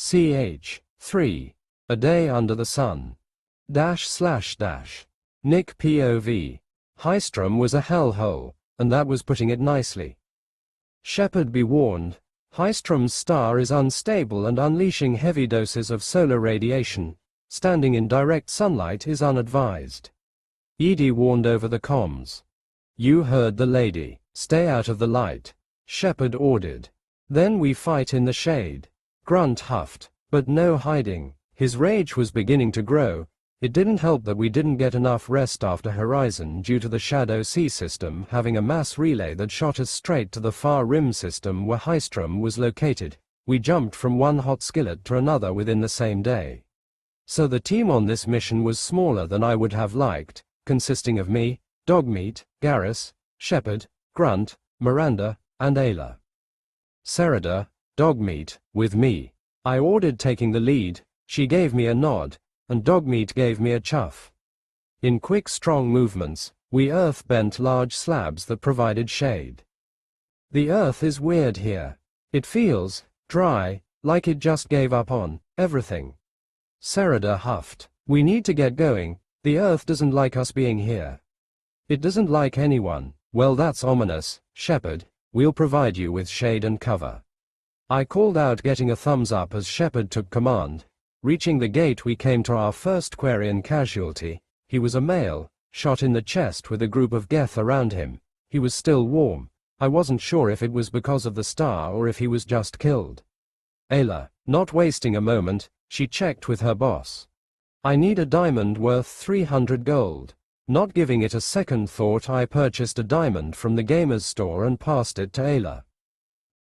ch. 3. A Day Under the Sun. // Nick POV. Hystrom was a hellhole, and that was putting it nicely. Shepard be warned, Hystrom's star is unstable and unleashing heavy doses of solar radiation. Standing in direct sunlight is unadvised. Edie warned over the comms. You heard the lady. Stay out of the light. Shepard ordered. Then we fight in the shade. Grunt huffed, but no hiding. His rage was beginning to grow. It didn't help that we didn't get enough rest after Horizon due to the Shadow Sea system having a mass relay that shot us straight to the far rim system where Hystrom was located. We jumped from one hot skillet to another within the same day. So the team on this mission was smaller than I would have liked, consisting of me, Dogmeat, Garrus, Shepard, Grunt, Miranda, and Ayla. Sereda, Dogmeat, with me. I ordered taking the lead, she gave me a nod, and Dogmeat gave me a chuff. In quick strong movements, we earth-bent large slabs that provided shade. The earth is weird here. It feels dry, like it just gave up on everything. Sereda huffed. We need to get going, the earth doesn't like us being here. It doesn't like anyone. Well, that's ominous. Shepard, we'll provide you with shade and cover. I called out, getting a thumbs up as Shepard took command. Reaching the gate, we came to our first Quarian casualty. He was a male, shot in the chest with a group of Geth around him. He was still warm. I wasn't sure if it was because of the star or if he was just killed. Ayla, not wasting a moment, she checked with her boss. I need a diamond worth 300 gold. Not giving it a second thought, I purchased a diamond from the gamer's store and passed it to Ayla.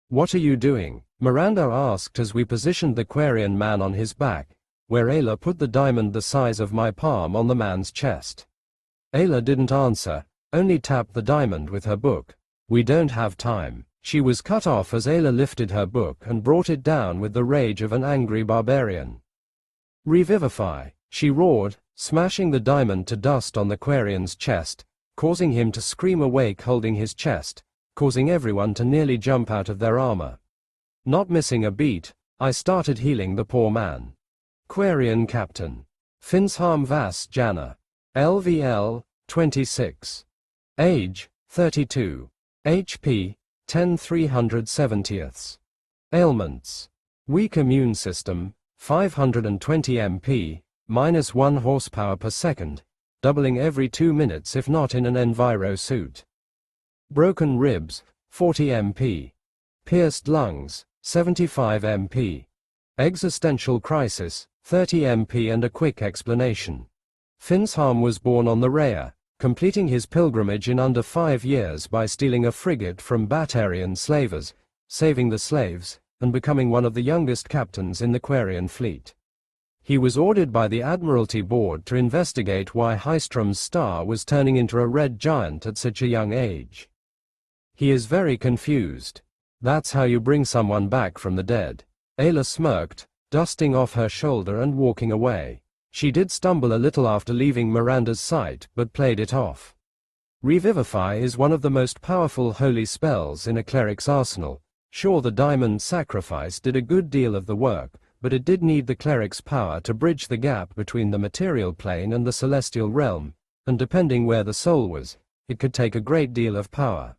What are you doing? Miranda asked as we positioned the Quarian man on his back, where Ayla put the diamond the size of my palm on the man's chest. Ayla didn't answer, only tapped the diamond with her book. We don't have time. She was cut off as Ayla lifted her book and brought it down with the rage of an angry barbarian. Revivify, she roared, smashing the diamond to dust on the Quarian's chest, causing him to scream awake, holding his chest, causing everyone to nearly jump out of their armor. Not missing a beat, I started healing the poor man. Quarian Captain. Finsham Vas Jana. LVL, 26. Age, 32. HP, 10/370. Ailments. Weak immune system, 520 MP, -1 horsepower per second, doubling every 2 minutes if not in an enviro suit. Broken ribs, 40 MP. Pierced lungs, 75 MP. Existential crisis, 30 MP, and a quick explanation. Finsham was born on the Rhea, completing his pilgrimage in under 5 years by stealing a frigate from Batarian slavers, saving the slaves, and becoming one of the youngest captains in the Quarian fleet. He was ordered by the Admiralty Board to investigate why Hystrom's star was turning into a red giant at such a young age. He is very confused. That's how you bring someone back from the dead. Ayla smirked, dusting off her shoulder and walking away. She did stumble a little after leaving Miranda's sight, but played it off. Revivify is one of the most powerful holy spells in a cleric's arsenal. Sure, the diamond sacrifice did a good deal of the work, but it did need the cleric's power to bridge the gap between the material plane and the celestial realm, and depending where the soul was, it could take a great deal of power.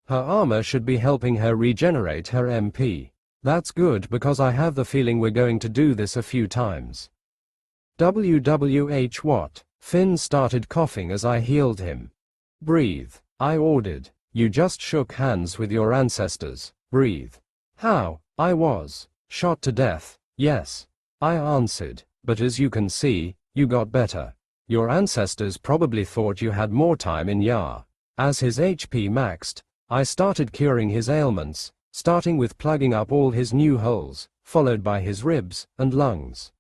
Her armor should be helping her regenerate her MP. That's good, because I have the feeling we're going to do this a few times. WWH what? Finn started coughing as I healed him. Breathe, I ordered. You just shook hands with your ancestors. Breathe. How? I was shot to death. Yes, I answered, but as you can see, you got better. Your ancestors probably thought you had more time in Yar. As his HP maxed, I started curing his ailments, starting with plugging up all his new holes, followed by his ribs and lungs.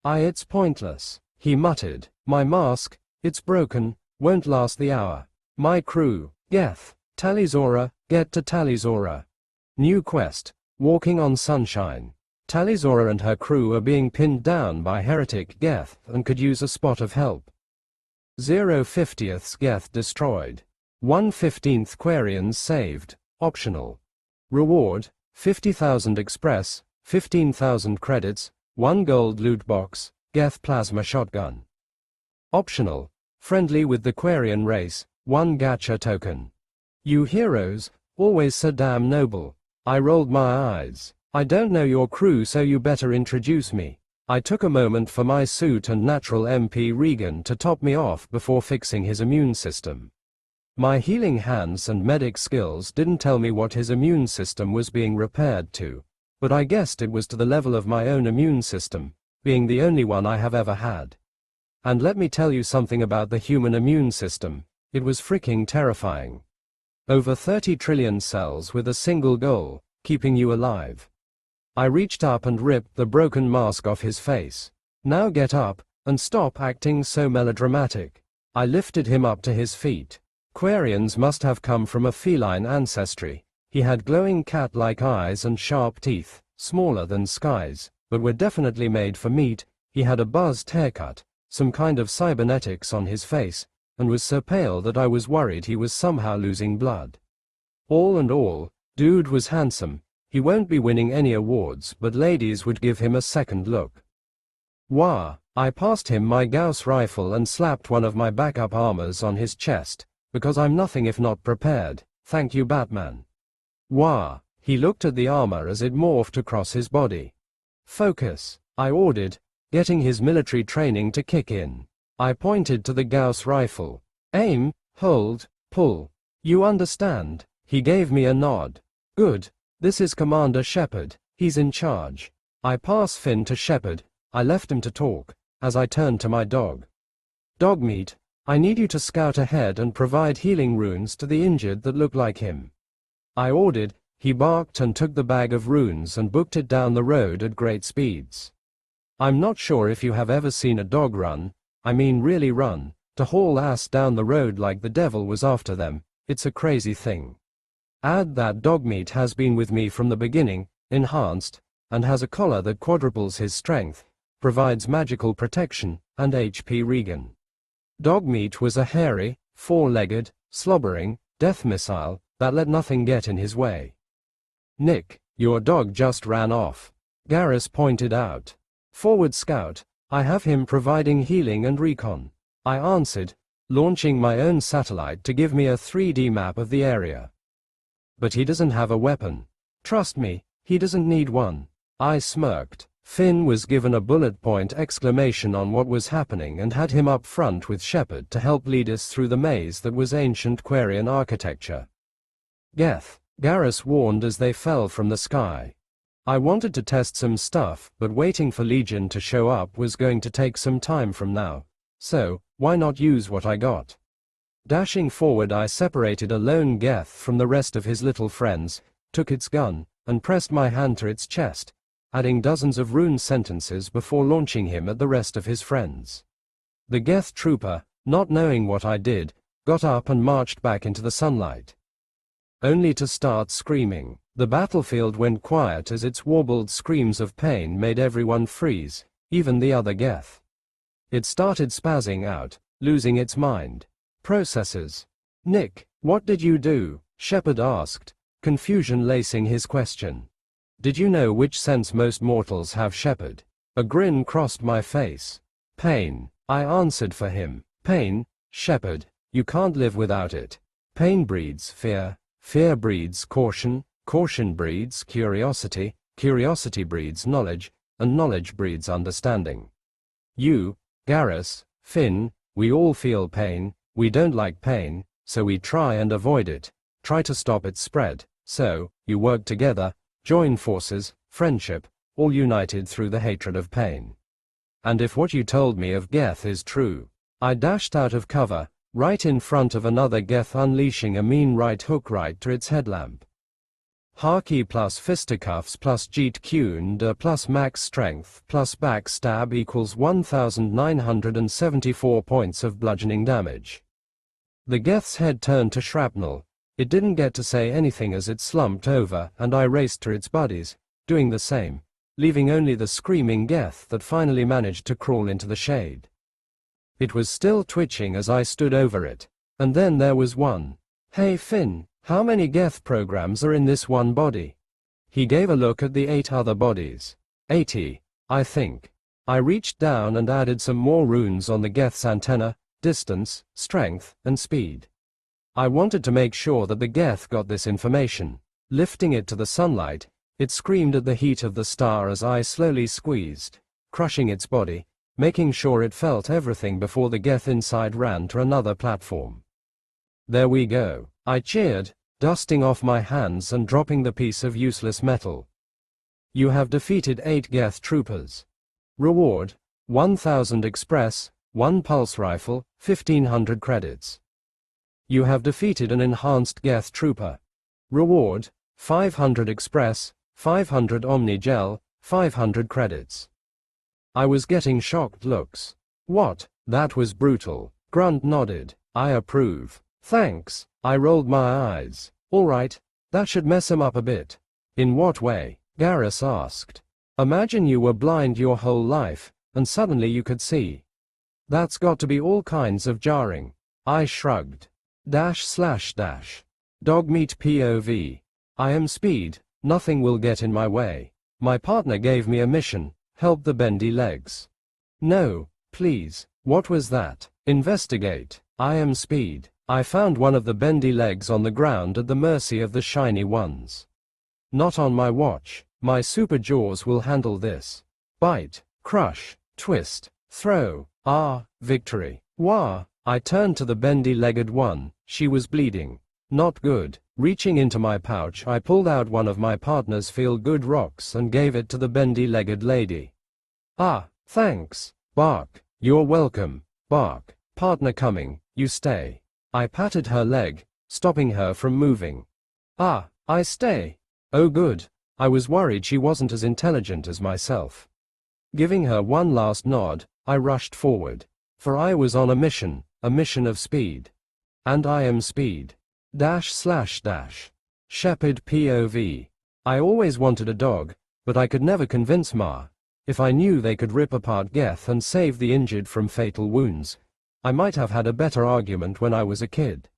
It's pointless, he muttered. My mask, it's broken, won't last the hour. My crew, Geth, Talizora, get to Talizora. New quest, walking on sunshine. Talizora and her crew are being pinned down by heretic Geth and could use a spot of help. 0/50th Geth destroyed. 1/15th Quarians saved, optional. Reward, 50,000 Express, 15,000 credits, 1 gold loot box, Geth plasma shotgun. Optional. Friendly with the Quarian race, 1 gacha token. You heroes, always so damn noble. I rolled my eyes. I don't know your crew, so you better introduce me. I took a moment for my suit and natural MP Regan to top me off before fixing his immune system. My healing hands and medic skills didn't tell me what his immune system was being repaired to, but I guessed it was to the level of my own immune system, being the only one I have ever had. And let me tell you something about the human immune system, it was freaking terrifying. Over 30 trillion cells with a single goal, keeping you alive. I reached up and ripped the broken mask off his face. Now get up, and stop acting so melodramatic. I lifted him up to his feet. Quarians must have come from a feline ancestry. He had glowing cat-like eyes and sharp teeth, smaller than Sky's, but were definitely made for meat. He had a buzzed haircut, some kind of cybernetics on his face, and was so pale that I was worried he was somehow losing blood. All in all, dude was handsome. He won't be winning any awards, but ladies would give him a second look. Wah! I passed him my Gauss rifle and slapped one of my backup armors on his chest, because I'm nothing if not prepared. Thank you, Batman. Wah! He looked at the armor as it morphed across his body. Focus, I ordered, getting his military training to kick in. I pointed to the Gauss rifle. Aim, hold, pull. You understand? He gave me a nod. Good. This is Commander Shepard. He's in charge. I pass Finn to Shepard. I left him to talk, as I turned to my dog. Dogmeat, I need you to scout ahead and provide healing runes to the injured that look like him. I ordered. He barked and took the bag of runes and booked it down the road at great speeds. I'm not sure if you have ever seen a dog run, I mean really run, to haul ass down the road like the devil was after them. It's a crazy thing. Add that Dogmeat has been with me from the beginning, enhanced, and has a collar that quadruples his strength, provides magical protection, and HP regen. Dogmeat was a hairy, four-legged, slobbering, death missile that let nothing get in his way. Nick, your dog just ran off, Garrus pointed out. Forward scout, I have him providing healing and recon. I answered, launching my own satellite to give me a 3D map of the area. But he doesn't have a weapon. Trust me, he doesn't need one. I smirked. Finn was given a bullet point exclamation on what was happening and had him up front with Shepard to help lead us through the maze that was ancient Quarian architecture. Geth, Garrus warned as they fell from the sky. I wanted to test some stuff, but waiting for Legion to show up was going to take some time from now. So, why not use what I got? Dashing forward, I separated a lone Geth from the rest of his little friends, took its gun, and pressed my hand to its chest, adding dozens of rune sentences before launching him at the rest of his friends. The Geth trooper, not knowing what I did, got up and marched back into the sunlight. Only to start screaming. The battlefield went quiet as its warbled screams of pain made everyone freeze, even the other Geth. It started spazzing out, losing its mind. Processes. Nick, what did you do? Shepard asked, confusion lacing his question. Did you know which sense most mortals have, Shepard? A grin crossed my face. Pain, I answered for him. Pain, Shepard, you can't live without it. Pain breeds fear, fear breeds caution, caution breeds curiosity, curiosity breeds knowledge, and knowledge breeds understanding. You, Garrus, Finn, we all feel pain, we don't like pain, so we try and avoid it, try to stop its spread, so, you work together, join forces, friendship, all united through the hatred of pain. And if what you told me of Geth is true, I dashed out of cover, right in front of another Geth, unleashing a mean right hook right to its headlamp. Haki plus fisticuffs plus Jeet Kune plus max strength plus backstab equals 1974 points of bludgeoning damage. The Geth's head turned to shrapnel. It didn't get to say anything as it slumped over, and I raced to its buddies, doing the same, leaving only the screaming Geth that finally managed to crawl into the shade. It was still twitching as I stood over it, and then there was one. Hey Finn, how many Geth programs are in this one body? He gave a look at the 8 other bodies. 80, I think. I reached down and added some more runes on the Geth's antenna, distance, strength, and speed. I wanted to make sure that the Geth got this information. Lifting it to the sunlight, it screamed at the heat of the star as I slowly squeezed, crushing its body, making sure it felt everything before the Geth inside ran to another platform. There we go, I cheered, dusting off my hands and dropping the piece of useless metal. You have defeated 8 Geth troopers. Reward, 1000 express, 1 pulse rifle, 1500 credits. You have defeated an enhanced Geth trooper. Reward, 500 express, 500 omni gel, 500 credits. I was getting shocked looks. What? That was brutal. Grunt nodded. I approve. Thanks. I rolled my eyes. Alright, that should mess him up a bit. In what way? Garrus asked. Imagine you were blind your whole life, and suddenly you could see. That's got to be all kinds of jarring. I shrugged. Dogmeat POV. I am Speed, nothing will get in my way. My partner gave me a mission, help the bendy legs. No, please, what was that? Investigate. I am Speed. I found one of the bendy legs on the ground at the mercy of the shiny ones. Not on my watch, my super jaws will handle this. Bite, crush, twist, throw, victory. Wah! I turned to the bendy-legged one, she was bleeding. Not good. Reaching into my pouch I pulled out one of my partner's feel-good rocks and gave it to the bendy-legged lady. Thanks. Bark. You're welcome. Bark. Partner coming, you stay. I patted her leg, stopping her from moving. I stay. Oh good. I was worried she wasn't as intelligent as myself. Giving her one last nod, I rushed forward. For I was on a mission of speed. And I am Speed. Shepherd POV. I always wanted a dog, but I could never convince Ma. If I knew they could rip apart Geth and save the injured from fatal wounds, I might have had a better argument when I was a kid.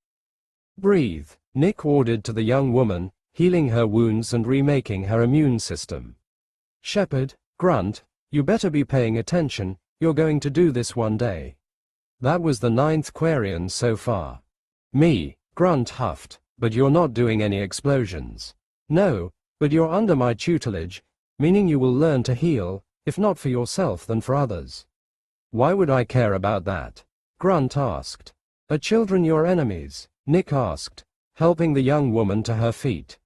Breathe, Nick ordered to the young woman, healing her wounds and remaking her immune system. Shepherd, Grunt, you better be paying attention, you're going to do this one day. That was the 9th Quarian so far. Me, Grunt huffed, but you're not doing any explosions. No, but you're under my tutelage, meaning you will learn to heal, if not for yourself then for others. Why would I care about that? Grunt asked. Are children your enemies? Nick asked, helping the young woman to her feet.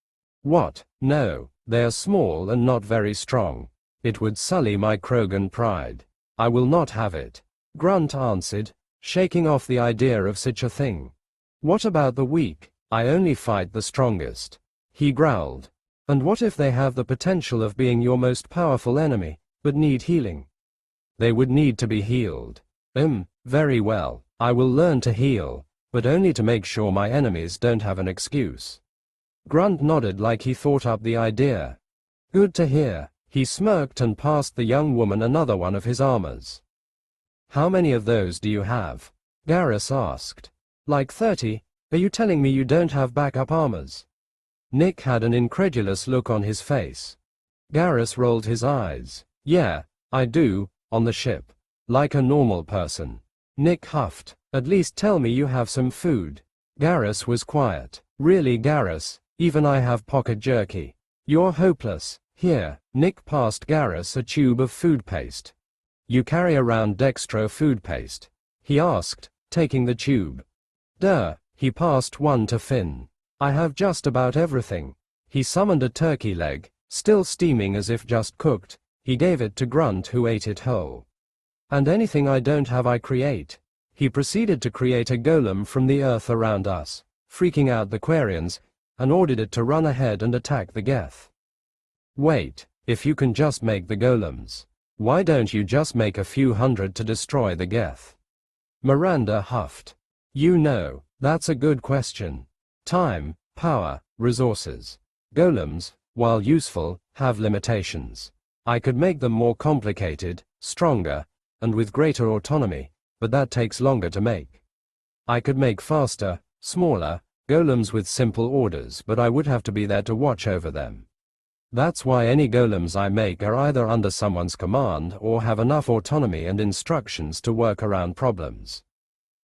What? No, they are small and not very strong. It would sully my Krogan pride. I will not have it. Grunt answered, shaking off the idea of such a thing. What about the weak? I only fight the strongest. He growled. And what if they have the potential of being your most powerful enemy, but need healing? They would need to be healed. Very well, I will learn to heal, but only to make sure my enemies don't have an excuse. Grunt nodded like he thought up the idea. Good to hear. He smirked and passed the young woman another one of his armors. How many of those do you have? Garrus asked. Like 30, are you telling me you don't have backup armors? Nick had an incredulous look on his face. Garrus rolled his eyes. Yeah, I do, on the ship. Like a normal person. Nick huffed. At least tell me you have some food. Garrus was quiet. Really Garrus, even I have pocket jerky. You're hopeless. Here, Nick passed Garrus a tube of food paste. You carry around dextro food paste? He asked, taking the tube. Duh, he passed one to Finn. I have just about everything. He summoned a turkey leg, still steaming as if just cooked. He gave it to Grunt who ate it whole. And anything I don't have I create. He proceeded to create a golem from the earth around us, freaking out the Quarians, and ordered it to run ahead and attack the Geth. Wait, if you can just make the golems, why don't you just make a few hundred to destroy the Geth? Miranda huffed. You know, that's a good question. Time, power, resources. Golems, while useful, have limitations. I could make them more complicated, stronger, and with greater autonomy, but that takes longer to make. I could make faster, smaller, golems with simple orders, but I would have to be there to watch over them. That's why any golems I make are either under someone's command or have enough autonomy and instructions to work around problems.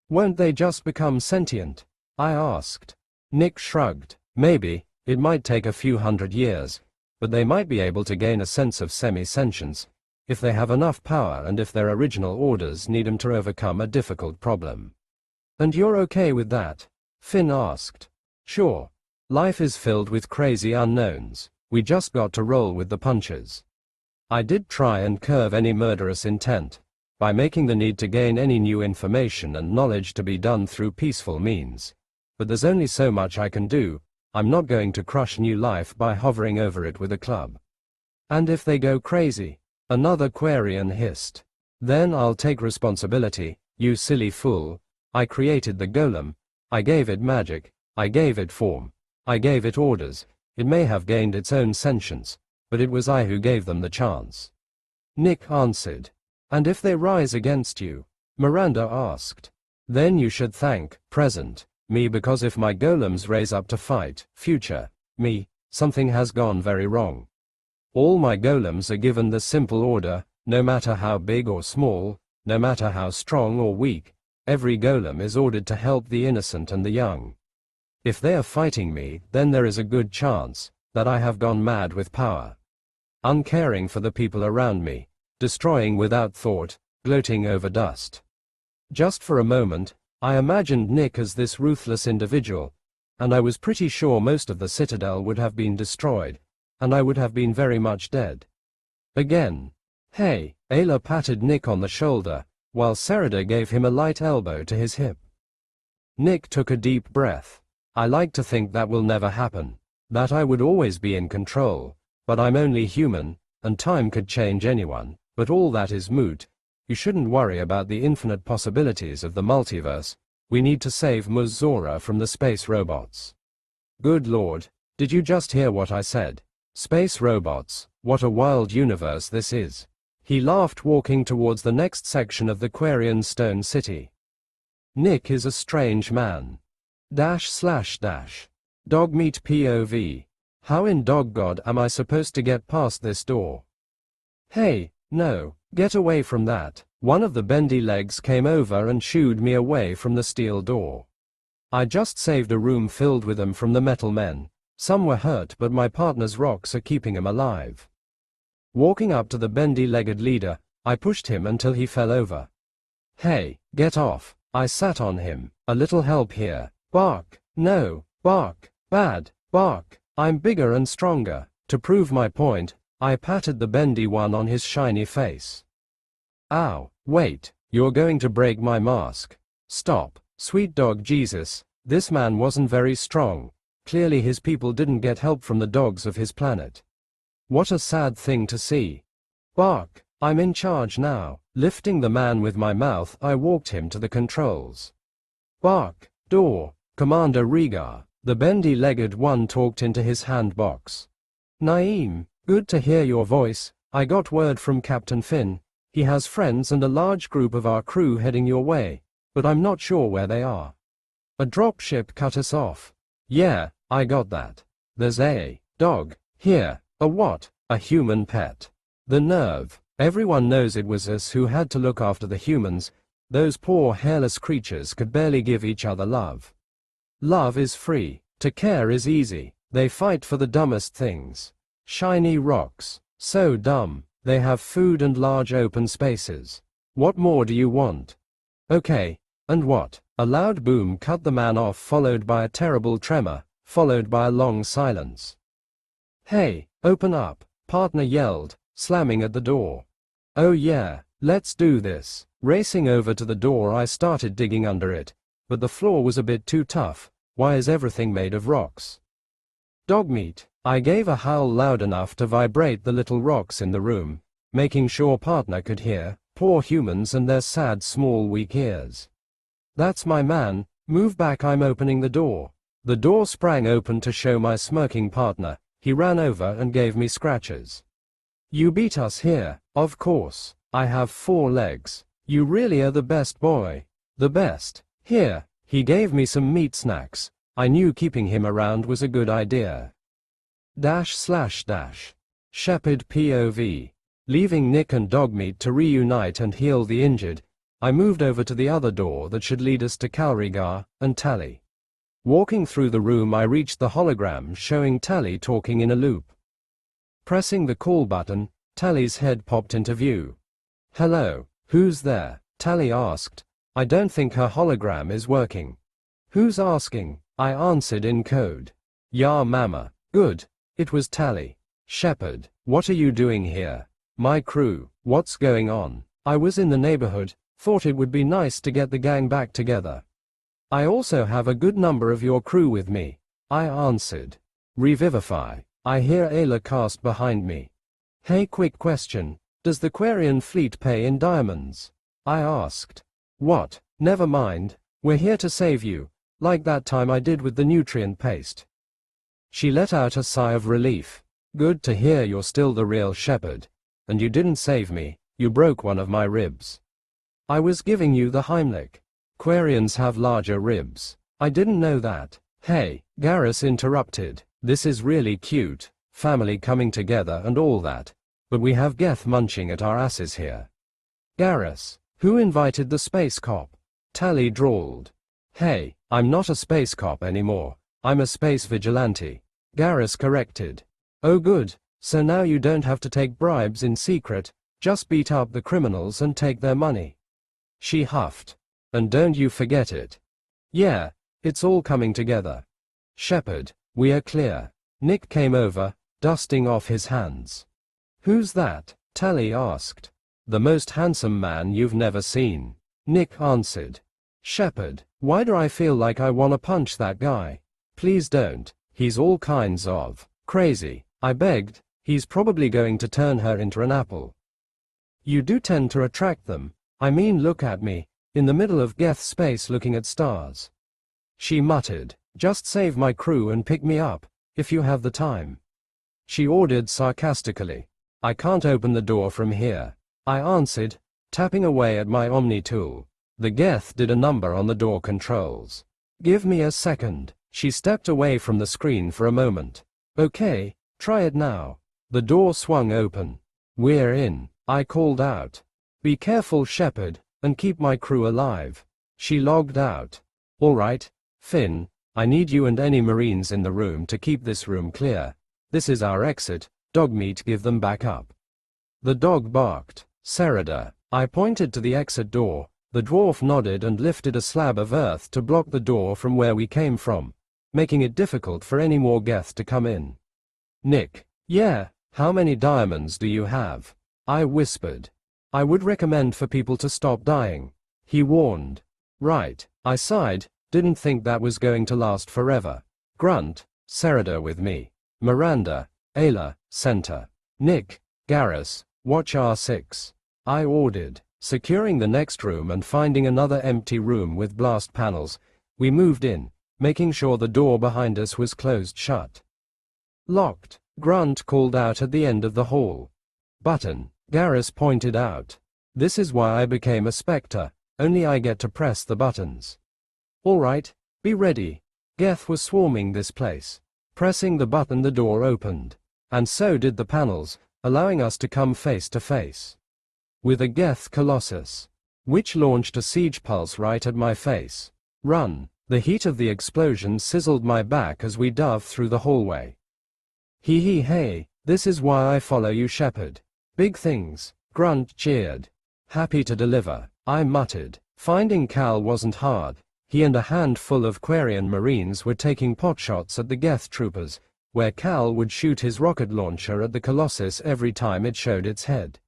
Won't they just become sentient? I asked. Nick shrugged. Maybe, it might take a few hundred years, but they might be able to gain a sense of semi-sentience, if they have enough power and if their original orders need them to overcome a difficult problem. And you're okay with that? Finn asked. Sure. Life is filled with crazy unknowns. We just got to roll with the punches. I did try and curb any murderous intent, by making the need to gain any new information and knowledge to be done through peaceful means. But there's only so much I can do. I'm not going to crush new life by hovering over it with a club. And if they go crazy, another Quarian hissed. Then I'll take responsibility, you silly fool. I created the golem. I gave it magic. I gave it form. I gave it orders. It may have gained its own sentience, but it was I who gave them the chance. Nick answered. And if they rise against you? Miranda asked. Then you should thank, present, me, because if my golems raise up to fight, future, me, something has gone very wrong. All my golems are given the simple order, no matter how big or small, no matter how strong or weak, every golem is ordered to help the innocent and the young. If they are fighting me, then there is a good chance that I have gone mad with power. Uncaring for the people around me, destroying without thought, gloating over dust. Just for a moment, I imagined Nick as this ruthless individual, and I was pretty sure most of the citadel would have been destroyed, and I would have been very much dead. Again. Hey, Ayla patted Nick on the shoulder, while Serida gave him a light elbow to his hip. Nick took a deep breath. I like to think that will never happen, that I would always be in control, but I'm only human, and time could change anyone, but all that is moot. You shouldn't worry about the infinite possibilities of the multiverse. We need to save Ms. Zora from the space robots. Good Lord, did you just hear what I said? Space robots, what a wild universe this is. He laughed, walking towards the next section of the Quarian Stone City. Nick is a strange man. Dogmeat POV. How in dog god am I supposed to get past this door? Hey, no, get away from that. One of the bendy legs came over and shooed me away from the steel door. I just saved a room filled with them from the metal men. Some were hurt, but my partner's rocks are keeping him alive. Walking up to the bendy-legged leader, I pushed him until he fell over. Hey, get off. I sat on him. A little help here. Bark. No. Bark. Bad. Bark. I'm bigger and stronger. To prove my point, I patted the bendy one on his shiny face. Ow. Wait. You're going to break my mask. Stop. Sweet dog Jesus. This man wasn't very strong. Clearly his people didn't get help from the dogs of his planet. What a sad thing to see. Bark. I'm in charge now. Lifting the man with my mouth, I walked him to the controls. Bark. Door. Commander Rhaegar. The bendy-legged one talked into his hand box. Naeem, good to hear your voice. I got word from Captain Finn. He has friends and a large group of our crew heading your way, but I'm not sure where they are. A dropship cut us off. Yeah, I got that. There's a dog here. A what? A human pet. The nerve. Everyone knows it was us who had to look after the humans. Those poor hairless creatures could barely give each other love. Love is free. To care is easy. They fight for the dumbest things. Shiny rocks. So dumb. They have food and large open spaces. What more do you want? Okay. And what? A loud boom cut the man off, followed by a terrible tremor, followed by a long silence. Hey, open up, partner yelled, slamming at the door. Oh yeah, let's do this. Racing over to the door, I started digging under it, but the floor was a bit too tough. Why is everything made of rocks? Dog meat. I gave a howl loud enough to vibrate the little rocks in the room, making sure partner could hear. Poor humans and their sad small weak ears. That's my man. Move back, I'm opening the door. The door sprang open to show my smirking partner. He ran over and gave me scratches. You beat us here, of course. I have 4 legs. You really are the best boy. The best. Here. He gave me some meat snacks. I knew keeping him around was a good idea. Shepherd POV. Leaving Nick and Dogmeat to reunite and heal the injured, I moved over to the other door that should lead us to Calrigar and Tally. Walking through the room, I reached the hologram showing Tally talking in a loop. Pressing the call button, Tally's head popped into view. "Hello, who's there?" Tally asked. I don't think her hologram is working. "Who's asking?" I answered in code. "Ya mama." "Good." It was Tally. "Shepherd, what are you doing here?" "My crew." "What's going on?" "I was in the neighborhood, thought it would be nice to get the gang back together." "I also have a good number of your crew with me," I answered. "Revivify." I hear Ayla cast behind me. "Hey, quick question. Does the Quarian fleet pay in diamonds?" I asked. "What? Never mind. We're here to save you, like that time I did with the nutrient paste." She let out a sigh of relief. "Good to hear you're still the real Shepherd. And you didn't save me, you broke one of my ribs." "I was giving you the Heimlich. Quarians have larger ribs." "I didn't know that." "Hey," Garrus interrupted, "this is really cute, family coming together and all that. But we have Geth munching at our asses here." "Garrus, who invited the space cop?" Tally drawled. "Hey, I'm not a space cop anymore. I'm a space vigilante," Garrus corrected. "Oh good, so now you don't have to take bribes in secret, just beat up the criminals and take their money." She huffed. "And don't you forget it." "Yeah, it's all coming together." "Shepherd, we are clear." Nick came over, dusting off his hands. "Who's that?" Tally asked. "The most handsome man you've never seen," Nick answered. "Shepherd, why do I feel like I wanna punch that guy?" "Please don't, he's all kinds of crazy," I begged. "He's probably going to turn her into an apple." "You do tend to attract them. I mean, look at me, in the middle of Geth space looking at stars." She muttered, "Just save my crew and pick me up, if you have the time." She ordered sarcastically. "I can't open the door from here," I answered, tapping away at my Omni tool. The Geth did a number on the door controls. "Give me a second." She stepped away from the screen for a moment. "Okay, try it now." The door swung open. "We're in," I called out. "Be careful, Shepherd, and keep my crew alive." She logged out. "All right, Finn, I need you and any Marines in the room to keep this room clear. This is our exit. Dogmeat, give them back up." The dog barked. "Serada." I pointed to the exit door. The dwarf nodded and lifted a slab of earth to block the door from where we came from, making it difficult for any more Geth to come in. "Nick." "Yeah, how many diamonds do you have?" I whispered. "I would recommend for people to stop dying," he warned. "Right," I sighed, didn't think that was going to last forever. Grunt, Serada with me. Miranda, Ayla, center. Nick, Garrus, watch R6. I ordered. Securing the next room and finding another empty room with blast panels, we moved in, making sure the door behind us was closed shut. "Locked," Grunt called out at the end of the hall. "Button," Garrus pointed out. "This is why I became a Spectre, only I get to press the buttons." "All right, be ready." Geth was swarming this place. Pressing the button, the door opened. And so did the panels, allowing us to come face to face with a Geth Colossus, which launched a siege pulse right at my face. "Run." The heat of the explosion sizzled my back as we dove through the hallway. "Hee hee hey, this is why I follow you, Shepherd. Big things." Grunt cheered. "Happy to deliver," I muttered. Finding Cal wasn't hard. He and a handful of Quarian Marines were taking potshots at the Geth troopers, where Cal would shoot his rocket launcher at the Colossus every time it showed its head.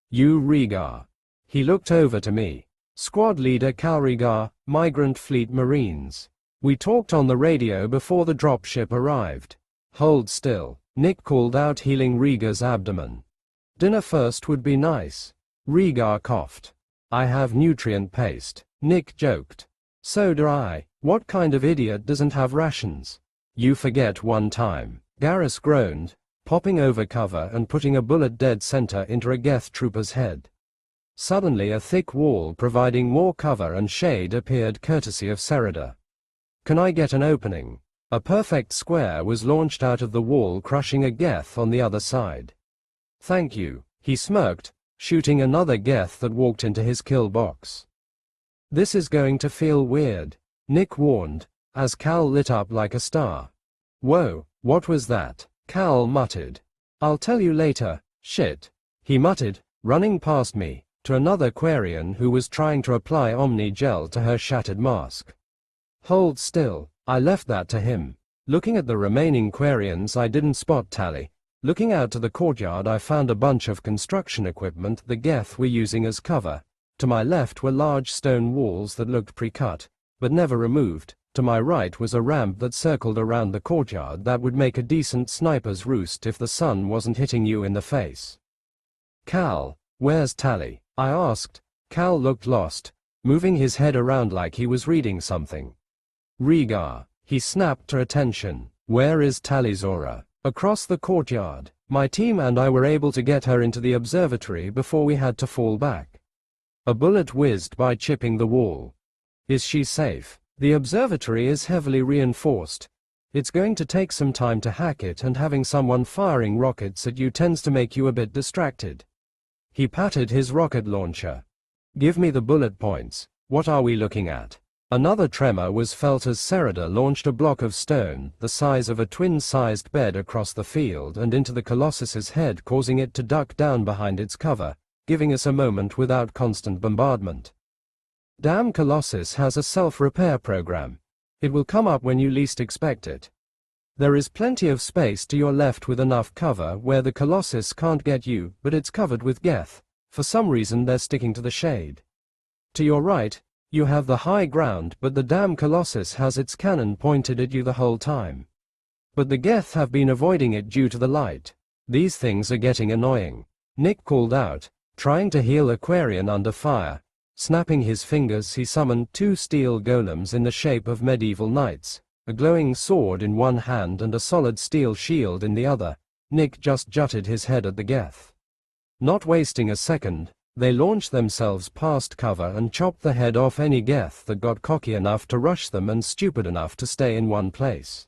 "You Rigar." He looked over to me. "Squad leader Cal Rigar, Migrant Fleet Marines. We talked on the radio before the dropship arrived." "Hold still," Nick called out, healing Rigar's abdomen. "Dinner first would be nice." Rigar coughed. "I have nutrient paste," Nick joked. "So do I. What kind of idiot doesn't have rations?" "You forget one time," Garrus groaned, popping over cover and putting a bullet dead center into a Geth trooper's head. Suddenly a thick wall providing more cover and shade appeared courtesy of Serada. "Can I get an opening?" A perfect square was launched out of the wall, crushing a Geth on the other side. Thank you, he smirked, shooting another Geth that walked into his kill box. This is going to feel weird, Nick warned, as Cal lit up like a star. Whoa, what was that? Cal muttered. I'll tell you later, shit, he muttered, running past me, to another Quarian who was trying to apply Omni Gel to her shattered mask. Hold still, I left that to him. Looking at the remaining Quarians, I didn't spot Tally. Looking out to the courtyard, I found a bunch of construction equipment the Geth were using as cover. To my left were large stone walls that looked pre-cut, but never removed. To my right was a ramp that circled around the courtyard that would make a decent sniper's roost if the sun wasn't hitting you in the face. Cal, where's Tally? I asked. Cal looked lost, moving his head around like he was reading something. Rhaegar, he snapped her attention. Where is Tally, Zora? Across the courtyard. My team and I were able to get her into the observatory before we had to fall back. A bullet whizzed by, chipping the wall. Is she safe? The observatory is heavily reinforced. It's going to take some time to hack it, and having someone firing rockets at you tends to make you a bit distracted. He patted his rocket launcher. Give me the bullet points. What are we looking at? Another tremor was felt as Serida launched a block of stone, the size of a twin-sized bed, across the field and into the Colossus's head, causing it to duck down behind its cover, giving us a moment without constant bombardment. Damn Colossus has a self-repair program. It will come up when you least expect it. There is plenty of space to your left with enough cover where the Colossus can't get you, but it's covered with Geth. For some reason they're sticking to the shade. To your right, you have the high ground, but the damn Colossus has its cannon pointed at you the whole time. But the Geth have been avoiding it due to the light. These things are getting annoying, Nick called out, trying to heal Aquarian under fire. Snapping his fingers, he summoned 2 steel golems in the shape of medieval knights, a glowing sword in one hand and a solid steel shield in the other. Nick just jutted his head at the Geth. Not wasting a second, they launched themselves past cover and chopped the head off any Geth that got cocky enough to rush them and stupid enough to stay in one place.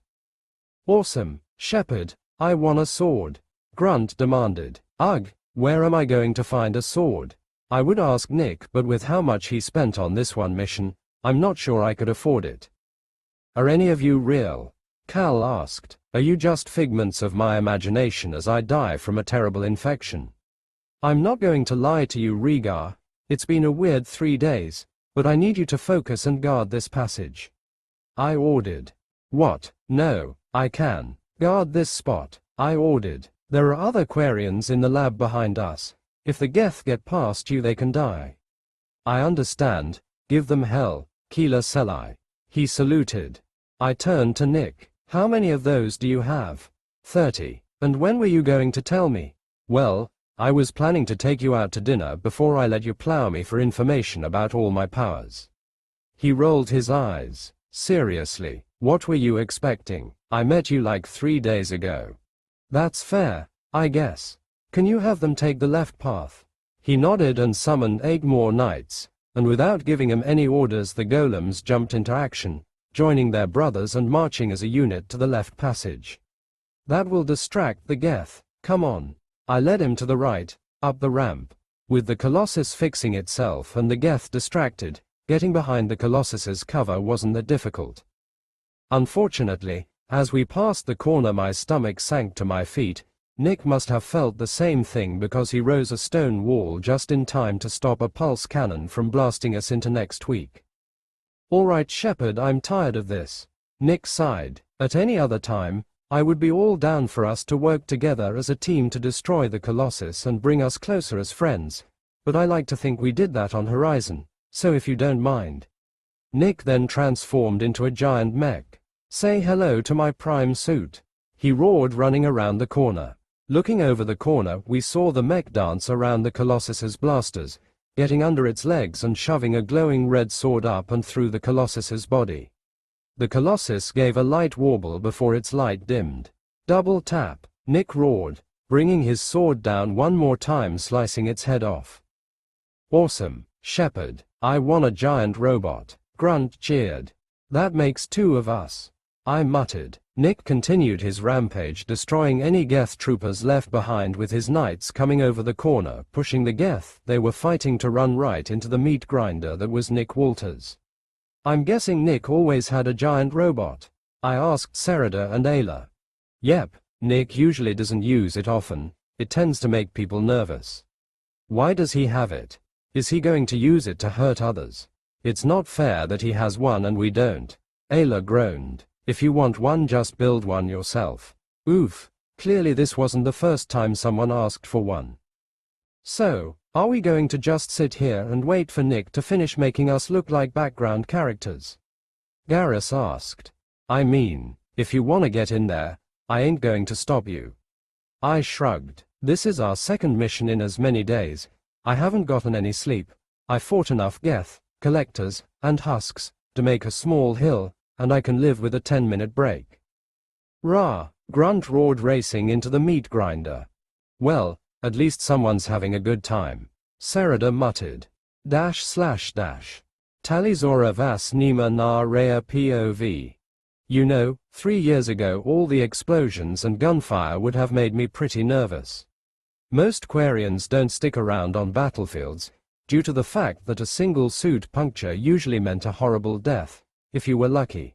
Awesome, Shepard, I want a sword, Grunt demanded. Ugh, where am I going to find a sword? I would ask Nick, but with how much he spent on this one mission, I'm not sure I could afford it. Are any of you real? Cal asked. Are you just figments of my imagination as I die from a terrible infection? I'm not going to lie to you, Rhaegar. It's been a weird 3 days, but I need you to focus and guard this passage. I ordered. What? No, I can. Guard this spot. I ordered. There are other Quarians in the lab behind us. If the Geth get past you, they can die. I understand. Give them hell, Keela Selai. He saluted. I turned to Nick. How many of those do you have? 30. And when were you going to tell me? Well, I was planning to take you out to dinner before I let you plow me for information about all my powers. He rolled his eyes. Seriously, what were you expecting? I met you like 3 days ago. That's fair, I guess. Can you have them take the left path? He nodded and summoned 8 more knights, and without giving him any orders, the golems jumped into action, joining their brothers and marching as a unit to the left passage. That will distract the Geth. Come on. I led him to the right, up the ramp. With the Colossus fixing itself and the Geth distracted, getting behind the Colossus's cover wasn't that difficult. Unfortunately, as we passed the corner, my stomach sank to my feet. Nick must have felt the same thing because he rose a stone wall just in time to stop a pulse cannon from blasting us into next week. All right, Shepard, I'm tired of this. Nick sighed. At any other time, I would be all down for us to work together as a team to destroy the Colossus and bring us closer as friends, but I like to think we did that on Horizon, so if you don't mind. Nick then transformed into a giant mech. Say hello to my prime suit, he roared, running around the corner. Looking over the corner, we saw the mech dance around the Colossus's blasters, getting under its legs and shoving a glowing red sword up and through the Colossus's body. The Colossus gave a light warble before its light dimmed. Double tap, Nick roared, bringing his sword down one more time, slicing its head off. Awesome, Shepard, I want a giant robot, Grunt cheered. That makes 2 of us. I muttered. Nick continued his rampage, destroying any Geth troopers left behind, with his knights coming over the corner, pushing the Geth they were fighting to run right into the meat grinder that was Nick Walters. I'm guessing Nick always had a giant robot? I asked Sereda and Ayla. Yep, Nick usually doesn't use it often, it tends to make people nervous. Why does he have it? Is he going to use it to hurt others? It's not fair that he has one and we don't. Ayla groaned. If you want one, just build one yourself. Oof, clearly this wasn't the first time someone asked for one. So, are we going to just sit here and wait for Nick to finish making us look like background characters? Garrus asked. I mean, if you wanna get in there, I ain't going to stop you. I shrugged. This is our second mission in as many days. I haven't gotten any sleep. I fought enough Geth, collectors, and husks to make a small hill, and I can live with a 10-minute break. Rah! Grunt roared, racing into the meat grinder. Well, at least someone's having a good time. Sereda muttered. // Talizora vas nima na rea POV. You know, 3 years ago all the explosions and gunfire would have made me pretty nervous. Most Quarians don't stick around on battlefields, due to the fact that a single suit puncture usually meant a horrible death, if you were lucky.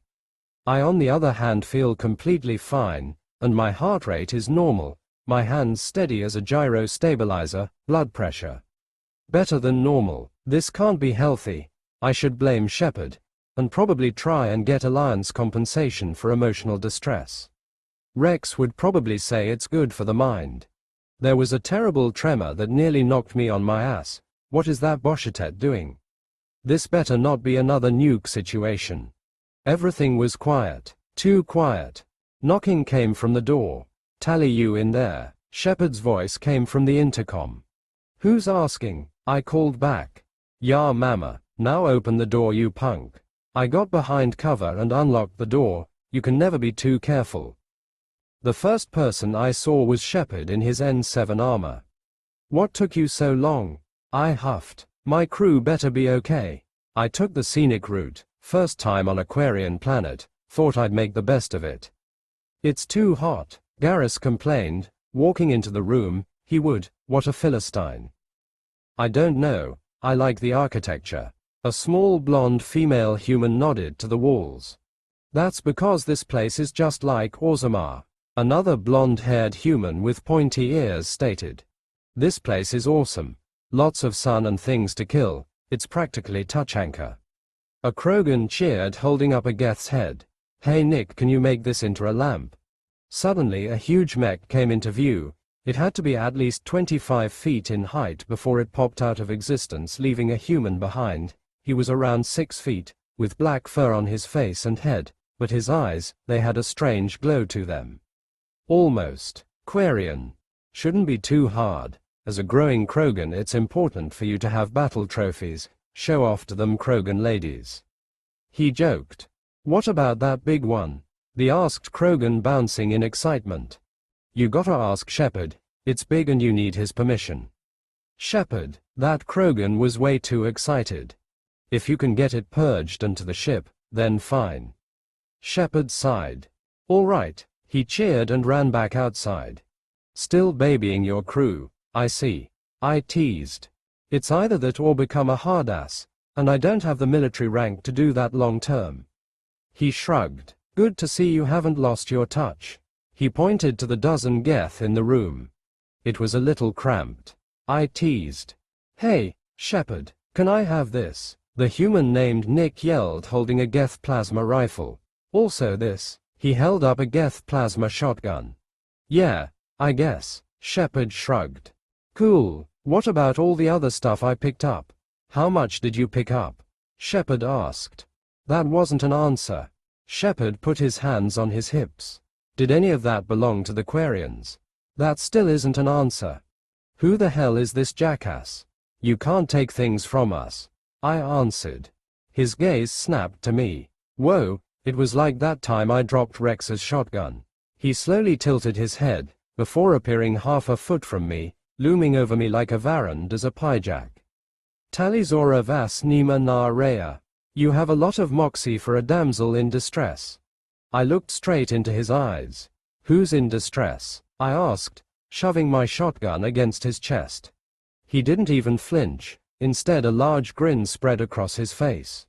I on the other hand feel completely fine, and my heart rate is normal, my hands steady as a gyro stabilizer, blood pressure better than normal. This can't be healthy. I should blame Shepard, and probably try and get Alliance compensation for emotional distress. Rex would probably say it's good for the mind. There was a terrible tremor that nearly knocked me on my ass. What is that Boshetet doing? This better not be another nuke situation. Everything was quiet, too quiet. Knocking came from the door. Tally, you in there? Shepard's voice came from the intercom. Who's asking? I called back. Ya mama, now open the door, you punk. I got behind cover and unlocked the door. You can never be too careful. The first person I saw was Shepard in his N7 armor. What took you so long? I huffed. My crew better be okay. I took the scenic route, first time on a Quarian planet, thought I'd make the best of it. It's too hot, Garrus complained, walking into the room. He would. What a Philistine. I don't know, I like the architecture. A small blonde female human nodded to the walls. That's because this place is just like Orzammar. Another blonde-haired human with pointy ears stated. This place is awesome. Lots of sun and things to kill. It's practically Tuchanka. A Krogan cheered, holding up a Geth's head. Hey Nick, can you make this into a lamp? Suddenly a huge mech came into view. It had to be at least 25 feet in height before it popped out of existence, leaving a human behind. He was around 6 feet, with black fur on his face and head, but his eyes, they had a strange glow to them. Almost Quarian. Shouldn't be too hard. As a growing Krogan, it's important for you to have battle trophies. Show off to them Krogan ladies. He joked. What about that big one? The asked Krogan, bouncing in excitement. You gotta ask Shepard. It's big and you need his permission. Shepard, that Krogan was way too excited. If you can get it purged and to the ship, then fine. Shepard sighed. All right. He cheered and ran back outside. Still babying your crew, I see. I teased. It's either that or become a hardass, and I don't have the military rank to do that long term. He shrugged. Good to see you haven't lost your touch. He pointed to the dozen Geth in the room. It was a little cramped. I teased. Hey, Shepard, can I have this? The human named Nick yelled, holding a Geth plasma rifle. Also this. He held up a Geth plasma shotgun. Yeah, I guess. Shepard shrugged. Cool. What about all the other stuff I picked up? How much did you pick up? Shepard asked. That wasn't an answer. Shepard put his hands on his hips. Did any of that belong to the Quarians? That still isn't an answer. Who the hell is this jackass? You can't take things from us. I answered. His gaze snapped to me. Whoa, it was like that time I dropped Rex's shotgun. He slowly tilted his head, before appearing half a foot from me, looming over me like a Varand as a pyjak. Talizora vas nima na rea. You have a lot of moxie for a damsel in distress. I looked straight into his eyes. Who's in distress? I asked, shoving my shotgun against his chest. He didn't even flinch. Instead, a large grin spread across his face.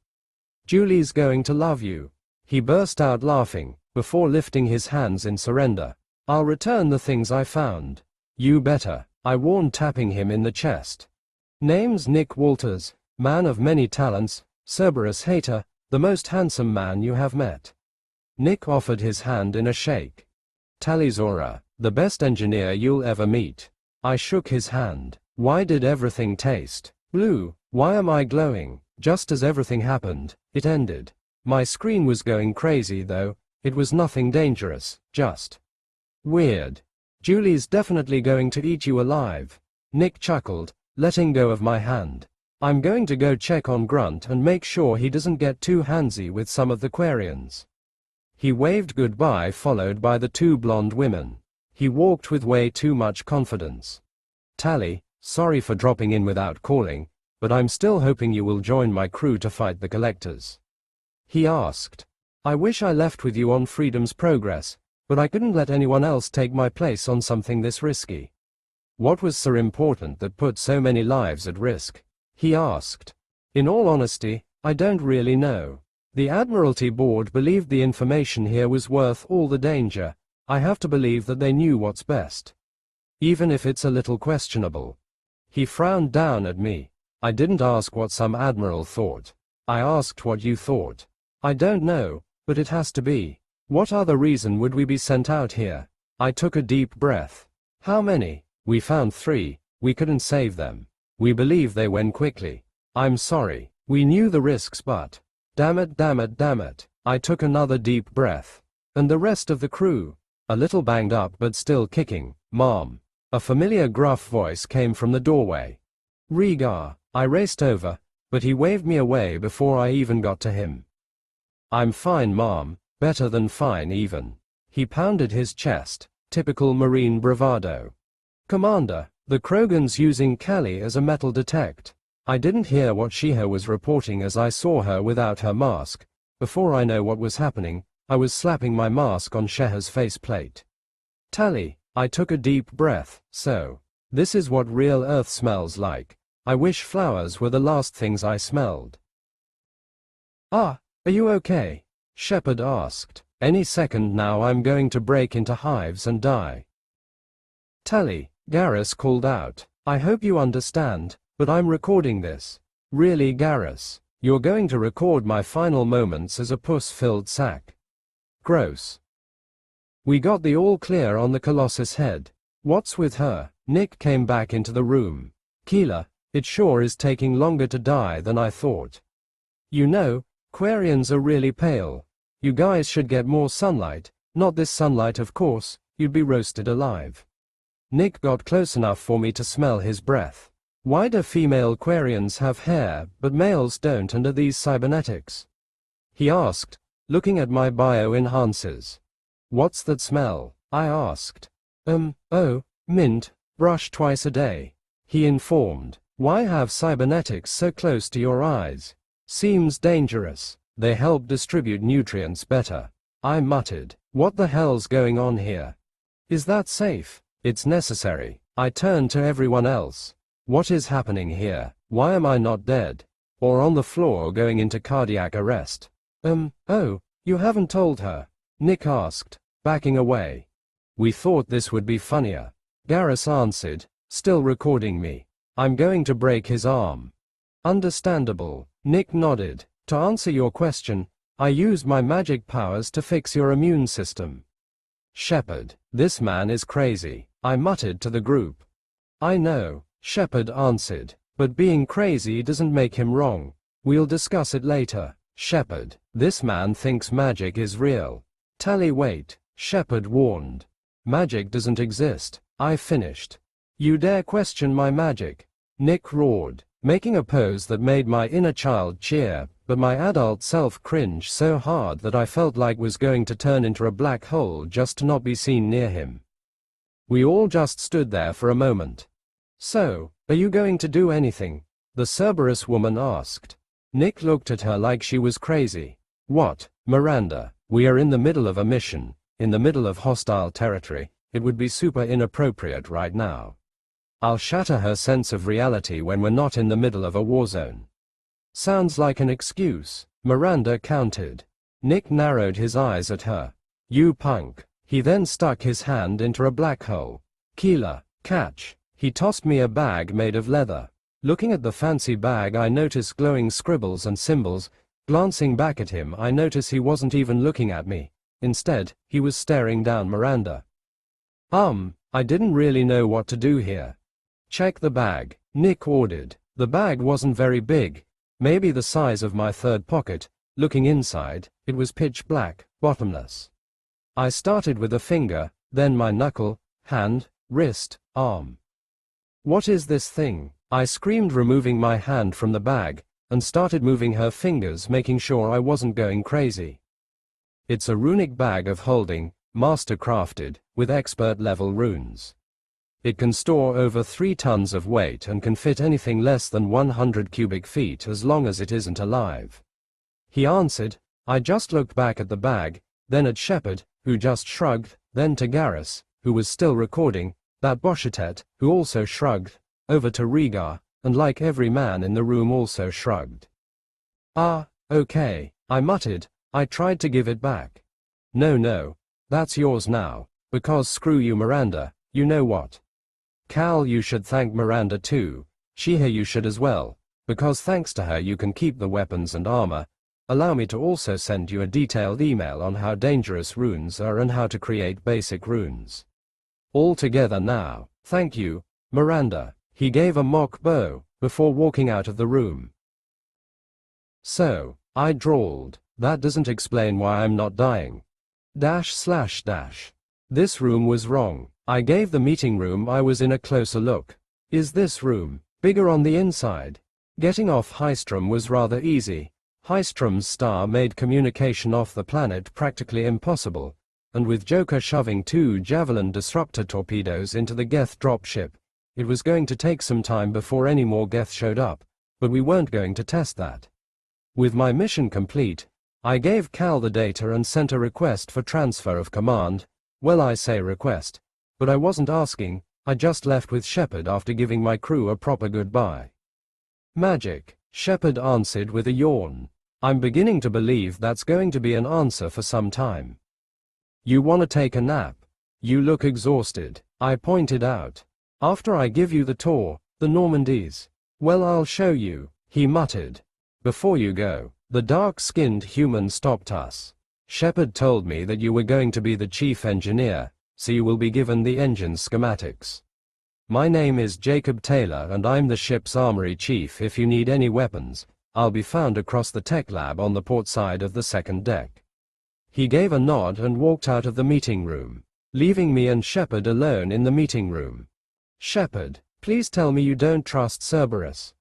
Julie's going to love you. He burst out laughing, before lifting his hands in surrender. I'll return the things I found. You better, I warned, tapping him in the chest. Name's Nick Walters, man of many talents, Cerberus hater, the most handsome man you have met. Nick offered his hand in a shake. Talizora, the best engineer you'll ever meet. I shook his hand. Why did everything taste blue? Why am I glowing? Just as everything happened, it ended. My screen was going crazy though. It was nothing dangerous, just weird. Julie's definitely going to eat you alive. Nick chuckled, letting go of my hand. I'm going to go check on Grunt and make sure he doesn't get too handsy with some of the Quarians. He waved goodbye, followed by the two blonde women. He walked with way too much confidence. Tally, sorry for dropping in without calling, but I'm still hoping you will join my crew to fight the collectors. He asked. I wish I left with you on Freedom's Progress, but I couldn't let anyone else take my place on something this risky. What was so important that put so many lives at risk? He asked. In all honesty, I don't really know. The Admiralty Board believed the information here was worth all the danger. I have to believe that they knew what's best. Even if it's a little questionable. He frowned down at me. I didn't ask what some admiral thought. I asked what you thought. I don't know, but it has to be. What other reason would we be sent out here? I took a deep breath. How many? We found 3. We couldn't save them. We believe they went quickly. I'm sorry. We knew the risks, but... Damn it. I took another deep breath. And the rest of the crew? A little banged up but still kicking. Mom. A familiar gruff voice came from the doorway. Rhaegar. I raced over, but he waved me away before I even got to him. I'm fine, Mom. Better than fine even. He pounded his chest. Typical Marine bravado. Commander, the Krogan's using Callie as a metal detect. I didn't hear what Sheha was reporting as I saw her without her mask. Before I know what was happening, I was slapping my mask on Sheha's faceplate. Tally, I took a deep breath. So, this is what real Earth smells like. I wish flowers were the last things I smelled. Ah, are you okay? Shepard asked. Any second now I'm going to break into hives and die. Tally, Garrus called out. I hope you understand, but I'm recording this. Really, Garrus? You're going to record my final moments as a puss-filled sack. Gross. We got the all clear on the Colossus head. What's with her? Nick came back into the room. Keeler, it sure is taking longer to die than I thought. You know, Quarians are really pale. You guys should get more sunlight. Not this sunlight, of course. You'd be roasted alive. Nick got close enough for me to smell his breath. Why do female Quarians have hair, but males don't, and are these cybernetics? He asked, looking at my bio-enhancers. What's that smell? I asked. Oh, mint, brush twice a day. He informed. Why have cybernetics so close to your eyes? Seems dangerous. They help distribute nutrients better. I muttered. What the hell's going on here? Is that safe? It's necessary. I turned to everyone else. What is happening here? Why am I not dead? Or on the floor going into cardiac arrest? Oh, you haven't told her? Nick asked, backing away. We thought this would be funnier. Garrus answered, still recording me. I'm going to break his arm. Understandable. Nick nodded. To answer your question, I used my magic powers to fix your immune system. Shepard, this man is crazy, I muttered to the group. I know, Shepard answered, but being crazy doesn't make him wrong. We'll discuss it later. Shepard, this man thinks magic is real. Tally, wait, Shepard warned. Magic doesn't exist, I finished. You dare question my magic? Nick roared, making a pose that made my inner child cheer, but my adult self cringe so hard that I felt like was going to turn into a black hole just to not be seen near him. We all just stood there for a moment. So, are you going to do anything? The Cerberus woman asked. Nick looked at her like she was crazy. What, Miranda? We are in the middle of a mission, in the middle of hostile territory. It would be super inappropriate right now. I'll shatter her sense of reality when we're not in the middle of a war zone. Sounds like an excuse, Miranda countered. Nick narrowed his eyes at her. You punk. He then stuck his hand into a black hole. Keeler, catch. He tossed me a bag made of leather. Looking at the fancy bag, I noticed glowing scribbles and symbols. Glancing back at him, I noticed he wasn't even looking at me. Instead, he was staring down Miranda. I didn't really know what to do here. Check the bag, Nick ordered. The bag wasn't very big, maybe the size of my third pocket. Looking inside, it was pitch black, bottomless. I started with a finger, then my knuckle, hand, wrist, arm. What is this thing? I screamed, removing my hand from the bag, and started moving her fingers, making sure I wasn't going crazy. It's a runic bag of holding, master-crafted, with expert-level runes. It can store over 3 tons of weight and can fit anything less than 100 cubic feet as long as it isn't alive. He answered. I just looked back at the bag, then at Shepard, who just shrugged, then to Garrus, who was still recording, that Boshetet, who also shrugged, over to Rhaegar, and like every man in the room also shrugged. Okay, I muttered. I tried to give it back. No, that's yours now, because screw you, Miranda, you know what? Cal, you should thank Miranda too. Sheha, you should as well, because thanks to her you can keep the weapons and armor. Allow me to also send you a detailed email on how dangerous runes are and how to create basic runes. All together now. Thank you, Miranda. He gave a mock bow, before walking out of the room. So, I drawled, that doesn't explain why I'm not dying. / This room was wrong. I gave the meeting room I was in a closer look. Is this room bigger on the inside? Getting off Hystrom was rather easy. Hystrom's star made communication off the planet practically impossible, and with Joker shoving 2 Javelin disruptor torpedoes into the Geth dropship, it was going to take some time before any more Geth showed up, but we weren't going to test that. With my mission complete, I gave Cal the data and sent a request for transfer of command. Well, I say request, but I wasn't asking. I just left with Shepard after giving my crew a proper goodbye. Magic, Shepard answered with a yawn. I'm beginning to believe that's going to be an answer for some time. You want to take a nap? You look exhausted, I pointed out. After I give you the tour, the Normandies. Well, I'll show you, he muttered. Before you go, the dark-skinned human stopped us. Shepard told me that you were going to be the chief engineer, so you will be given the engine schematics. My name is Jacob Taylor and I'm the ship's armory chief. If you need any weapons, I'll be found across the tech lab on the port side of the second deck. He gave a nod and walked out of the meeting room, leaving me and Shepard alone in the meeting room. Shepard, please tell me you don't trust Cerberus.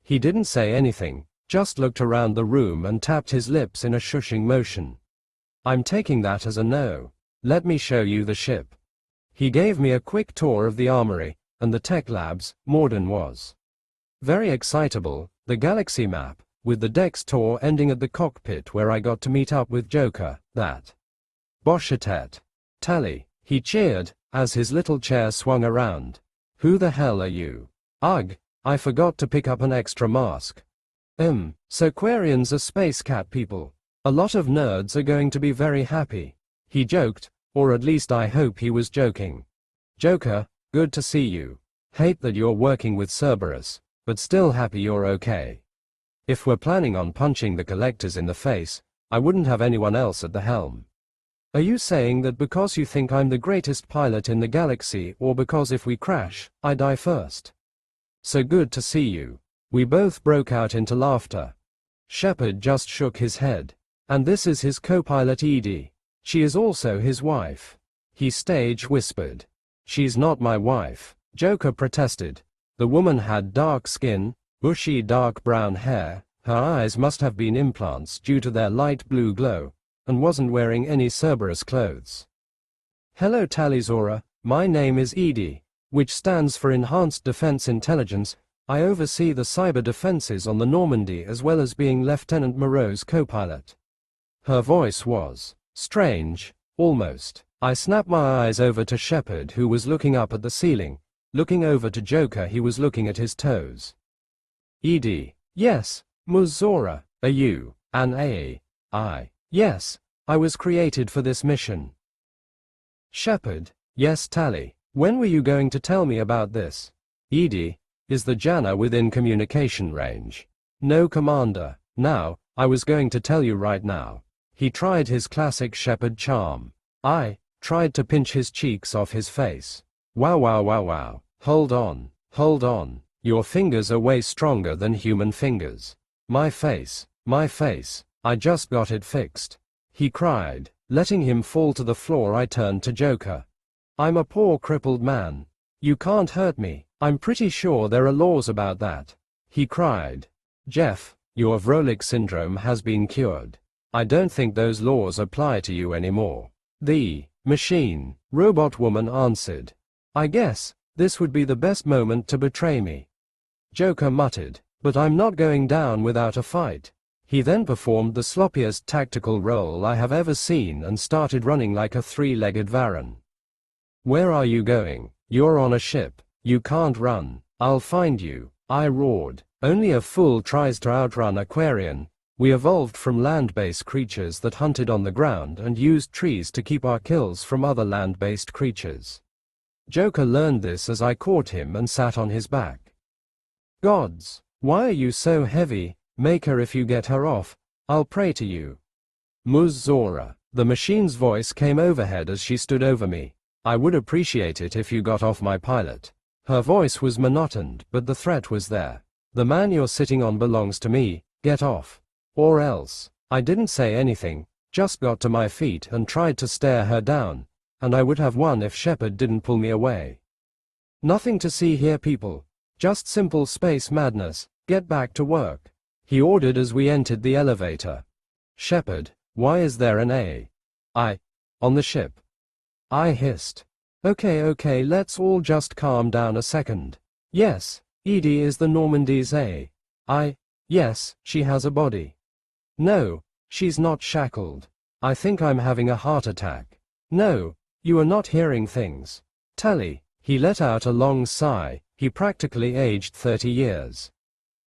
He didn't say anything, just looked around the room and tapped his lips in a shushing motion. I'm taking that as a no. Let me show you the ship. He gave me a quick tour of the armory and the tech labs. Morden was very excitable. The galaxy map, with the decks tour ending at the cockpit where I got to meet up with Joker, that. Boshetet. Tally, he cheered, as his little chair swung around. Who the hell are you? Ugh, I forgot to pick up an extra mask. So Quarians are space cat people. A lot of nerds are going to be very happy. He joked, or at least I hope he was joking. Joker, good to see you. Hate that you're working with Cerberus, but still happy you're okay. If we're planning on punching the collectors in the face, I wouldn't have anyone else at the helm. Are you saying that because you think I'm the greatest pilot in the galaxy, or because if we crash, I die first? So good to see you. We both broke out into laughter. Shepard just shook his head. And this is his co-pilot Edie. She is also his wife. He stage whispered. She's not my wife, Joker protested. The woman had dark skin, bushy dark brown hair, her eyes must have been implants due to their light blue glow, and wasn't wearing any Cerberus clothes. Hello Talizora, my name is Edie, which stands for Enhanced Defense Intelligence. I oversee the cyber defenses on the Normandy as well as being Lieutenant Moreau's co-pilot. Her voice was Strange, almost. I snapped my eyes over to Shepard, who was looking up at the ceiling. Looking over to Joker, he was looking at his toes. Ed. Yes, Ms. Zora, are you an AI? Yes, I was created for this mission. Shepard. Yes, Tally. When were you going to tell me about this? Ed. Is the Janna within communication range? No, Commander. Now, I was going to tell you right now. He tried his classic Shepard charm. I tried to pinch his cheeks off his face. Wow, wow, wow, wow. Hold on, hold on. Your fingers are way stronger than human fingers. My face, I just got it fixed. He cried. Letting him fall to the floor, I turned to Joker. I'm a poor crippled man. You can't hurt me. I'm pretty sure there are laws about that. He cried. Jeff, your Vrolik syndrome has been cured. I don't think those laws apply to you anymore. The machine robot woman answered. I guess this would be the best moment to betray me. Joker muttered, but I'm not going down without a fight. He then performed the sloppiest tactical roll I have ever seen and started running like a three-legged varan. Where are you going? You're on a ship. You can't run. I'll find you, I roared. Only a fool tries to outrun Aquarian. We evolved from land-based creatures that hunted on the ground and used trees to keep our kills from other land-based creatures. Joker learned this as I caught him and sat on his back. Gods, why are you so heavy? Make her. If you get her off, I'll pray to you. Ms. Zora. The machine's voice came overhead as she stood over me. I would appreciate it if you got off my pilot. Her voice was monotoned, but the threat was there. The man you're sitting on belongs to me, get off. Or else. I didn't say anything, just got to my feet and tried to stare her down, and I would have won if Shepard didn't pull me away. Nothing to see here, people. Just simple space madness. Get back to work. He ordered as we entered the elevator. Shepard, why is there an AI on the ship? I hissed. Okay, let's all just calm down a second. Yes, Edie is the Normandy's AI. Yes, she has a body. No, she's not shackled. I think I'm having a heart attack. No, you are not hearing things. Tally. He let out a long sigh. He practically aged 30 years.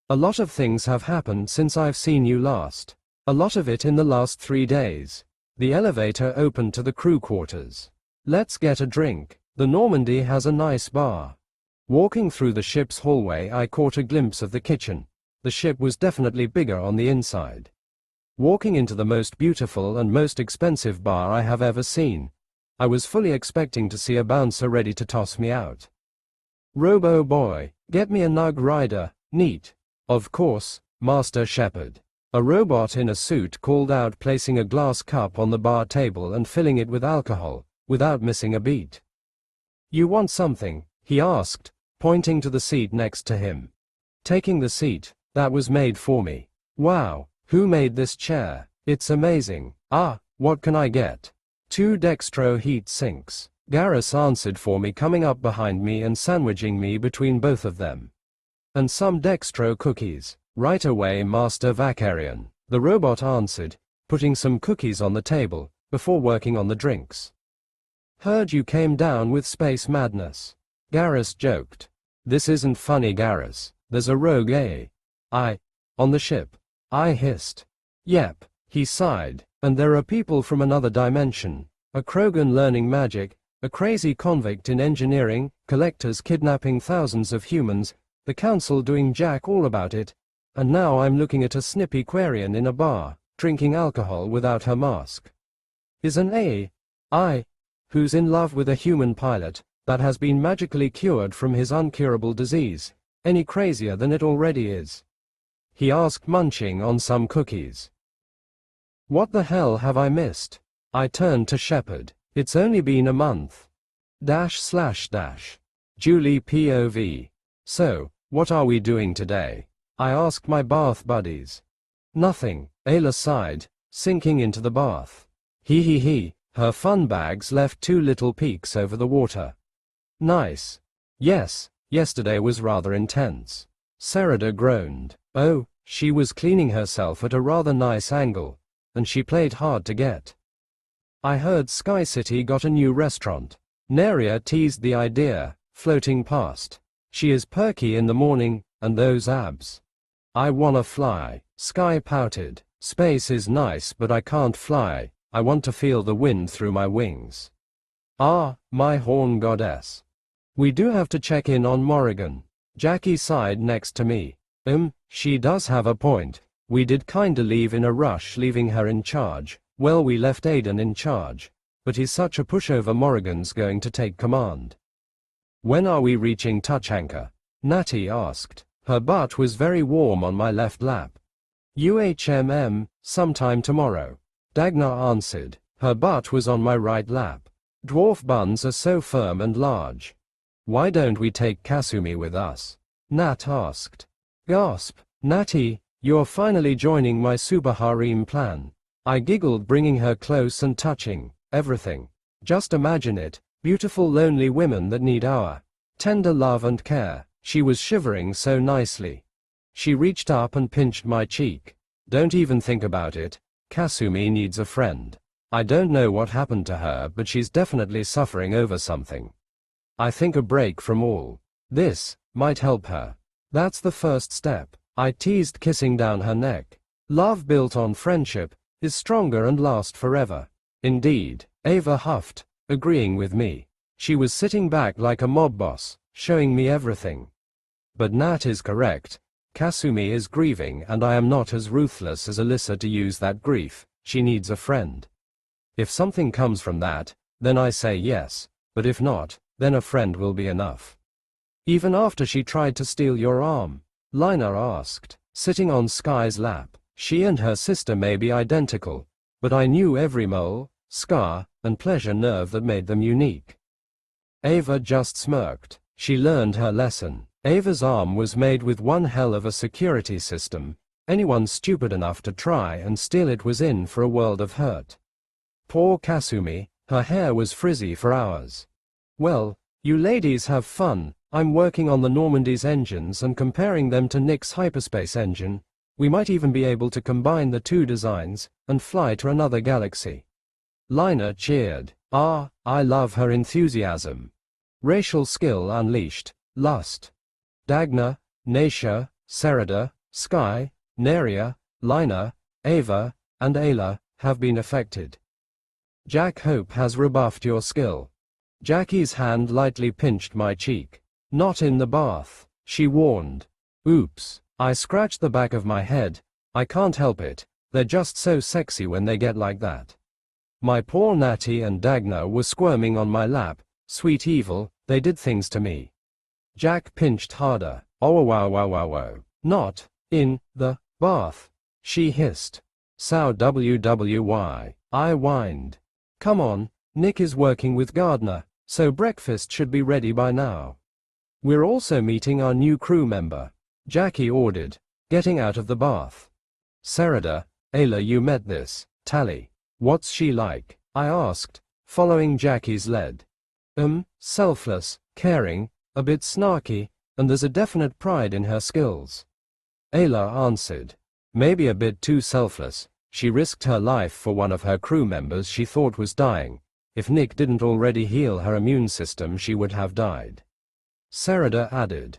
A lot of things have happened since I've seen you last. A lot of it in the last 3 days. The elevator opened to the crew quarters. Let's get a drink. The Normandy has a nice bar. Walking through the ship's hallway, I caught a glimpse of the kitchen. The ship was definitely bigger on the inside. Walking into the most beautiful and most expensive bar I have ever seen, I was fully expecting to see a bouncer ready to toss me out. Robo boy, get me a Nug Rider, neat. Of course, Master Shepard. A robot in a suit called out, placing a glass cup on the bar table and filling it with alcohol, without missing a beat. You want something? He asked, pointing to the seat next to him. Taking the seat that was made for me. Wow, who made this chair? It's amazing. Ah, what can I get? 2 dextro heat sinks. Garrus answered for me, coming up behind me and sandwiching me between both of them. And some dextro cookies. Right away, Master Vakarian. The robot answered, putting some cookies on the table, before working on the drinks. Heard you came down with space madness. Garrus joked. This isn't funny, Garrus. There's a rogue AI on the ship. I hissed. Yep, he sighed. And there are people from another dimension. A Krogan learning magic, a crazy convict in engineering, collectors kidnapping thousands of humans, the council doing jack all about it, and now I'm looking at a snippy Quarian in a bar, drinking alcohol without her mask. Is an AI who's in love with a human pilot that has been magically cured from his incurable disease any crazier than it already is? He asked, munching on some cookies. What the hell have I missed? I turned to Shepard. It's only been a month. / Julie POV. So, what are we doing today? I asked my bath buddies. Nothing, Ayla sighed, sinking into the bath. He. Her fun bags left 2 little peaks over the water. Nice. Yes, yesterday was rather intense. Serada groaned. Oh, she was cleaning herself at a rather nice angle, and she played hard to get. I heard Sky City got a new restaurant. Neria teased the idea, floating past. She is perky in the morning, and those abs. I wanna fly. Sky pouted. Space is nice but I can't fly. I want to feel the wind through my wings. Ah, my horn goddess. We do have to check in on Morrigan. Jackie sighed next to me. She does have a point. We did kinda leave in a rush, leaving her in charge. Well, we left Aiden in charge. But he's such a pushover, Morrigan's going to take command. When are we reaching touch anchor? Natty asked. Her butt was very warm on my left lap. Sometime tomorrow. Dagna answered. Her butt was on my right lap. Dwarf buns are so firm and large. Why don't we take Kasumi with us? Nat asked. Gasp. Natty, you're finally joining my super harem plan. I giggled, bringing her close and touching. Everything. Just imagine it. Beautiful lonely women that need our tender love and care. She was shivering so nicely. She reached up and pinched my cheek. Don't even think about it. Kasumi needs a friend. I don't know what happened to her, but she's definitely suffering over something. I think a break from all this might help her. That's the first step. I teased, kissing down her neck. Love built on friendship is stronger and lasts forever. Indeed, Ava huffed, agreeing with me. She was sitting back like a mob boss, showing me everything. But Nat is correct. Kasumi is grieving, and I am not as ruthless as Alyssa to use that grief. She needs a friend. If something comes from that, then I say yes, but if not, then a friend will be enough. Even after she tried to steal your arm? Lina asked, sitting on Sky's lap. She and her sister may be identical, but I knew every mole, scar, and pleasure nerve that made them unique. Ava just smirked. She learned her lesson. Ava's arm was made with one hell of a security system. Anyone stupid enough to try and steal it was in for a world of hurt. Poor Kasumi, her hair was frizzy for hours. Well, you ladies have fun. I'm working on the Normandy's engines and comparing them to Nick's hyperspace engine. We might even be able to combine the two designs and fly to another galaxy. Lina cheered. Ah, I love her enthusiasm. Racial skill unleashed. Lust. Dagna, Naisha, Serada, Sky, Neria, Lina, Ava, and Ayla have been affected. Jack Hope has rebuffed your skill. Jackie's hand lightly pinched my cheek. Not in the bath, she warned. Oops. I scratched the back of my head. I can't help it. They're just so sexy when they get like that. My poor Natty and Dagna were squirming on my lap. Sweet evil, they did things to me. Jack pinched harder. Oh wow wow wow wow. Not in the bath, she hissed. Sow WWY. I whined. Come on, Nick is working with Gardner, so breakfast should be ready by now. We're also meeting our new crew member, Jackie ordered, getting out of the bath. Serada, Ayla, you met this Tally. What's she like? I asked, following Jackie's lead. Selfless, caring, a bit snarky, and there's a definite pride in her skills. Ayla answered. Maybe a bit too selfless. She risked her life for one of her crew members she thought was dying. If Nick didn't already heal her immune system, she would have died. Serada added.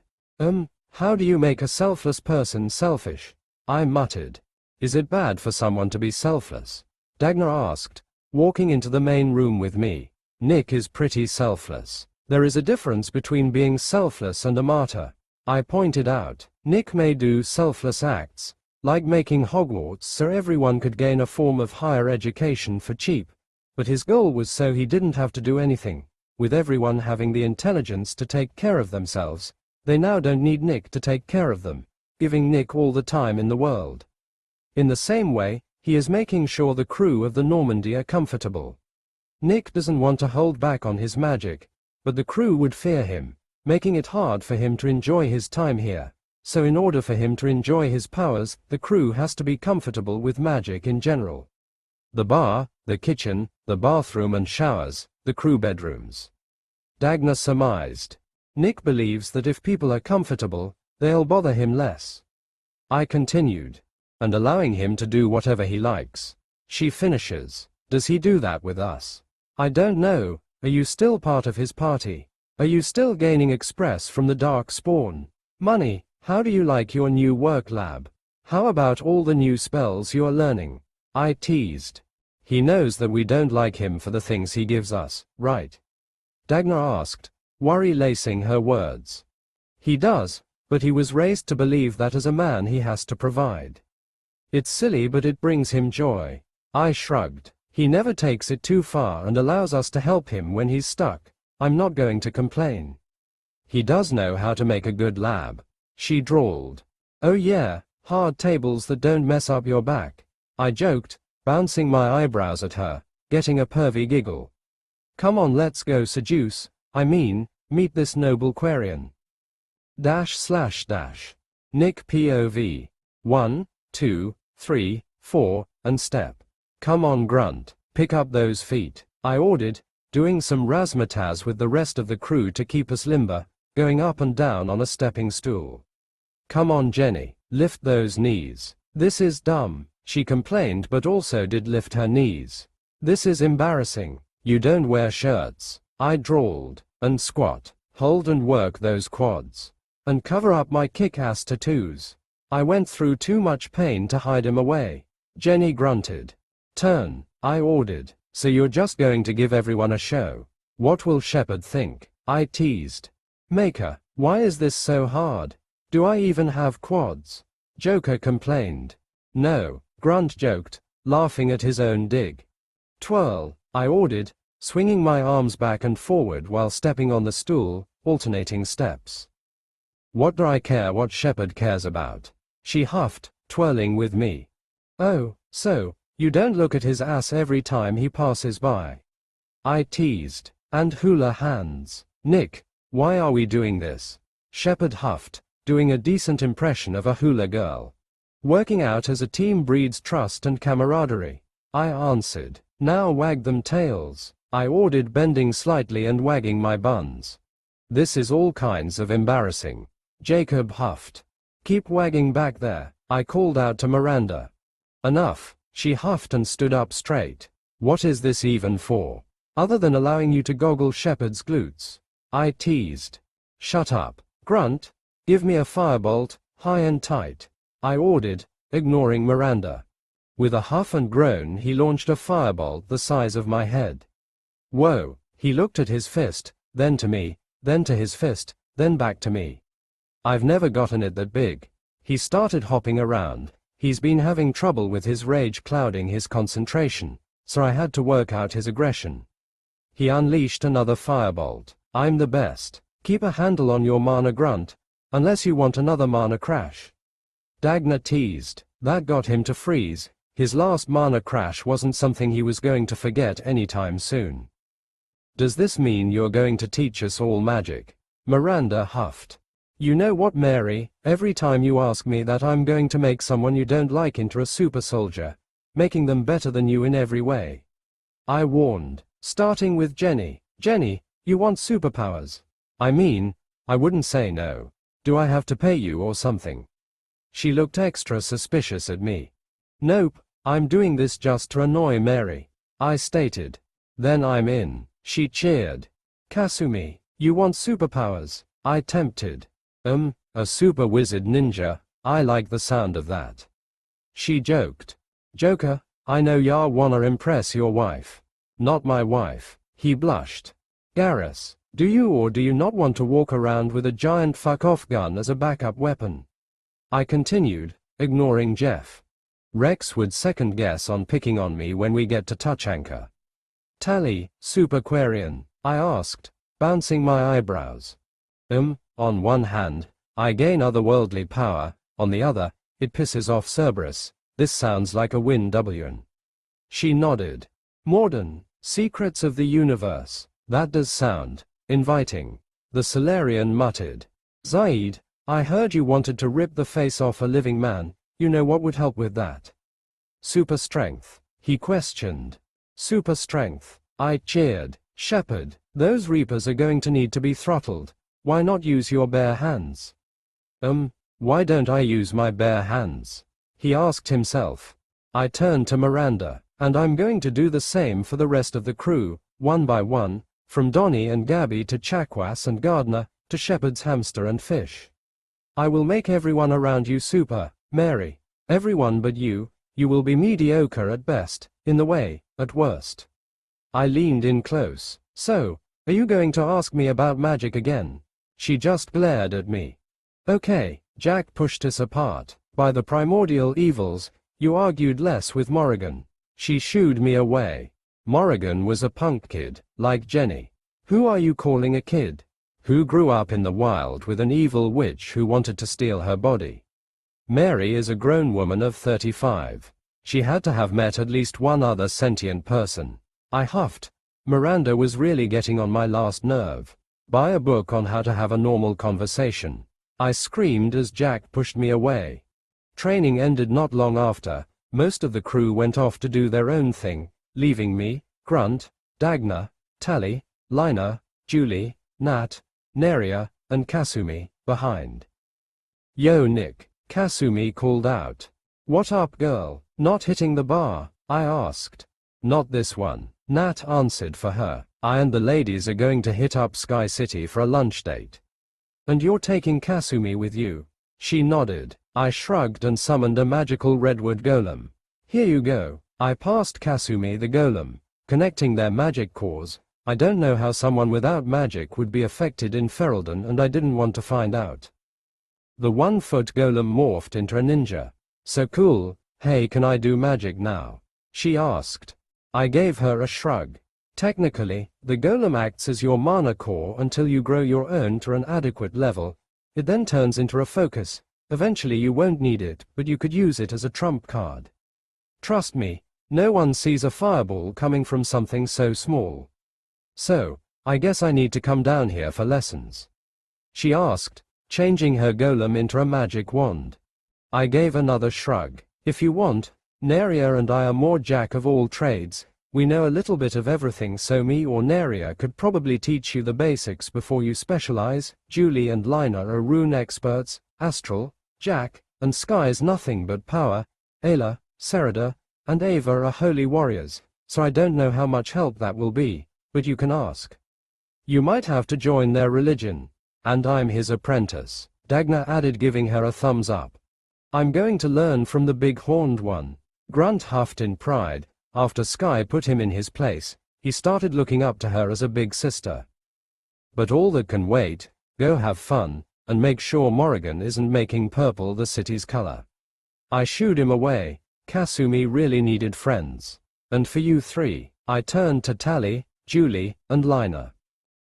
How do you make a selfless person selfish? I muttered. Is it bad for someone to be selfless? Dagna asked, walking into the main room with me. Nick is pretty selfless. There is a difference between being selfless and a martyr. I pointed out. Nick may do selfless acts, like making Hogwarts so everyone could gain a form of higher education for cheap, but his goal was so he didn't have to do anything. With everyone having the intelligence to take care of themselves, they now don't need Nick to take care of them, giving Nick all the time in the world. In the same way, he is making sure the crew of the Normandy are comfortable. Nick doesn't want to hold back on his magic, but the crew would fear him, making it hard for him to enjoy his time here. So in order for him to enjoy his powers, the crew has to be comfortable with magic in general. The bar, the kitchen, the bathroom and showers, the crew bedrooms. Dagna surmised. Nick believes that if people are comfortable, they'll bother him less. I continued. And allowing him to do whatever he likes. She finishes. Does he do that with us? I don't know. Are you still part of his party? Are you still gaining express from the dark spawn? Money, how do you like your new work lab? How about all the new spells you are learning? I teased. He knows that we don't like him for the things he gives us, right? Dagna asked, worry lacing her words. He does, but he was raised to believe that as a man he has to provide. It's silly, but it brings him joy. I shrugged. He never takes it too far and allows us to help him when he's stuck. I'm not going to complain. He does know how to make a good lab. She drawled. Oh yeah, hard tables that don't mess up your back. I joked, bouncing my eyebrows at her, getting a pervy giggle. Come on, let's go seduce, meet this noble Quarian. / Nick POV. 1, 2, 3, 4, and step. Come on, grunt, pick up those feet, I ordered, doing some razzmatazz with the rest of the crew to keep us limber, going up and down on a stepping stool. Come on, Jenny, lift those knees. This is dumb, she complained, but also did lift her knees. This is embarrassing. You don't wear shirts, I drawled, and squat, hold and work those quads, and cover up my kick-ass tattoos. I went through too much pain to hide him away. Jenny grunted. Turn, I ordered. So you're just going to give everyone a show? What will Shepard think? I teased. Maker, why is this so hard? Do I even have quads? Joker complained. No, Grunt joked, laughing at his own dig. Twirl, I ordered, swinging my arms back and forward while stepping on the stool, alternating steps. What do I care what Shepard cares about? She huffed, twirling with me. Oh, so, you don't look at his ass every time he passes by. I teased. And hula hands. Nick, why are we doing this? Shepard huffed, doing a decent impression of a hula girl. Working out as a team breeds trust and camaraderie. I answered. Now wag them tails, I ordered, bending slightly and wagging my buns. This is all kinds of embarrassing. Jacob huffed. Keep wagging back there, I called out to Miranda. Enough. She huffed and stood up straight. What is this even for? Other than allowing you to goggle Shepard's glutes? I teased. Shut up, Grunt. Give me a firebolt, high and tight. I ordered, ignoring Miranda. With a huff and groan he launched a firebolt the size of my head. Whoa, he looked at his fist, then to me, then to his fist, then back to me. I've never gotten it that big. He started hopping around. He's been having trouble with his rage clouding his concentration, so I had to work out his aggression. He unleashed another firebolt. I'm the best. Keep a handle on your mana, Grunt, unless you want another mana crash. Dagna teased. That got him to freeze. His last mana crash wasn't something he was going to forget anytime soon. Does this mean you're going to teach us all magic? Miranda huffed. You know what, Mary, every time you ask me that, I'm going to make someone you don't like into a super soldier, making them better than you in every way. I warned, starting with Jenny. Jenny, you want superpowers? I wouldn't say no. Do I have to pay you or something? She looked extra suspicious at me. Nope, I'm doing this just to annoy Mary, I stated. Then I'm in. She cheered. Kasumi, you want superpowers? I tempted. A super wizard ninja, I like the sound of that. She joked. Joker, I know ya wanna impress your wife. Not my wife. He blushed. Garrus, do you or do you not want to walk around with a giant fuck-off gun as a backup weapon? I continued, ignoring Jeff. Rex would second guess on picking on me when we get to touch anchor. Tally, Super Quarian, I asked, bouncing my eyebrows. On one hand, I gain otherworldly power, on the other, it pisses off Cerberus. This sounds like a win-win. She nodded. Morden, Secrets of the Universe. That does sound inviting. The Solarian muttered. Zaid, I heard you wanted to rip the face off a living man. You know what would help with that? Super strength, he questioned. Super strength, I cheered. Shepard, those Reapers are going to need to be throttled. Why not use your bare hands? Why don't I use my bare hands? He asked himself. I turned to Miranda. And I'm going to do the same for the rest of the crew, one by one, from Donnie and Gabby to Spaaace and Gardner, to Shepard's hamster and fish. I will make everyone around you super, Mary. Everyone but you will be mediocre at best, in the way, at worst. I leaned in close. So, are you going to ask me about magic again? She just glared at me. Okay, Jack pushed us apart. By the primordial evils, you argued less with Morrigan. She shooed me away. Morrigan was a punk kid, like Jenny. Who are you calling a kid? Who grew up in the wild with an evil witch who wanted to steal her body. Mary is a grown woman of 35. She had to have met at least one other sentient person. I huffed. Miranda was really getting on my last nerve. Buy a book on how to have a normal conversation. I screamed as Jack pushed me away. Training ended not long after. Most of the crew went off to do their own thing, leaving me, Grunt, Dagna, Tally, Lina, Julie, Nat, Neria, and Kasumi behind. Yo Nick, Kasumi called out. What up girl? Not hitting the bar? I asked. Not this one, Nat answered for her. I and the ladies are going to hit up Sky City for a lunch date. And you're taking Kasumi with you? She nodded. I shrugged and summoned a magical redwood golem. Here you go. I passed Kasumi the golem, connecting their magic cores. I don't know how someone without magic would be affected in Ferelden, and I didn't want to find out. The 1-foot golem morphed into a ninja. So cool. Hey, can I do magic now? She asked. I gave her a shrug. Technically, the golem acts as your mana core until you grow your own to an adequate level. It then turns into a focus. Eventually you won't need it, but you could use it as a trump card. Trust me, no one sees a fireball coming from something so small. So, I guess I need to come down here for lessons. She asked, changing her golem into a magic wand. I gave another shrug. If you want, Neria and I are more jack of all trades. We know a little bit of everything, so me or Neria could probably teach you the basics before you specialize. Julie and Lina are rune experts, Astral, Jack, and Sky's nothing but power. Ayla, Serida, and Ava are holy warriors, so I don't know how much help that will be, but you can ask. You might have to join their religion. And I'm his apprentice, Dagna added, giving her a thumbs up. I'm going to learn from the big horned one. Grunt huffed in pride. After Sky put him in his place, he started looking up to her as a big sister. But all that can wait, go have fun, and make sure Morrigan isn't making purple the city's color. I shooed him away. Kasumi really needed friends. And for you three, I turned to Tally, Julie, and Lina.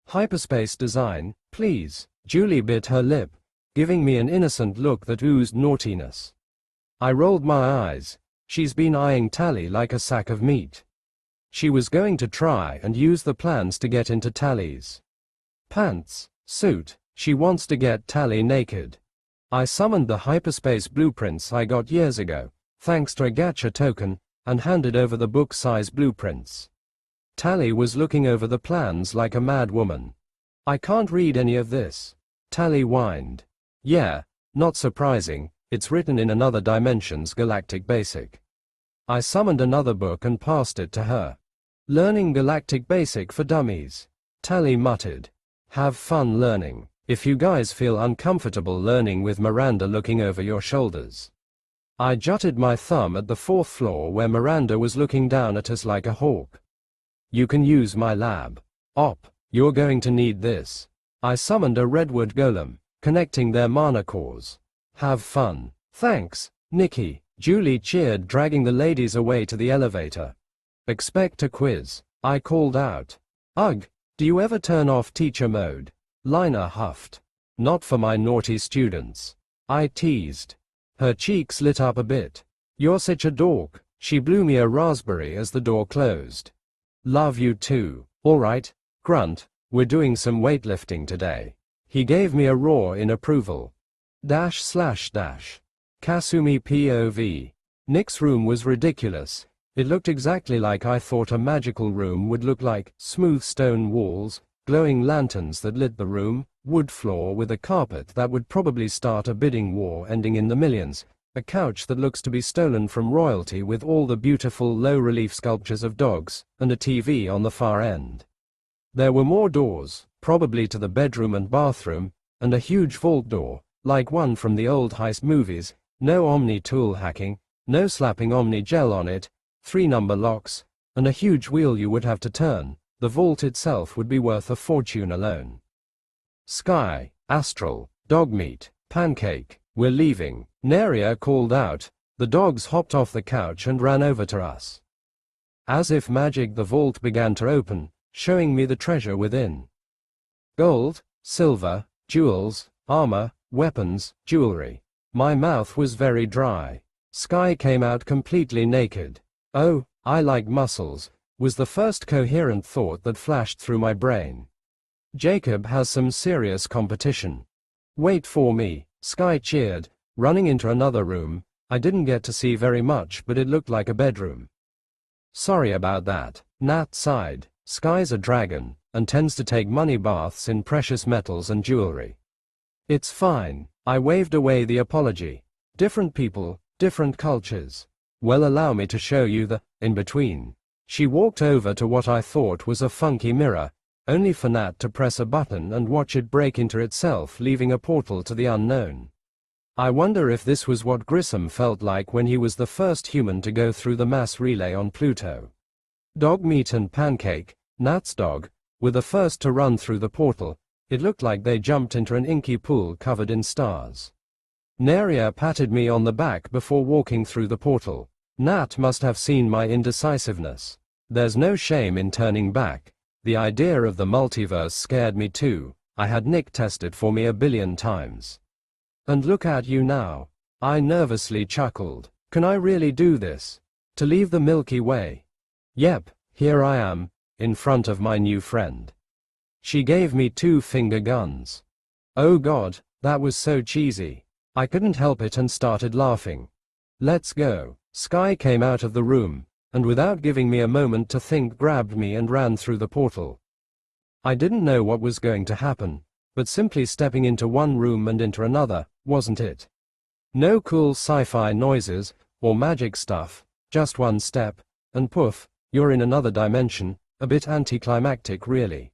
Hyperspace design, please. Julie bit her lip, giving me an innocent look that oozed naughtiness. I rolled my eyes. She's been eyeing Tally like a sack of meat. She was going to try and use the plans to get into Tally's pants, suit. She wants to get Tally naked. I summoned the hyperspace blueprints I got years ago, thanks to a gacha token, and handed over the book-size blueprints. Tally was looking over the plans like a mad woman. I can't read any of this. Tally whined. Yeah, not surprising, it's written in another dimension's galactic basic. I summoned another book and passed it to her. Learning Galactic Basic for Dummies. Tally muttered. Have fun learning, if you guys feel uncomfortable learning with Miranda looking over your shoulders. I jutted my thumb at the 4th floor where Miranda was looking down at us like a hawk. You can use my lab. Op, you're going to need this. I summoned a redwood golem, connecting their mana cores. Have fun. Thanks, Nikki. Julie cheered, dragging the ladies away to the elevator. Expect a quiz, I called out. Ugh, do you ever turn off teacher mode? Lina huffed. Not for my naughty students. I teased. Her cheeks lit up a bit. You're such a dork. She blew me a raspberry as the door closed. Love you too. Alright, Grunt, we're doing some weightlifting today. He gave me a roar in approval. / Kasumi POV. Nick's room was ridiculous. It looked exactly like I thought a magical room would look like. Smooth stone walls, glowing lanterns that lit the room, wood floor with a carpet that would probably start a bidding war ending in the millions, a couch that looks to be stolen from royalty with all the beautiful low-relief sculptures of dogs, and a TV on the far end. There were more doors, probably to the bedroom and bathroom, and a huge vault door, like one from the old heist movies, no Omni tool hacking, no slapping Omni gel on it, 3 number locks, and a huge wheel you would have to turn. The vault itself would be worth a fortune alone. Sky, Astral, dog meat, pancake, we're leaving, Neria called out. The dogs hopped off the couch and ran over to us. As if magic, the vault began to open, showing me the treasure within. Gold, silver, jewels, armor, weapons, jewelry. My mouth was very dry. Sky came out completely naked. Oh, I like muscles, was the first coherent thought that flashed through my brain. Jacob has some serious competition. Wait for me, Sky cheered, running into another room. I didn't get to see very much, but it looked like a bedroom. Sorry about that, Nat sighed. Sky's a dragon, and tends to take money baths in precious metals and jewelry. It's fine, I waved away the apology. Different people, different cultures. Well, allow me to show you the in-between. She walked over to what I thought was a funky mirror, only for Nat to press a button and watch it break into itself, leaving a portal to the unknown. I wonder if this was what Grissom felt like when he was the first human to go through the mass relay on Pluto. Dog meat and pancake, Nat's dog, were the first to run through the portal. It looked like they jumped into an inky pool covered in stars. Neria patted me on the back before walking through the portal. Nat must have seen my indecisiveness. There's no shame in turning back. The idea of the multiverse scared me too. I had Nick test it for me 1 billion times. And look at you now. I nervously chuckled. Can I really do this? To leave the Milky Way? Yep, here I am, in front of my new friend. She gave me 2 finger guns. Oh God, that was so cheesy. I couldn't help it and started laughing. Let's go. Sky came out of the room, and without giving me a moment to think, grabbed me and ran through the portal. I didn't know what was going to happen, but simply stepping into one room and into another, wasn't it? No cool sci-fi noises, or magic stuff, just one step, and poof, you're in another dimension, a bit anticlimactic really.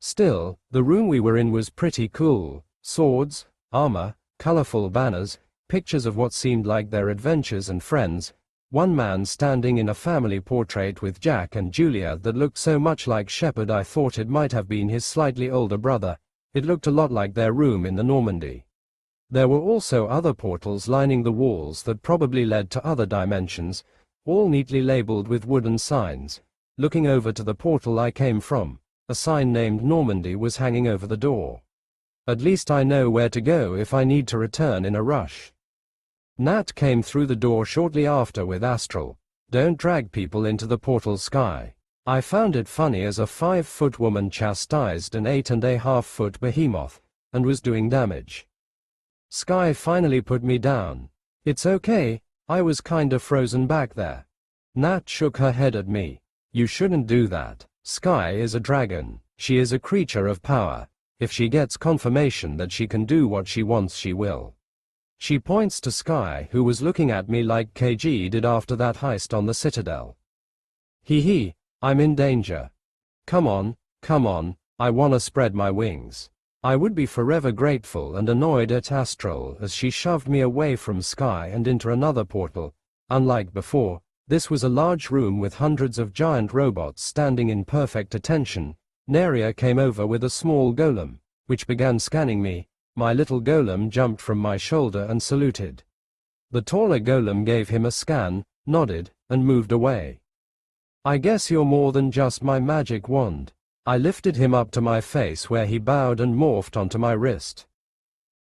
Still, the room we were in was pretty cool. Swords, armor, colorful banners, pictures of what seemed like their adventures and friends, one man standing in a family portrait with Jack and Julia that looked so much like Shepard I thought it might have been his slightly older brother. It looked a lot like their room in the Normandy. There were also other portals lining the walls that probably led to other dimensions, all neatly labeled with wooden signs. Looking over to the portal I came from, a sign named Normandy was hanging over the door. At least I know where to go if I need to return in a rush. Nat came through the door shortly after with Astral. Don't drag people into the portal, Sky. I found it funny as a 5-foot woman chastised an 8.5-foot behemoth, and was doing damage. Sky finally put me down. It's okay, I was kinda frozen back there. Nat shook her head at me. You shouldn't do that. Sky is a dragon. She is a creature of power. If she gets confirmation that she can do what she wants, she will. She points to Sky, who was looking at me like KG did after that heist on the Citadel. Hee, I'm in danger. Come on, I wanna spread my wings. I would be forever grateful and annoyed at Astral as she shoved me away from Sky and into another portal. Unlike before, this was a large room with hundreds of giant robots standing in perfect attention. Neria came over with a small golem, which began scanning me. My little golem jumped from my shoulder and saluted. The taller golem gave him a scan, nodded, and moved away. I guess you're more than just my magic wand. I lifted him up to my face where he bowed and morphed onto my wrist.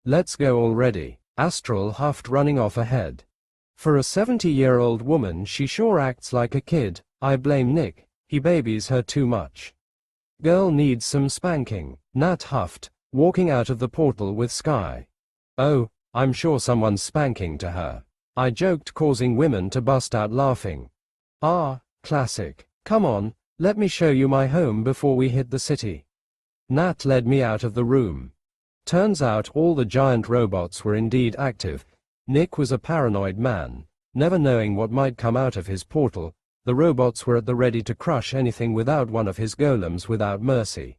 Let's go already, Astral huffed, running off ahead. For a 70-year-old woman she sure acts like a kid. I blame Nick, he babies her too much. Girl needs some spanking, Nat huffed, walking out of the portal with Sky. Oh, I'm sure someone's spanking to her, I joked, causing women to bust out laughing. Ah, classic. Come on, let me show you my home before we hit the city. Nat led me out of the room. Turns out all the giant robots were indeed active, Nick was a paranoid man, never knowing what might come out of his portal. The robots were at the ready to crush anything without one of his golems without mercy.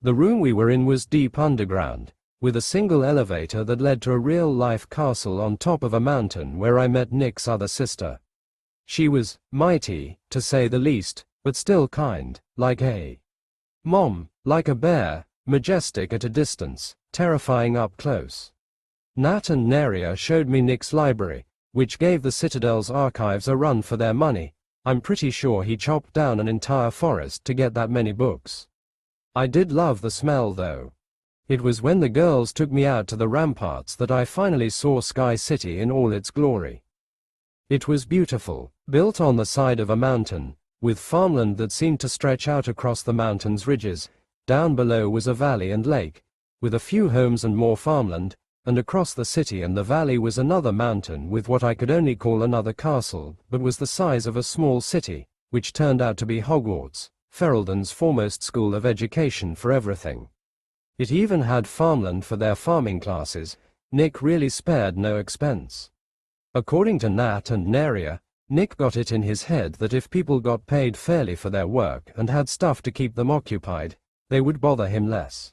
The room we were in was deep underground, with a single elevator that led to a real-life castle on top of a mountain where I met Nick's other sister. She was mighty, to say the least, but still kind, like a mom, like a bear, majestic at a distance, terrifying up close. Nat and Neria showed me Nick's library, which gave the Citadel's archives a run for their money. I'm pretty sure he chopped down an entire forest to get that many books. I did love the smell though. It was when the girls took me out to the ramparts that I finally saw Sky City in all its glory. It was beautiful, built on the side of a mountain, with farmland that seemed to stretch out across the mountain's ridges. Down below was a valley and lake, with a few homes and more farmland, and across the city and the valley was another mountain with what I could only call another castle, but was the size of a small city, which turned out to be Hogwarts, Ferelden's foremost school of education for everything. It even had farmland for their farming classes. Nick really spared no expense. According to Nat and Neria, Nick got it in his head that if people got paid fairly for their work and had stuff to keep them occupied, they would bother him less.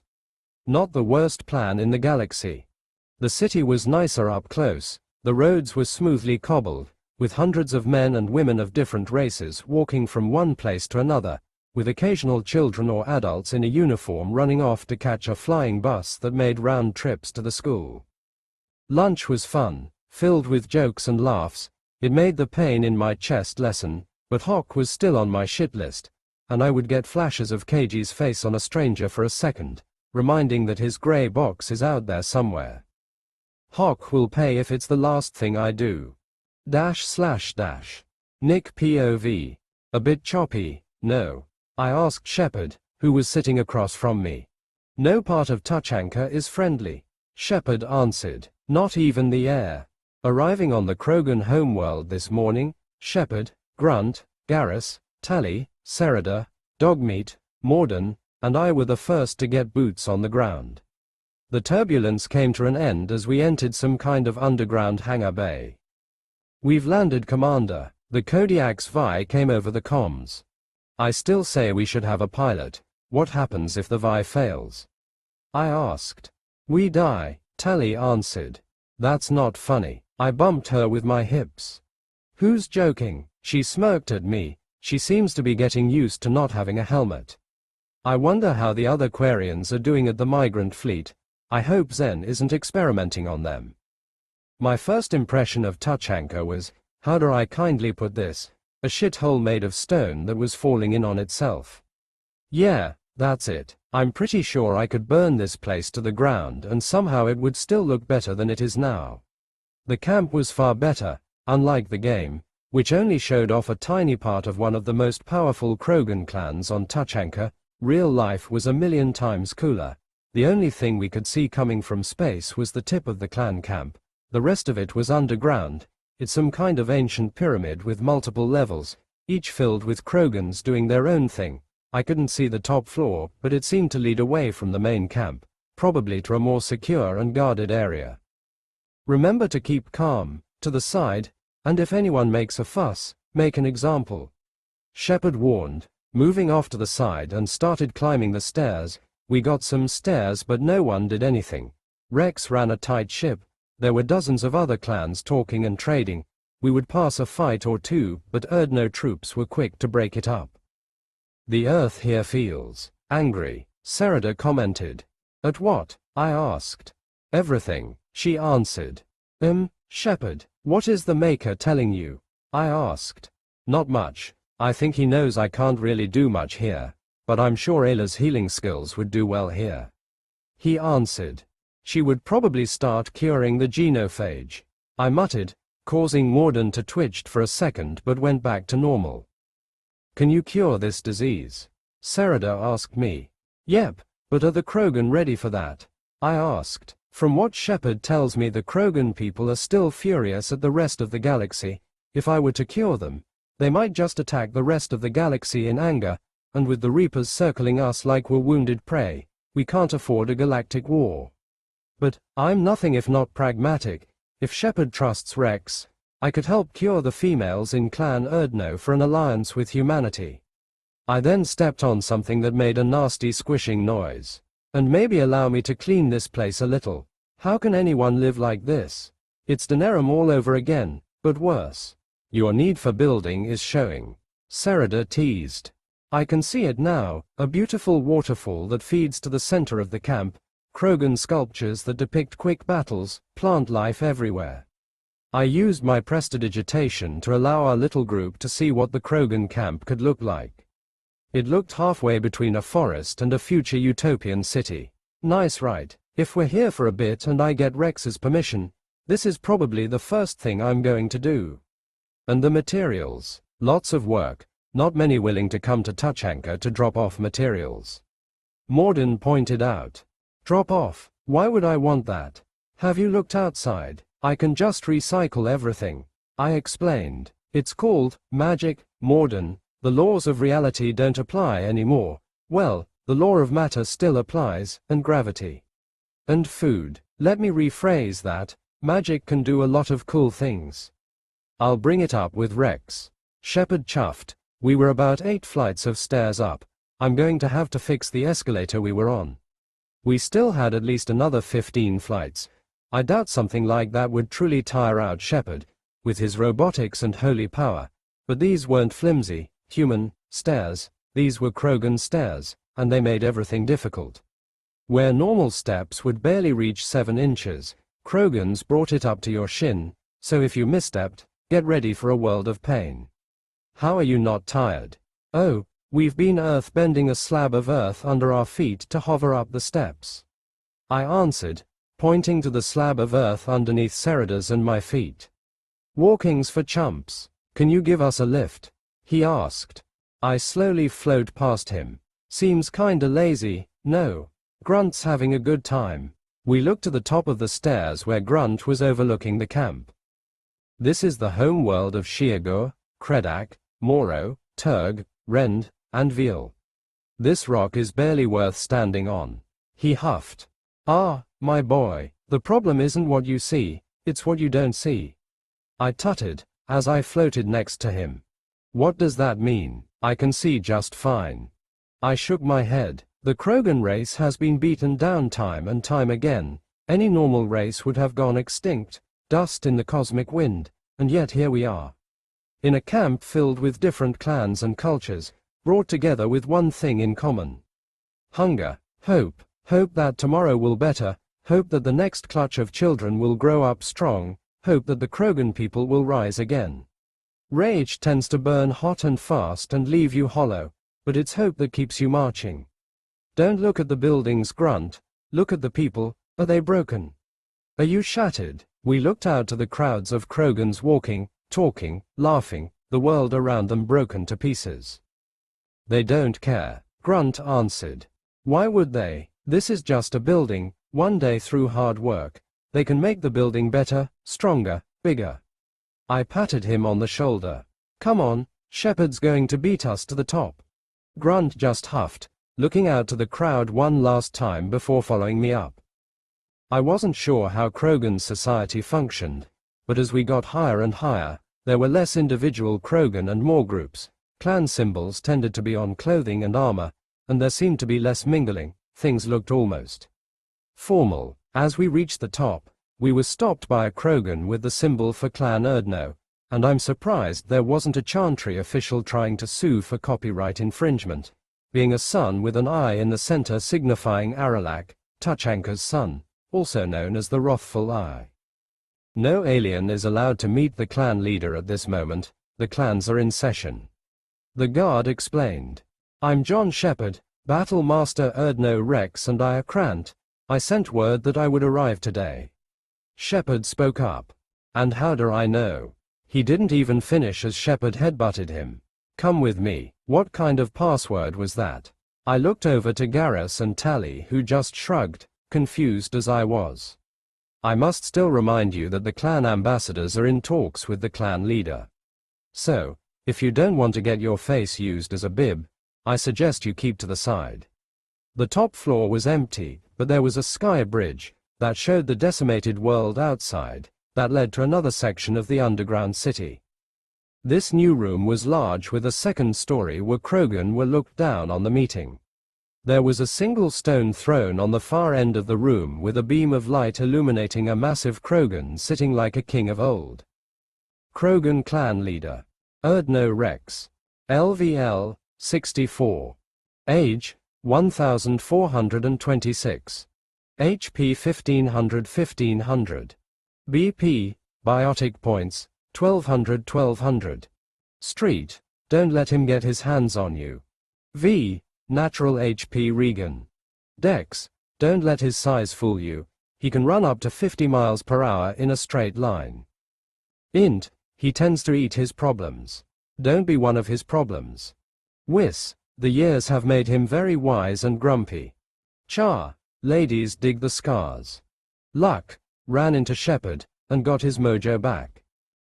Not the worst plan in the galaxy. The city was nicer up close, the roads were smoothly cobbled, with hundreds of men and women of different races walking from one place to another, with occasional children or adults in a uniform running off to catch a flying bus that made round trips to the school. Lunch was fun, filled with jokes and laughs. It made the pain in my chest lessen, but Hawk was still on my shit list, and I would get flashes of Keiji's face on a stranger for a second, reminding that his grey box is out there somewhere. Hawk will pay if it's the last thing I do. // Nick POV. A bit choppy, no? I asked Shepard, who was sitting across from me. No part of Tuchanka is friendly. Shepard answered, not even the air. Arriving on the Krogan homeworld this morning, Shepard, Grunt, Garrus, Tally, Sereda, Dogmeat, Morden, and I were the first to get boots on the ground. The turbulence came to an end as we entered some kind of underground hangar bay. We've landed, Commander. The Kodiak's Vi came over the comms. I still say we should have a pilot. What happens if the Vi fails? I asked. We die, Tally answered. That's not funny. I bumped her with my hips. Who's joking? She smirked at me. She seems to be getting used to not having a helmet. I wonder how the other Quarians are doing at the migrant fleet. I hope Zen isn't experimenting on them. My first impression of Tuchanka was, how do I kindly put this, a shithole made of stone that was falling in on itself. Yeah, that's it. I'm pretty sure I could burn this place to the ground and somehow it would still look better than it is now. The camp was far better, unlike the game, which only showed off a tiny part of one of the most powerful Krogan clans on Tuchanka. Real life was a million times cooler. The only thing we could see coming from space was the tip of the clan camp. The rest of it was underground. It's some kind of ancient pyramid with multiple levels, each filled with Krogans doing their own thing. I couldn't see the top floor, but it seemed to lead away from the main camp, probably to a more secure and guarded area. Remember to keep calm, to the side, and if anyone makes a fuss, make an example. Shepard warned, moving off to the side and started climbing the stairs. We got some stairs but no one did anything. Rex ran a tight ship. There were dozens of other clans talking and trading. We would pass a fight or two, but Erdno troops were quick to break it up. The earth here feels angry, Sereda commented. At what? I asked. Everything, she answered. Shepard, what is the Maker telling you? I asked. Not much. I think he knows I can't really do much here, but I'm sure Ayla's healing skills would do well here. He answered. She would probably start curing the genophage. I muttered, causing Morden to twitch for a second but went back to normal. Can you cure this disease? Sereda asked me. Yep, but are the Krogan ready for that? I asked. From what Shepard tells me, the Krogan people are still furious at the rest of the galaxy. If I were to cure them, they might just attack the rest of the galaxy in anger, and with the Reapers circling us like we're wounded prey, we can't afford a galactic war. But I'm nothing if not pragmatic. If Shepard trusts Rex, I could help cure the females in Clan Erdno for an alliance with humanity. I then stepped on something that made a nasty squishing noise. And maybe allow me to clean this place a little. How can anyone live like this? It's Denerim all over again, but worse. Your need for building is showing. Sereda teased. I can see it now, a beautiful waterfall that feeds to the center of the camp, Krogan sculptures that depict quick battles, plant life everywhere. I used my prestidigitation to allow our little group to see what the Krogan camp could look like. It looked halfway between a forest and a future utopian city. Nice, right? If we're here for a bit and I get Rex's permission, this is probably the first thing I'm going to do. And the materials. Lots of work, not many willing to come to Tuchanka to drop off materials. Morden pointed out. Drop off? Why would I want that? Have you looked outside? I can just recycle everything. I explained. It's called magic, Morden. The laws of reality don't apply anymore. Well, the law of matter still applies, and gravity. And food. Let me rephrase that. Magic can do a lot of cool things. I'll bring it up with Rex. Shepard chuffed. We were about 8 flights of stairs up. I'm going to have to fix the escalator we were on. We still had at least another 15 flights. I doubt something like that would truly tire out Shepard, with his robotics and holy power. But these weren't flimsy, human stairs. These were Krogan stairs, and they made everything difficult. Where normal steps would barely reach 7 inches, Krogans brought it up to your shin, so if you misstepped, get ready for a world of pain. How are you not tired? Oh, we've been earth-bending a slab of earth under our feet to hover up the steps. I answered, pointing to the slab of earth underneath Sereda's and my feet. Walking's for chumps. Can you give us a lift? He asked. I slowly flowed past him. Seems kinda lazy, no. Grunt's having a good time. We looked to the top of the stairs where Grunt was overlooking the camp. This is the home world of Shiagur, Kredak, Moro, Turg, Rend, and Veal. This rock is barely worth standing on. He huffed. Ah, my boy, the problem isn't what you see, it's what you don't see. I tutted, as I floated next to him. What does that mean? I can see just fine. I shook my head. The Krogan race has been beaten down time and time again. Any normal race would have gone extinct, dust in the cosmic wind, and yet here we are. In a camp filled with different clans and cultures, brought together with one thing in common. Hunger, hope, hope that tomorrow will better, hope that the next clutch of children will grow up strong, hope that the Krogan people will rise again. Rage tends to burn hot and fast and leave you hollow, but it's hope that keeps you marching. Don't look at the buildings, Grunt. Look at the people. Are they broken? Are you shattered? We looked out to the crowds of Krogans walking, talking, laughing, the world around them broken to pieces. They don't care, Grunt answered. Why would they? This is just a building. One day through hard work, they can make the building better, stronger, bigger. I patted him on the shoulder. Come on, Shepard's going to beat us to the top. Grunt just huffed, looking out to the crowd one last time before following me up. I wasn't sure how Krogan society functioned, but as we got higher and higher, there were less individual Krogan and more groups. Clan symbols tended to be on clothing and armor, and there seemed to be less mingling. Things looked almost formal. As we reached the top, we were stopped by a Krogan with the symbol for Clan Erdno, and I'm surprised there wasn't a Chantry official trying to sue for copyright infringement, being a sun with an eye in the center signifying Aralak, Tuchanka's son, also known as the Wrathful Eye. No alien is allowed to meet the clan leader at this moment. The clans are in session. The guard explained. I'm John Shepard, Battle Master Erdno Rex and I are Krant. I sent word that I would arrive today. Shepard spoke up. And how do I know? He didn't even finish as Shepard headbutted him. Come with me. What kind of password was that? I looked over to Garrus and Tally, who just shrugged, confused as I was. I must still remind you that the clan ambassadors are in talks with the clan leader. So, if you don't want to get your face used as a bib, I suggest you keep to the side. The top floor was empty, but there was a sky bridge that showed the decimated world outside. that led to another section of the underground city. This new room was large with a second story where Krogan were looked down on the meeting. There was a single stone throne on the far end of the room with a beam of light illuminating a massive Krogan sitting like a king of old. Krogan clan leader. Erdno Rex. LVL, 64. Age, 1426. HP 1500. BP, biotic points, 1200. Street, don't let him get his hands on you. V, natural HP Regan. Dex, don't let his size fool you, he can run up to 50 miles per hour in a straight line. Int, he tends to eat his problems. Don't be one of his problems. Wis, the years have made him very wise and grumpy. Char, ladies dig the scars. Luck, ran into Shepard, and got his mojo back.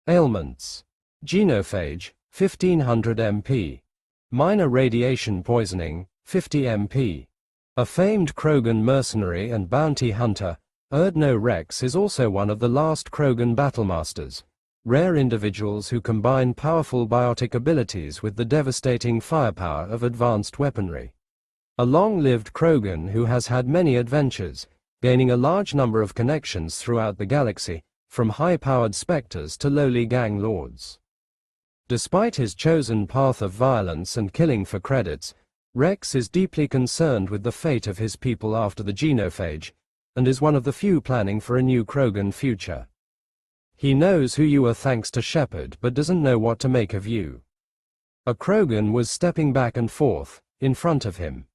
Ailments. Genophage, 1500 MP. Minor radiation poisoning, 50 MP. A famed Krogan mercenary and bounty hunter, Erdno Rex is also one of the last Krogan battlemasters. Rare individuals who combine powerful biotic abilities with the devastating firepower of advanced weaponry. A long-lived Krogan who has had many adventures, gaining a large number of connections throughout the galaxy, from high-powered specters to lowly gang lords. Despite his chosen path of violence and killing for credits, Rex is deeply concerned with the fate of his people after the genophage, and is one of the few planning for a new Krogan future. He knows who you are thanks to Shepard but doesn't know what to make of you. A Krogan was stepping back and forth, in front of him.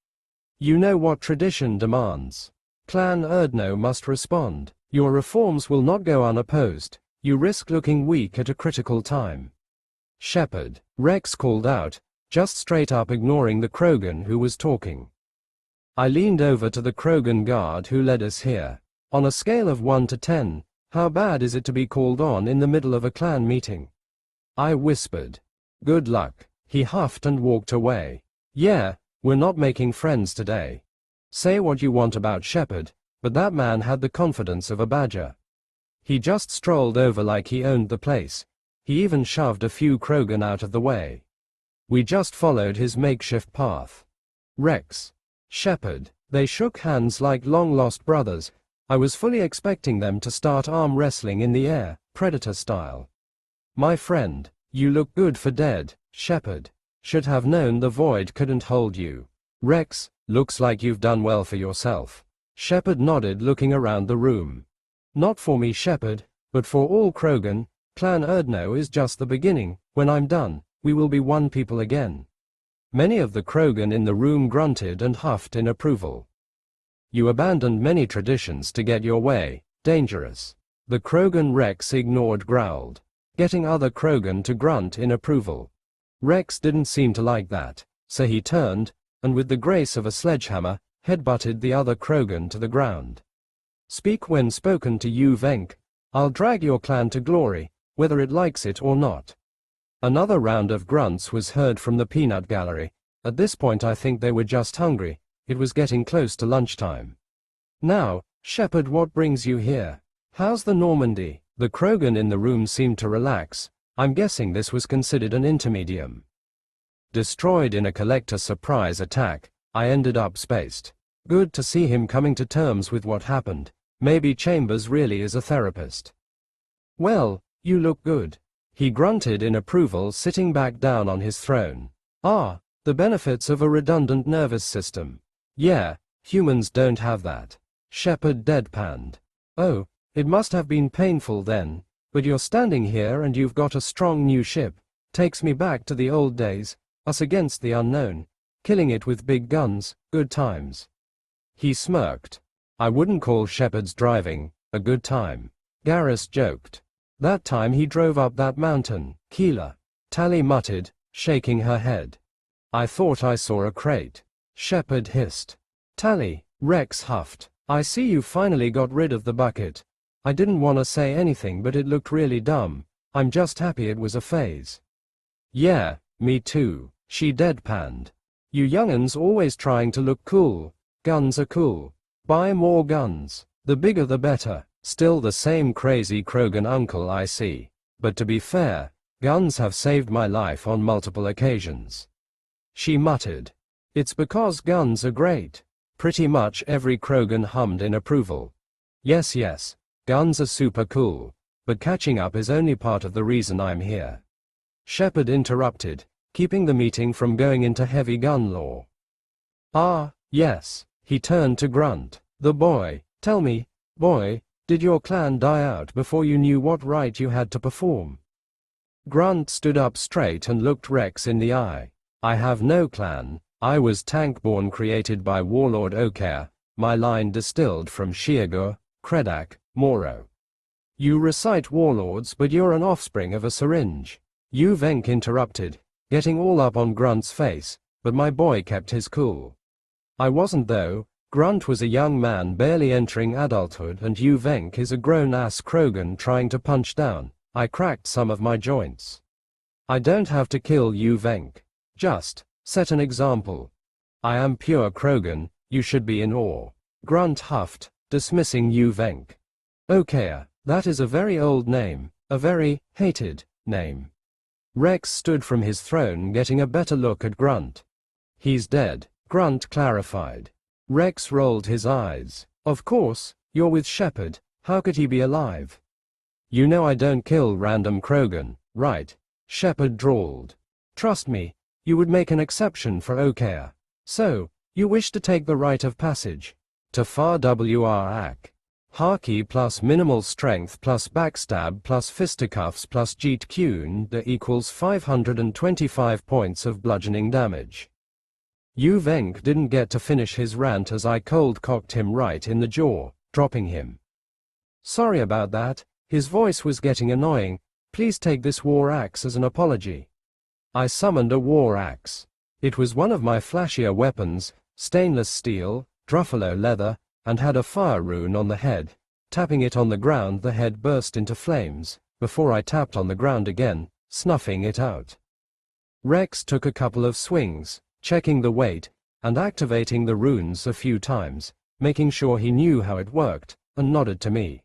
You know what tradition demands. Clan Erdno must respond. Your reforms will not go unopposed. You risk looking weak at a critical time. Shepard, Rex called out, just straight up ignoring the Krogan who was talking. I leaned over to the Krogan guard who led us here. On a scale of 1 to 10, how bad is it to be called on in the middle of a clan meeting? I whispered. Good luck. He huffed and walked away. Yeah, we're not making friends today. Say what you want about Shepard, but that man had the confidence of a badger. He just strolled over like he owned the place. He even shoved a few Krogan out of the way. We just followed his makeshift path. Rex. Shepard. They shook hands like long-lost brothers. I was fully expecting them to start arm wrestling in the air, Predator style. My friend, you look good for dead, Shepard. Should have known the void couldn't hold you. Rex, looks like you've done well for yourself. Shepard nodded, looking around the room. Not for me, Shepard, but for all Krogan. Clan Erdno is just the beginning. When I'm done, we will be one people again. Many of the Krogan in the room grunted and huffed in approval. You abandoned many traditions to get your way. Dangerous. The Krogan Rex ignored growled, getting other Krogan to grunt in approval. Rex didn't seem to like that, so he turned, and with the grace of a sledgehammer, headbutted the other Krogan to the ground. Speak when spoken to, you Venk. I'll drag your clan to glory, whether it likes it or not. Another round of grunts was heard from the peanut gallery. At this point I think they were just hungry. It was getting close to lunchtime. Now, Shepard, what brings you here? How's the Normandy? The Krogan in the room seemed to relax. I'm guessing this was considered an intermedium. Destroyed in a collector surprise attack, I ended up spaced. Good to see him coming to terms with what happened. Maybe Chambers really is a therapist. Well, you look good. He grunted in approval, sitting back down on his throne. Ah, the benefits of a redundant nervous system. Yeah, humans don't have that. Shepard deadpanned. Oh, it must have been painful then, but you're standing here and you've got a strong new ship. Takes me back to the old days, us against the unknown, killing it with big guns, good times. He smirked. I wouldn't call Shepard's driving a good time. Garrus joked. That time he drove up that mountain, Keeler. Tali muttered, shaking her head. I thought I saw a crate. Shepard hissed. Tali, Rex huffed. I see you finally got rid of the bucket. I didn't want to say anything but it looked really dumb. I'm just happy it was a phase. Yeah, me too, she deadpanned. You young'uns always trying to look cool. Guns are cool. Buy more guns. The bigger the better. Still the same crazy Krogan uncle I see. But to be fair, guns have saved my life on multiple occasions. She muttered. It's because guns are great. Pretty much every Krogan hummed in approval. Yes, guns are super cool, but catching up is only part of the reason I'm here. Shepard interrupted, keeping the meeting from going into heavy gun lore. Ah, yes, he turned to Grunt. The boy, tell me, boy, did your clan die out before you knew what rite you had to perform? Grunt stood up straight and looked Rex in the eye. I have no clan. I was tank-born, created by Warlord Okeer, my line distilled from Shiagur, Kredak, Moro. You recite warlords, but you're an offspring of a syringe. Venk interrupted, getting all up on Grunt's face, but my boy kept his cool. I wasn't though. Grunt was a young man barely entering adulthood, and Venk is a grown-ass Krogan trying to punch down. I cracked some of my joints. I don't have to kill Venk. Just set an example. I am pure Krogan, you should be in awe. Grunt huffed, dismissing Venk. Okeer, that is a very old name, a very hated name. Rex stood from his throne, getting a better look at Grunt. He's dead, Grunt clarified. Rex rolled his eyes. Of course, you're with Shepard, how could he be alive? You know I don't kill random Krogan, right? Shepard drawled. Trust me, you would make an exception for Okeer. So, you wish to take the rite of passage. To Far WR-AK. Haki plus minimal strength plus backstab plus fisticuffs plus Jeet Kune that equals 525 points of bludgeoning damage. Venk didn't get to finish his rant as I cold-cocked him right in the jaw, dropping him. Sorry about that, his voice was getting annoying. Please take this war axe as an apology. I summoned a war axe. It was one of my flashier weapons, stainless steel, Druffalo leather, and had a fire rune on the head. Tapping it on the ground, the head burst into flames, before I tapped on the ground again, snuffing it out. Rex took a couple of swings, checking the weight, and activating the runes a few times, making sure he knew how it worked, and nodded to me.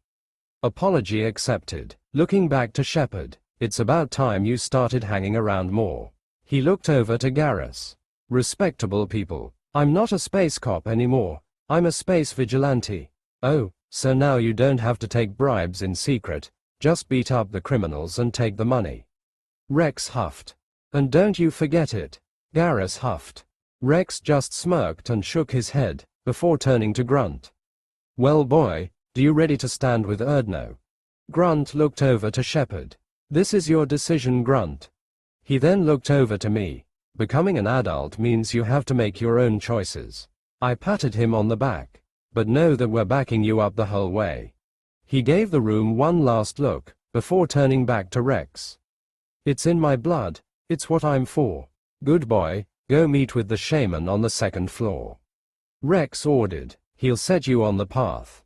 Apology accepted. Looking back to Shepard, it's about time you started hanging around more. He looked over to Garrus. Respectable people. I'm not a space cop anymore. I'm a space vigilante. Oh, so now you don't have to take bribes in secret, just beat up the criminals and take the money. Rex huffed. And don't you forget it. Garrus huffed. Rex just smirked and shook his head, before turning to Grunt. Well boy, do you ready to stand with Erdno? Grunt looked over to Shepard. This is your decision, Grunt. He then looked over to me. Becoming an adult means you have to make your own choices. I patted him on the back. But know that we're backing you up the whole way. He gave the room one last look, before turning back to Rex. It's in my blood, it's what I'm for. Good boy, go meet with the shaman on the second floor. Rex ordered. He'll set you on the path.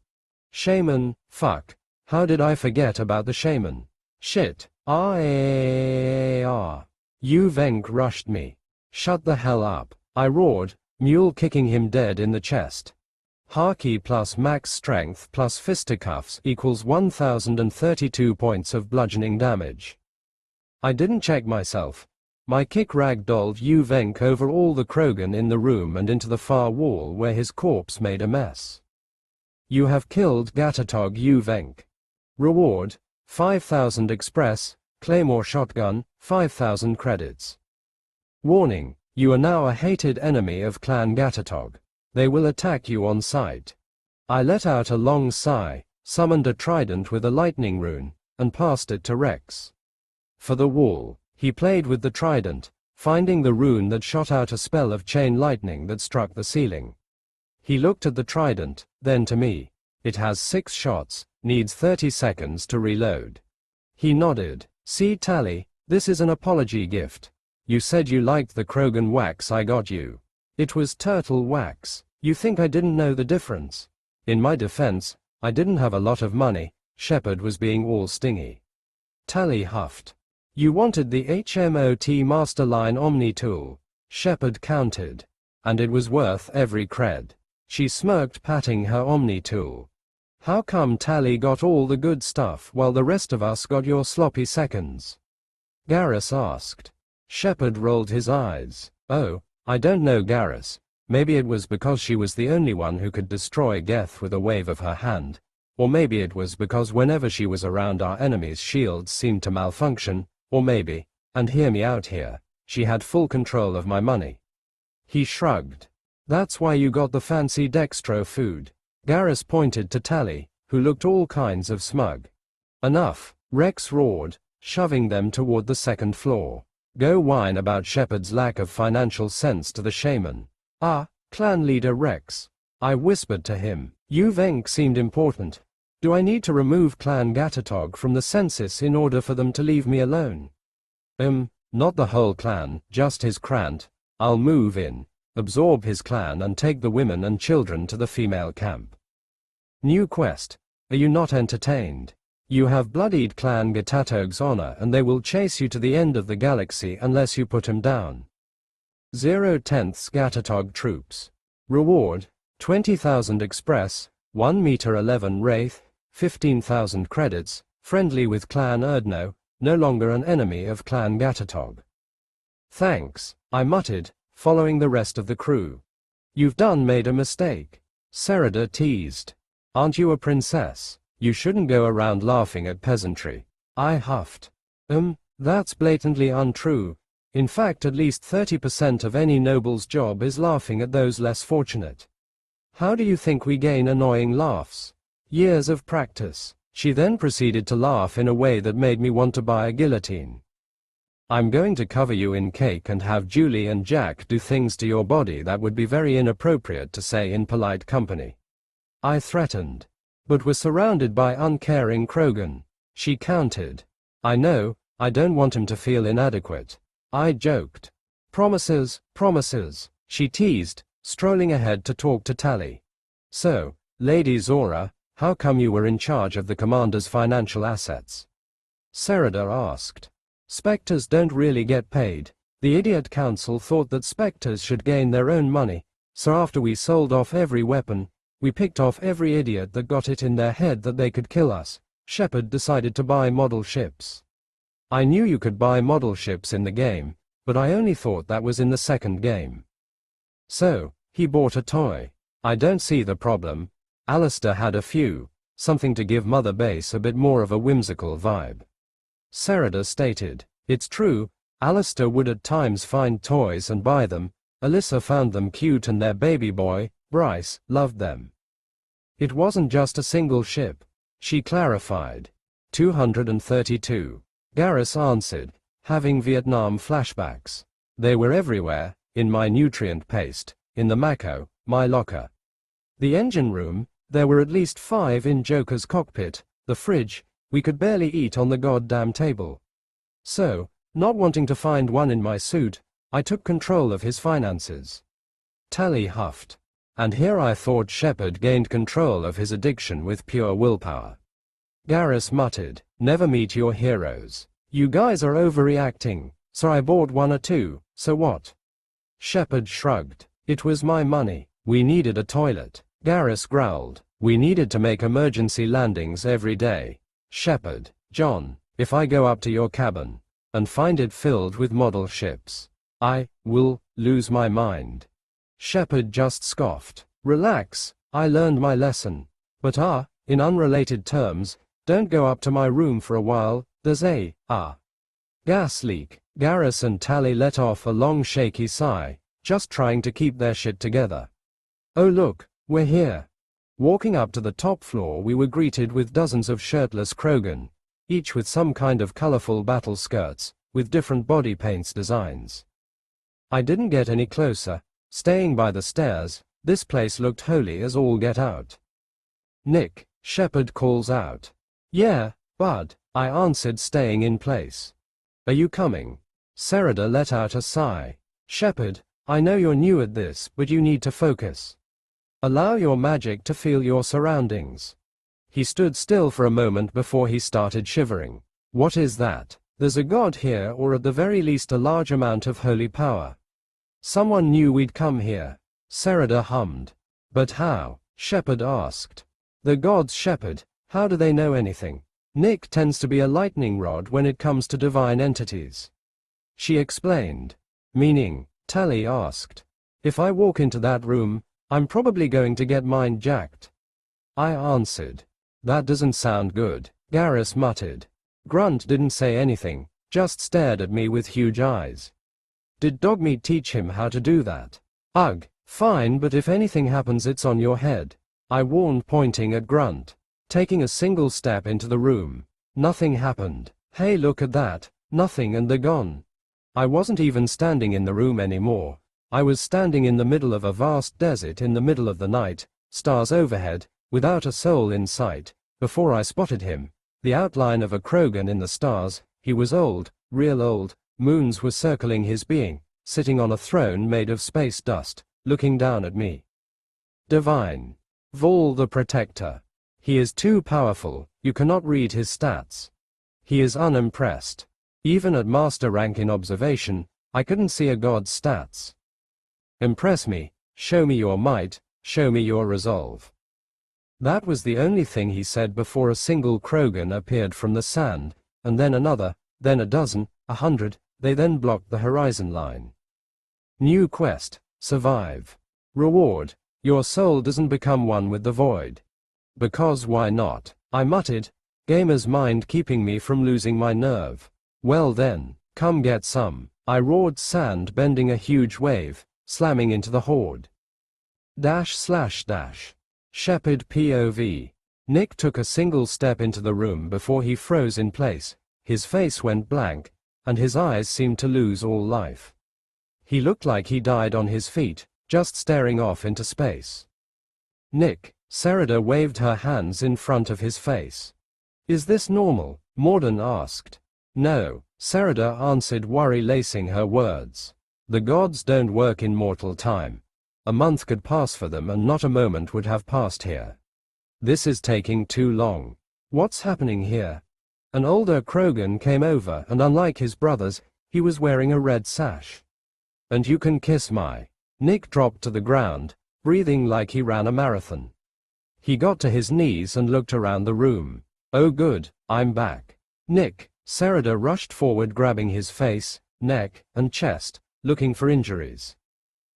Shaman, fuck. How did I forget about the shaman? Shit. Venk rushed me. Shut the hell up, I roared, mule kicking him dead in the chest. Haki plus max strength plus fisticuffs equals 1032 points of bludgeoning damage. I didn't check myself. My kick ragdolled Venk over all the Krogan in the room and into the far wall where his corpse made a mess. You have killed Gatatog Venk. Reward, 5,000 express, Claymore shotgun, 5,000 credits. Warning, you are now a hated enemy of Clan Gatatog. They will attack you on sight. I let out a long sigh, summoned a trident with a lightning rune, and passed it to Rex. For the wall, he played with the trident, finding the rune that shot out a spell of chain lightning that struck the ceiling. He looked at the trident, then to me. It has 6 shots, needs 30 seconds to reload. He nodded. See Tally, this is an apology gift. You said you liked the Krogan wax I got you. It was turtle wax. You think I didn't know the difference? In my defense, I didn't have a lot of money. Shepard was being all stingy. Tally huffed. You wanted the HMOT Masterline Omni tool. Shepard countered. And it was worth every cred. She smirked, patting her Omni tool. How come Tally got all the good stuff while the rest of us got your sloppy seconds? Garrus asked. Shepard rolled his eyes. Oh, I don't know, Garrus. Maybe it was because she was the only one who could destroy Geth with a wave of her hand. Or maybe it was because whenever she was around our enemies' shields seemed to malfunction. Or maybe, and hear me out here, she had full control of my money. He shrugged. That's why you got the fancy dextro food. Garrus pointed to Tally, who looked all kinds of smug. Enough, Rex roared, shoving them toward the second floor. Go whine about Shepard's lack of financial sense to the shaman. Ah, clan leader Rex. I whispered to him. Yuvenk seemed important. Do I need to remove Clan Gatatog from the census in order for them to leave me alone? Not the whole clan, just his Krant. I'll move in, absorb his clan and take the women and children to the female camp. New quest. Are you not entertained? You have bloodied Clan Gatatog's honor and they will chase you to the end of the galaxy unless you put him down. 0/10 Gatatog troops. Reward, 20,000 express, 1 meter 11 wraith, 15,000 credits, friendly with Clan Erdno, no longer an enemy of Clan Gatatog. Thanks, I muttered, following the rest of the crew. You've made a mistake. Serida teased. Aren't you a princess? You shouldn't go around laughing at peasantry. I huffed. That's blatantly untrue. In fact, at least 30% of any noble's job is laughing at those less fortunate. How do you think we gain annoying laughs? Years of practice. She then proceeded to laugh in a way that made me want to buy a guillotine. I'm going to cover you in cake and have Julie and Jack do things to your body that would be very inappropriate to say in polite company. I threatened. But was surrounded by uncaring Krogan. She countered. I know, I don't want him to feel inadequate. I joked. Promises, promises, she teased, strolling ahead to talk to Tally. So, Lady Zora, how come you were in charge of the commander's financial assets? Serida asked. Spectres don't really get paid. The idiot council thought that Spectres should gain their own money, so after we sold off every weapon, we picked off every idiot that got it in their head that they could kill us. Shepard decided to buy model ships. I knew you could buy model ships in the game, but I only thought that was in the second game. So, he bought a toy. I don't see the problem. Alistair had a few, something to give Mother Base a bit more of a whimsical vibe. Serida stated, it's true, Alistair would at times find toys and buy them. Alyssa found them cute and their baby boy, Bryce, loved them. It wasn't just a single ship, she clarified. 232. Garrus answered, having Vietnam flashbacks. They were everywhere, in my nutrient paste, in the Mako, my locker. The engine room, there were at least 5 in Joker's cockpit, the fridge, we could barely eat on the goddamn table. So, not wanting to find one in my suit, I took control of his finances. Tally huffed. And here I thought Shepard gained control of his addiction with pure willpower. Garrus muttered, never meet your heroes. You guys are overreacting, so I bought 1 or 2, so what? Shepard shrugged. It was my money. We needed a toilet. Garrus growled. We needed to make emergency landings every day. Shepard, John, if I go up to your cabin and find it filled with model ships, I will lose my mind. Shepard just scoffed. Relax, I learned my lesson. But in unrelated terms, don't go up to my room for a while, there's a gas leak. Garrus and Tally let off a long shaky sigh, just trying to keep their shit together. Oh look, we're here. Walking up to the top floor we were greeted with dozens of shirtless Krogan, each with some kind of colorful battle skirts, with different body paints designs. I didn't get any closer. Staying by the stairs, this place looked holy as all get out. Nick, Shepard calls out. Yeah, bud, I answered, staying in place. Are you coming? Serida let out a sigh. Shepard, I know you're new at this, but you need to focus. Allow your magic to feel your surroundings. He stood still for a moment before he started shivering. What is that? There's a god here, or at the very least a large amount of holy power. Someone knew we'd come here. Serida hummed. But how? Shepard asked. The gods, Shepherd, how do they know anything? Nick tends to be a lightning rod when it comes to divine entities. She explained. Meaning? Tally asked. If I walk into that room, I'm probably going to get mind jacked. I answered. That doesn't sound good, Garrus muttered. Grunt didn't say anything, just stared at me with huge eyes. Did Dogmeat teach him how to do that? Ugh, fine, but if anything happens it's on your head, I warned, pointing at Grunt. Taking a single step into the room. Nothing happened. Hey, look at that, nothing, and they're gone. I wasn't even standing in the room anymore. I was standing in the middle of a vast desert in the middle of the night, stars overhead, without a soul in sight. Before I spotted him, the outline of a Krogan in the stars. He was old, real old. Moons were circling his being, sitting on a throne made of space dust, looking down at me. Divine. Vol the Protector. He is too powerful, you cannot read his stats. He is unimpressed. Even at master rank in observation, I couldn't see a god's stats. Impress me, show me your might, show me your resolve. That was the only thing he said before a single Krogan appeared from the sand, and then another, then a dozen, 100, they then blocked the horizon line. New quest, survive. Reward, your soul doesn't become one with the void. Because why not? I muttered, gamer's mind keeping me from losing my nerve. Well then, come get some, I roared, sand bending a huge wave, slamming into the horde. // Shepherd POV. Nick took a single step into the room before he froze in place, his face went blank, and his eyes seemed to lose all life. He looked like he died on his feet, just staring off into space. Nick, Serida waved her hands in front of his face. Is this normal? Morden asked. No, Serida answered, worry lacing her words. The gods don't work in mortal time. A month could pass for them and not a moment would have passed here. This is taking too long. What's happening here? An older Krogan came over and unlike his brothers, he was wearing a red sash. And you can kiss my. Nick dropped to the ground, breathing like he ran a marathon. He got to his knees and looked around the room. Oh good, I'm back. Nick, Serida rushed forward grabbing his face, neck, and chest, looking for injuries.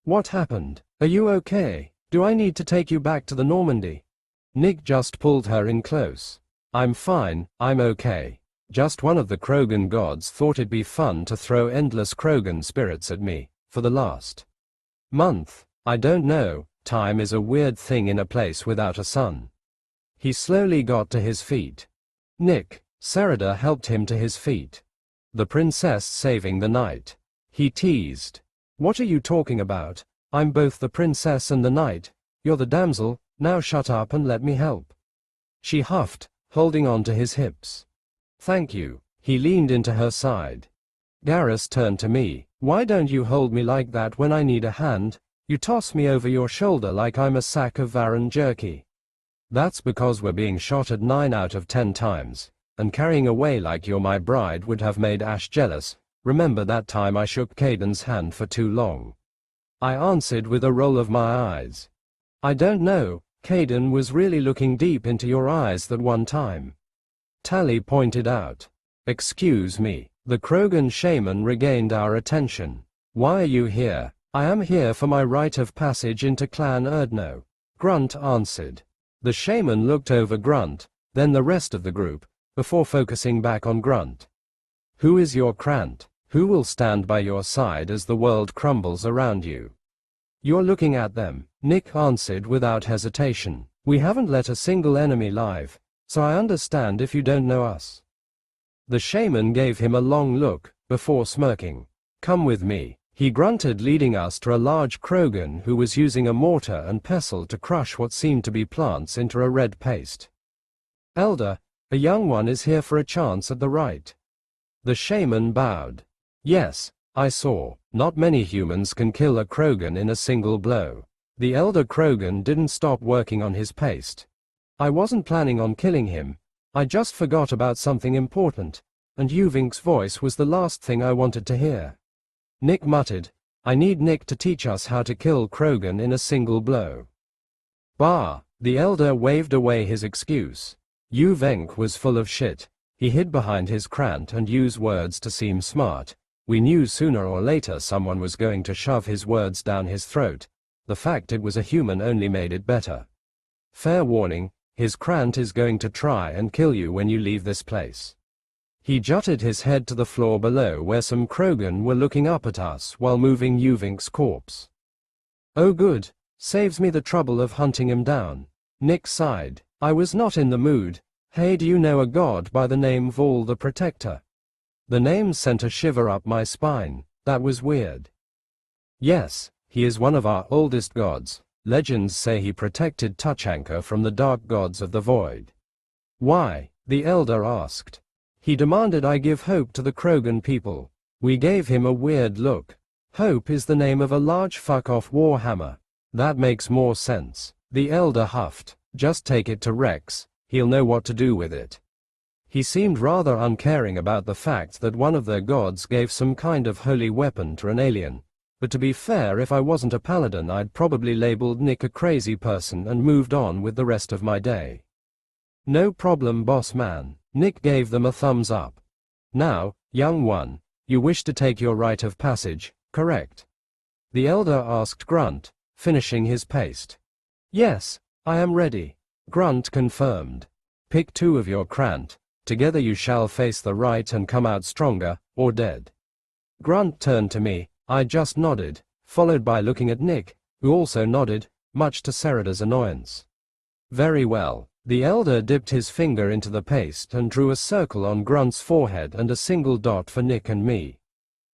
What happened? Are you okay? Do I need to take you back to the Normandy? Nick just pulled her in close. I'm fine, I'm okay. Just one of the Krogan gods thought it'd be fun to throw endless Krogan spirits at me, for the last month. I don't know, time is a weird thing in a place without a sun. He slowly got to his feet. Nick, Serida helped him to his feet. The princess saving the night. He teased. What are you talking about? I'm both the princess and the knight. You're the damsel, now shut up and let me help. She huffed, holding on to his hips. Thank you. He leaned into her side. Garrus turned to me. Why don't you hold me like that when I need a hand? You toss me over your shoulder like I'm a sack of Varan jerky. That's because we're being shot at 9 out of 10 times, and carrying away like you're my bride would have made Ash jealous. Remember that time I shook Caden's hand for too long? I answered with a roll of my eyes. I don't know, Caden was really looking deep into your eyes that one time. Tally pointed out. Excuse me, the Krogan shaman regained our attention. Why are you here? I am here for my rite of passage into Clan Erdno. Grunt answered. The shaman looked over Grunt, then the rest of the group, before focusing back on Grunt. Who is your Krant? Who will stand by your side as the world crumbles around you? You're looking at them, Nick answered without hesitation. We haven't let a single enemy live, so I understand if you don't know us. The shaman gave him a long look, before smirking. Come with me, he grunted, leading us to a large Krogan who was using a mortar and pestle to crush what seemed to be plants into a red paste. Elder, a young one is here for a chance at the right. The shaman bowed. Yes, I saw. Not many humans can kill a Krogan in a single blow. The elder Krogan didn't stop working on his paste. I wasn't planning on killing him. I just forgot about something important, and Yuvink's voice was the last thing I wanted to hear. Nick muttered, I need Nick to teach us how to kill Krogan in a single blow. Bah, The elder waved away his excuse. Venk was full of shit. He hid behind his crant and used words to seem smart. We knew sooner or later someone was going to shove his words down his throat. The fact it was a human only made it better. Fair warning, his crant is going to try and kill you when you leave this place. He jutted his head to the floor below where some Krogan were looking up at us while moving Uvink's corpse. Oh good, saves me the trouble of hunting him down. Nick sighed. I was not in the mood. Hey, do you know a god by the name Vol the Protector? The name sent a shiver up my spine. That was weird. Yes, he is one of our oldest gods. Legends say he protected Tuchanka from the dark gods of the void. Why? The elder asked. He demanded I give hope to the Krogan people. We gave him a weird look. Hope is the name of a large fuck-off warhammer. That makes more sense. The elder huffed. Just take it to Rex, he'll know what to do with it. He seemed rather uncaring about the fact that one of their gods gave some kind of holy weapon to an alien. But to be fair, if I wasn't a paladin, I'd probably labeled Nick a crazy person and moved on with the rest of my day. No problem, boss man. Nick gave them a thumbs up. Now, young one, you wish to take your rite of passage, correct? The elder asked Grunt, finishing his paste. Yes, I am ready. Grunt confirmed. Pick 2 of your crant. Together you shall face the rite and come out stronger, or dead. Grunt turned to me. I just nodded, followed by looking at Nick, who also nodded, much to Serida's annoyance. Very well. The elder dipped his finger into the paste and drew a circle on Grunt's forehead and a single dot for Nick and me.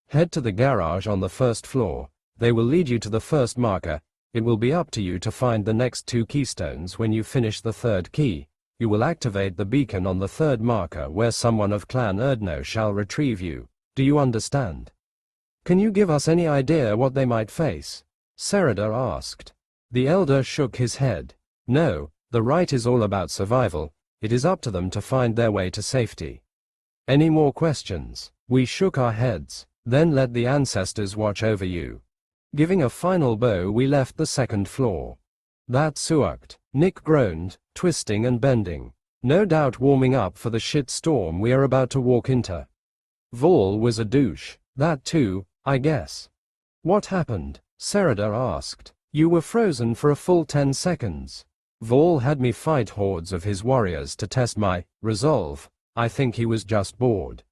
Head to the garage on the 1st floor. They will lead you to the first marker. It will be up to you to find the next 2 keystones. When you finish the 3rd key, you will activate the beacon on the 3rd marker where someone of Clan Erdno shall retrieve you. Do you understand? Can you give us any idea what they might face? Serida asked. The elder shook his head. No, the rite is all about survival. It is up to them to find their way to safety. Any more questions? We shook our heads. Then let the ancestors watch over you. Giving a final bow, we left the 2nd floor. That sucked. Nick groaned, twisting and bending. No doubt warming up for the shit storm we are about to walk into. Vol was a douche. That too, I guess. What happened? Serida asked. You were frozen for a full 10 seconds. Vol had me fight hordes of his warriors to test my resolve. I think he was just bored.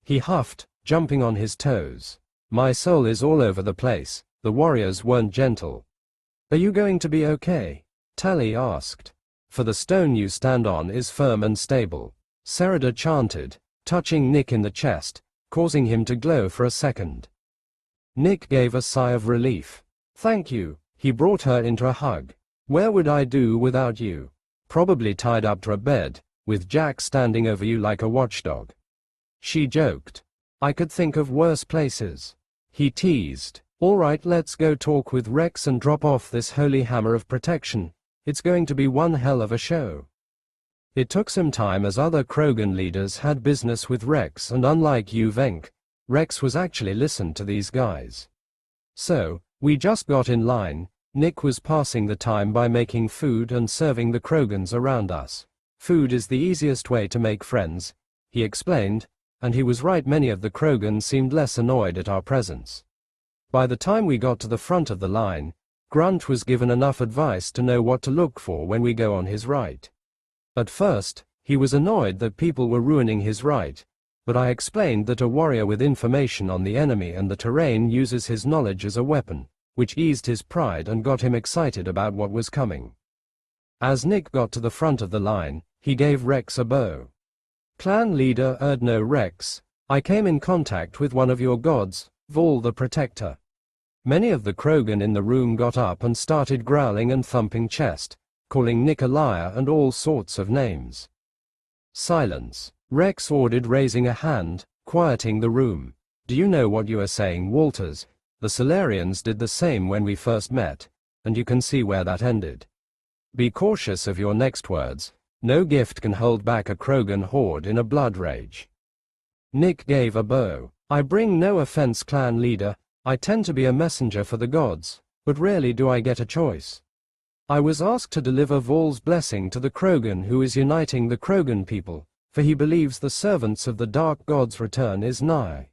He huffed, jumping on his toes. My soul is all over the place. The warriors weren't gentle. Are you going to be okay? Tally asked. For the stone you stand on is firm and stable. Serida chanted, touching Nick in the chest, causing him to glow for a second. Nick gave a sigh of relief. Thank you. He brought her into a hug. Where would I do without you? Probably tied up to a bed, with Jack standing over you like a watchdog. She joked. I could think of worse places. He teased. All right, let's go talk with Rex and drop off this holy hammer of protection. It's going to be one hell of a show. It took some time as other Krogan leaders had business with Rex, and unlike Venk, Rex was actually listened to these guys. So, we just got in line. Nick was passing the time by making food and serving the Krogans around us. Food is the easiest way to make friends, he explained, and he was right. Many of the Krogan seemed less annoyed at our presence. By the time we got to the front of the line, Grunt was given enough advice to know what to look for when we go on his right. At first, he was annoyed that people were ruining his right, but I explained that a warrior with information on the enemy and the terrain uses his knowledge as a weapon, which eased his pride and got him excited about what was coming. As Nick got to the front of the line, he gave Rex a bow. Clan leader Erdno Rex, I came in contact with one of your gods, Vol the Protector. Many of the Krogan in the room got up and started growling and thumping chest, calling Nick a liar and all sorts of names. Silence. Rex ordered, raising a hand, quieting the room. Do you know what you are saying, Walters? The Solarians did the same when we first met, and you can see where that ended. Be cautious of your next words. No gift can hold back a Krogan horde in a blood rage. Nick gave a bow. I bring no offense, clan leader. I tend to be a messenger for the gods, but rarely do I get a choice. I was asked to deliver Vol's blessing to the Krogan, who is uniting the Krogan people, for he believes the servants of the dark god's return is nigh.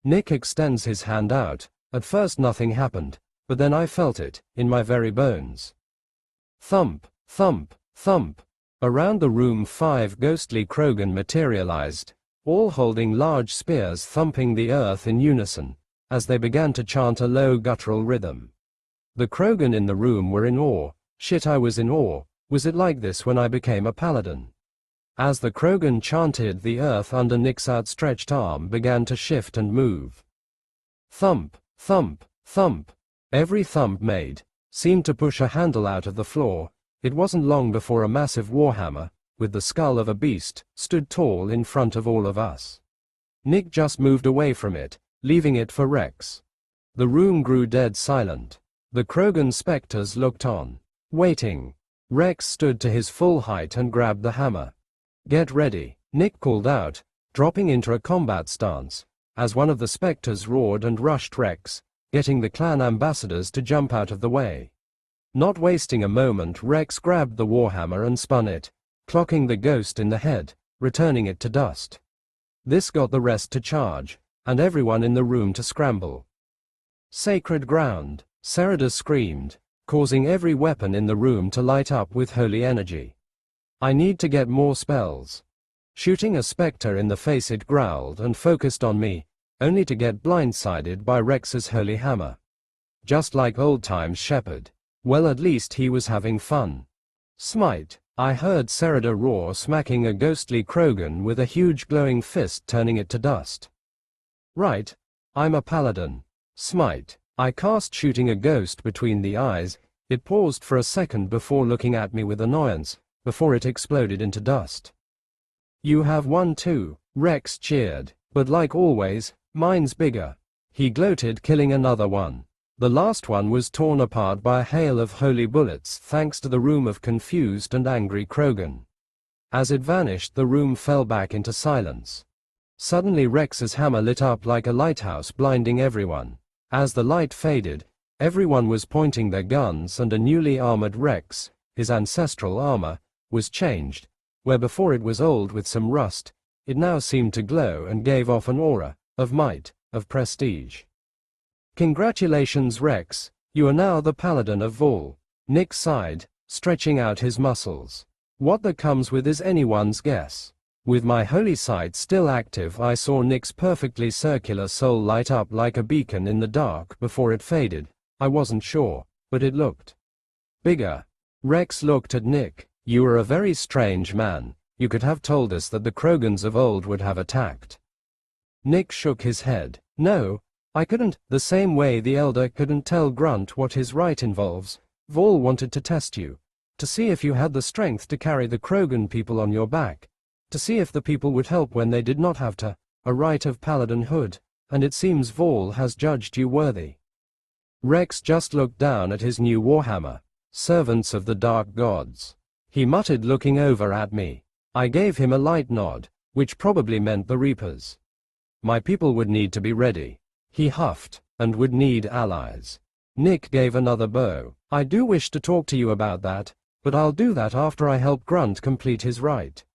Nick extends his hand out. At first nothing happened, but then I felt it, in my very bones. Thump, thump, thump. Around the room 5 ghostly Krogan materialized, all holding large spears, thumping the earth in unison, as they began to chant a low guttural rhythm. The Krogan in the room were in awe. Shit, I was in awe. Was it like this when I became a paladin? As the Krogan chanted, the earth under Nick's outstretched arm began to shift and move. Thump, thump, thump. Every thump made seemed to push a handle out of the floor. It wasn't long before a massive warhammer, with the skull of a beast, stood tall in front of all of us. Nick just moved away from it, leaving it for Rex. The room grew dead silent. The Krogan specters looked on, waiting. Rex stood to his full height and grabbed the hammer. "Get ready," Nick called out, dropping into a combat stance, as one of the specters roared and rushed Rex, getting the clan ambassadors to jump out of the way. Not wasting a moment, Rex grabbed the warhammer and spun it, clocking the ghost in the head, returning it to dust. This got the rest to charge, and everyone in the room to scramble. "Sacred ground," Sereda screamed, causing every weapon in the room to light up with holy energy. "I need to get more spells." Shooting a specter in the face, it growled and focused on me, only to get blindsided by Rex's holy hammer. Just like old times, Shepard. Well, at least he was having fun. "Smite," I heard Sereda roar, smacking a ghostly Krogan with a huge glowing fist, turning it to dust. "Right. I'm a paladin. Smite." I cast, shooting a ghost between the eyes. It paused for a second before looking at me with annoyance, before it exploded into dust. "You have one too," Rex cheered, "but like always, mine's bigger." He gloated, killing another one. The last one was torn apart by a hail of holy bullets, thanks to the room of confused and angry Krogan. As it vanished, the room fell back into silence. Suddenly Rex's hammer lit up like a lighthouse, blinding everyone. As the light faded, everyone was pointing their guns, and a newly armored Rex, his ancestral armor, was changed. Where before it was old with some rust, it now seemed to glow and gave off an aura of might, of prestige. "Congratulations, Rex, you are now the Paladin of Vol." Nick sighed, stretching out his muscles. "What that comes with is anyone's guess." With my holy sight still active, I saw Nick's perfectly circular soul light up like a beacon in the dark before it faded. I wasn't sure, but it looked bigger. Rex looked at Nick. "You are a very strange man. You could have told us that the Krogans of old would have attacked." Nick shook his head. "No, I couldn't, the same way the Elder couldn't tell Grunt what his right involves. Vol wanted to test you, to see if you had the strength to carry the Krogan people on your back, to see if the people would help when they did not have to, a right of paladinhood, and it seems Vol has judged you worthy." Rex just looked down at his new warhammer. "Servants of the dark gods," he muttered, looking over at me. I gave him a light nod, which probably meant the Reapers. "My people would need to be ready," he huffed, "and would need allies." Nick gave another bow. "I do wish to talk to you about that, but I'll do that after I help Grunt complete his rite.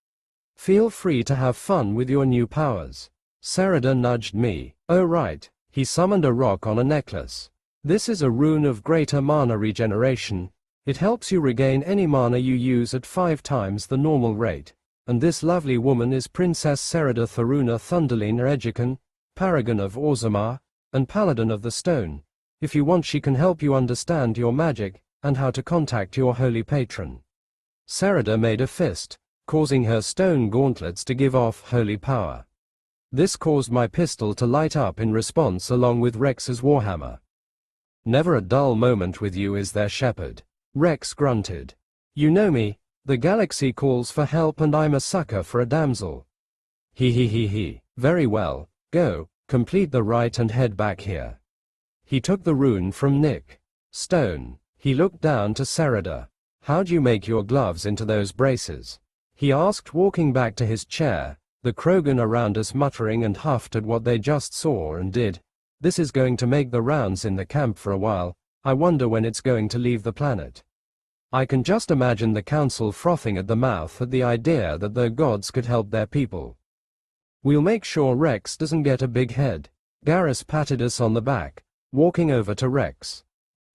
Feel free to have fun with your new powers." Sereda nudged me. "Oh right." He summoned a rock on a necklace. "This is a rune of greater mana regeneration. It helps you regain any mana you use at 5 times the normal rate. And this lovely woman is Princess Sereda Tharuna Thunderlina Ejikan, Paragon of Orzammar, and Paladin of the Stone. If you want, she can help you understand your magic, and how to contact your holy patron." Sereda made a fist, causing her stone gauntlets to give off holy power. This caused my pistol to light up in response, along with Rex's warhammer. "Never a dull moment with you, is there, Shepard?" Rex grunted. "You know me, the galaxy calls for help and I'm a sucker for a damsel." He. "Very well, go, complete the rite and head back here." He took the rune from Nick. "Stone." He looked down to Sereda. "How'd you make your gloves into those braces?" he asked, walking back to his chair. The Krogan around us muttering and huffed at what they just saw and did. This is going to make the rounds in the camp for a while. I wonder when it's going to leave the planet. I can just imagine the council frothing at the mouth at the idea that their gods could help their people. We'll make sure Rex doesn't get a big head. Garrus patted us on the back, walking over to Rex.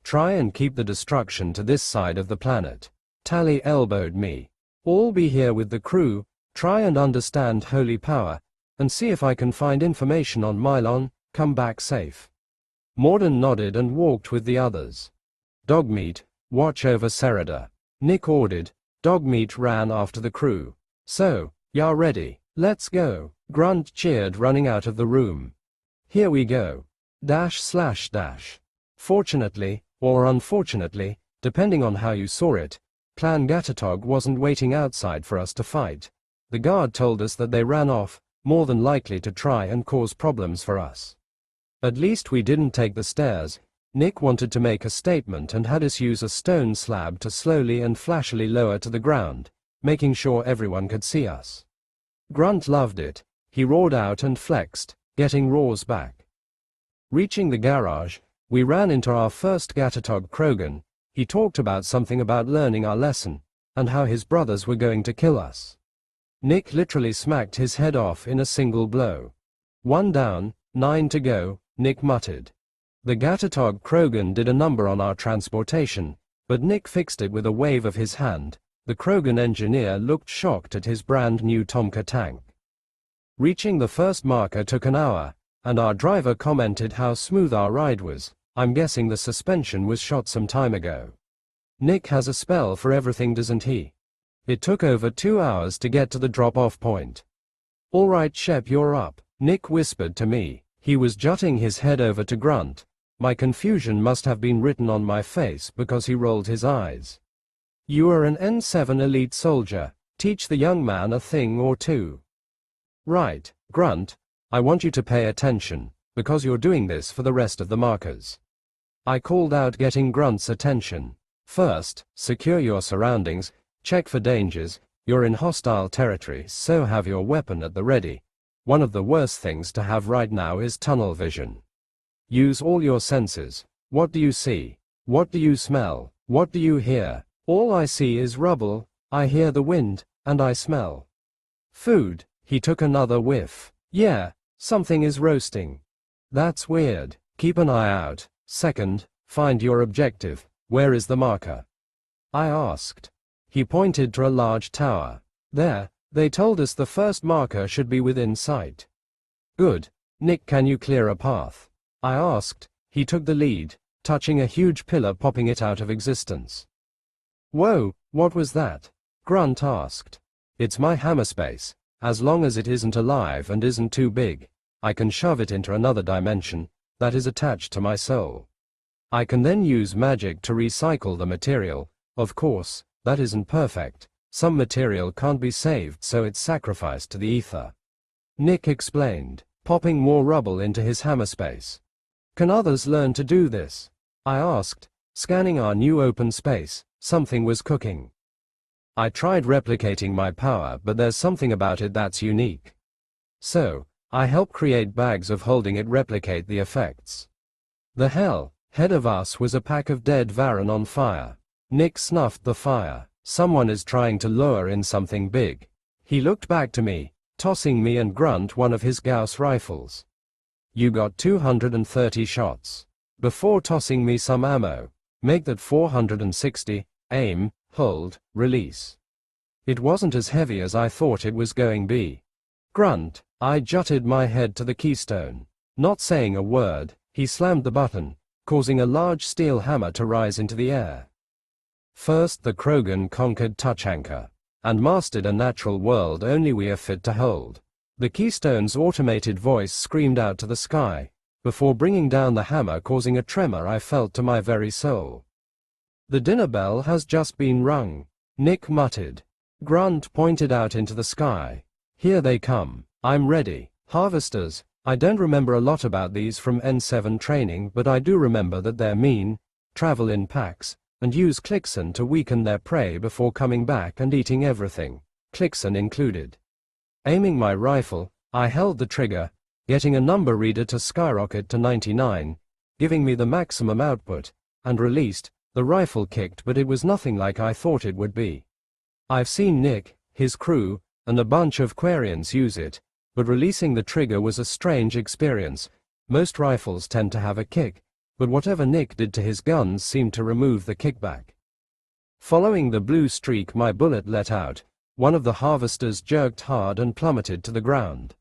Try and keep the destruction to this side of the planet. Tally elbowed me. I'll be here with the crew, try and understand holy power, and see if I can find information on Mylon, come back safe. Morden nodded and walked with the others. Dogmeat, watch over Sereda. Nick ordered. Dogmeat ran after the crew. So, y'all ready? Let's go. Grunt cheered, running out of the room. Here we go. // Fortunately, or unfortunately, depending on how you saw it, Clan Gatatog wasn't waiting outside for us to fight. The guard told us that they ran off, more than likely to try and cause problems for us. At least we didn't take the stairs. Nick wanted to make a statement and had us use a stone slab to slowly and flashily lower to the ground, making sure everyone could see us. Grunt loved it. He roared out and flexed, getting roars back. Reaching the garage, we ran into our first Gatatog Krogan. He talked about something about learning our lesson, and how his brothers were going to kill us. Nick literally smacked his head off in a single blow. 1 down, 9 to go, Nick muttered. The Gatatog Krogan did a number on our transportation, but Nick fixed it with a wave of his hand. The Krogan engineer looked shocked at his brand new Tomka tank. Reaching the first marker took an hour, and our driver commented how smooth our ride was. I'm guessing the suspension was shot some time ago. Nick has a spell for everything, doesn't he? It took over 2 hours to get to the drop-off point. All right, Shep, you're up, Nick whispered to me. He was jutting his head over to Grunt. My confusion must have been written on my face because he rolled his eyes. You are an N7 elite soldier. Teach the young man a thing or two. Right, Grunt. I want you to pay attention, because you're doing this for the rest of the markers. I called out, getting Grunt's attention. First, secure your surroundings, check for dangers. You're in hostile territory, so have your weapon at the ready. One of the worst things to have right now is tunnel vision. Use all your senses. What do you see? What do you smell? What do you hear? All I see is rubble, I hear the wind, and I smell food. He took another whiff. Yeah, something is roasting. That's weird. Keep an eye out. Second, find your objective. Where is the marker? I asked. He pointed to a large tower. There, they told us the first marker should be within sight. Good. Nick, can you clear a path? I asked. He took the lead, touching a huge pillar, popping it out of existence. Whoa, what was that? Grunt asked. It's my hammer space. As long as it isn't alive and isn't too big, I can shove it into another dimension that is attached to my soul. I can then use magic to recycle the material. Of course, that isn't perfect. Some material can't be saved, so it's sacrificed to the ether. Nick explained, popping more rubble into his hammer space. Can others learn to do this? I asked, scanning our new open space. Something was cooking. I tried replicating my power, but there's something about it that's unique. So, I helped create bags of holding it replicate the effects. The hell, ahead of us was a pack of dead Varren on fire. Nick snuffed the fire. Someone is trying to lure in something big. He looked back to me, tossing me and Grunt one of his Gauss rifles. You got 230 shots. Before tossing me some ammo. Make that 460, aim, hold, release. It wasn't as heavy as I thought it was going to be. Grunt, I jutted my head to the keystone. Not saying a word, he slammed the button, causing a large steel hammer to rise into the air. First the Krogan conquered Tuchanka, and mastered a natural world only we are fit to hold. The keystone's automated voice screamed out to the sky, before bringing down the hammer, causing a tremor I felt to my very soul. The dinner bell has just been rung, Nick muttered. Grunt pointed out into the sky. Here they come. I'm ready. Harvesters. I don't remember a lot about these from N7 training, but I do remember that they're mean, travel in packs, and use Clixon to weaken their prey before coming back and eating everything, Clixon included. Aiming my rifle, I held the trigger, getting a number reader to skyrocket to 99, giving me the maximum output, and released. The rifle kicked, but it was nothing like I thought it would be. I've seen Nick, his crew, and a bunch of Quarians use it, but releasing the trigger was a strange experience. Most rifles tend to have a kick, but whatever Nick did to his guns seemed to remove the kickback. Following the blue streak my bullet let out, one of the harvesters jerked hard and plummeted to the ground.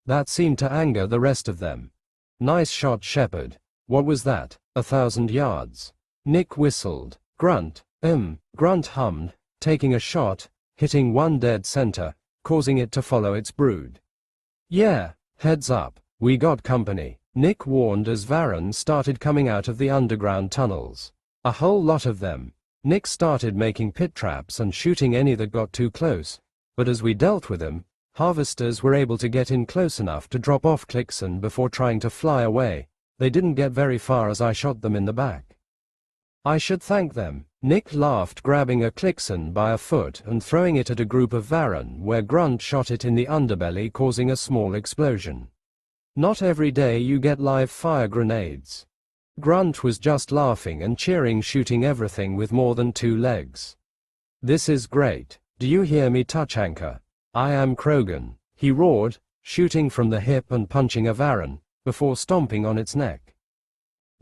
That seemed to anger the rest of them. Nice shot, Shepard. What was that? 1,000 yards. Nick whistled. Grunt. Grunt hummed, taking a shot, hitting one dead center, causing it to follow its brood. Yeah, heads up, we got company, Nick warned as Varren started coming out of the underground tunnels. A whole lot of them. Nick started making pit traps and shooting any that got too close, but as we dealt with them, harvesters were able to get in close enough to drop off Clixon before trying to fly away. They didn't get very far as I shot them in the back. I should thank them. Nick laughed, grabbing a Clixon by a foot and throwing it at a group of Varren, where Grunt shot it in the underbelly, causing a small explosion. Not every day you get live fire grenades. Grunt was just laughing and cheering, shooting everything with more than 2 legs. This is great. Do you hear me, Tuchanka? I am Krogan, he roared, shooting from the hip and punching a Varren, before stomping on its neck.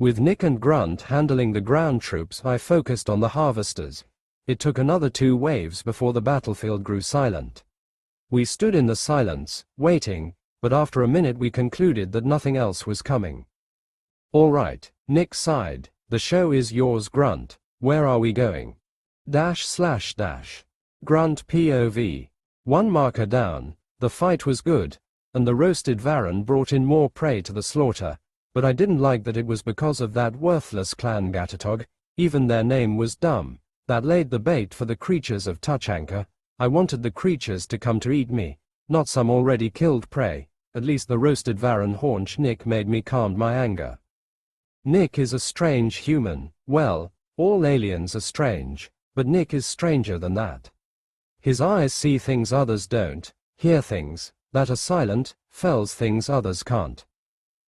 With Nick and Grunt handling the ground troops, I focused on the harvesters. It took another 2 waves before the battlefield grew silent. We stood in the silence, waiting, but after a minute we concluded that nothing else was coming. All right, Nick sighed. The show is yours, Grunt. Where are we going? Grunt POV. 1 marker down. The fight was good, and the roasted Varren brought in more prey to the slaughter, but I didn't like that it was because of that worthless clan Gatatog. Even their name was dumb. That laid the bait for the creatures of Tuchanka. I wanted the creatures to come to eat me, not some already killed prey. At least the roasted Varren haunch Nick made me calm my anger. Nick is a strange human. Well, all aliens are strange, but Nick is stranger than that. His eyes see things others don't, hear things that are silent, fells things others can't.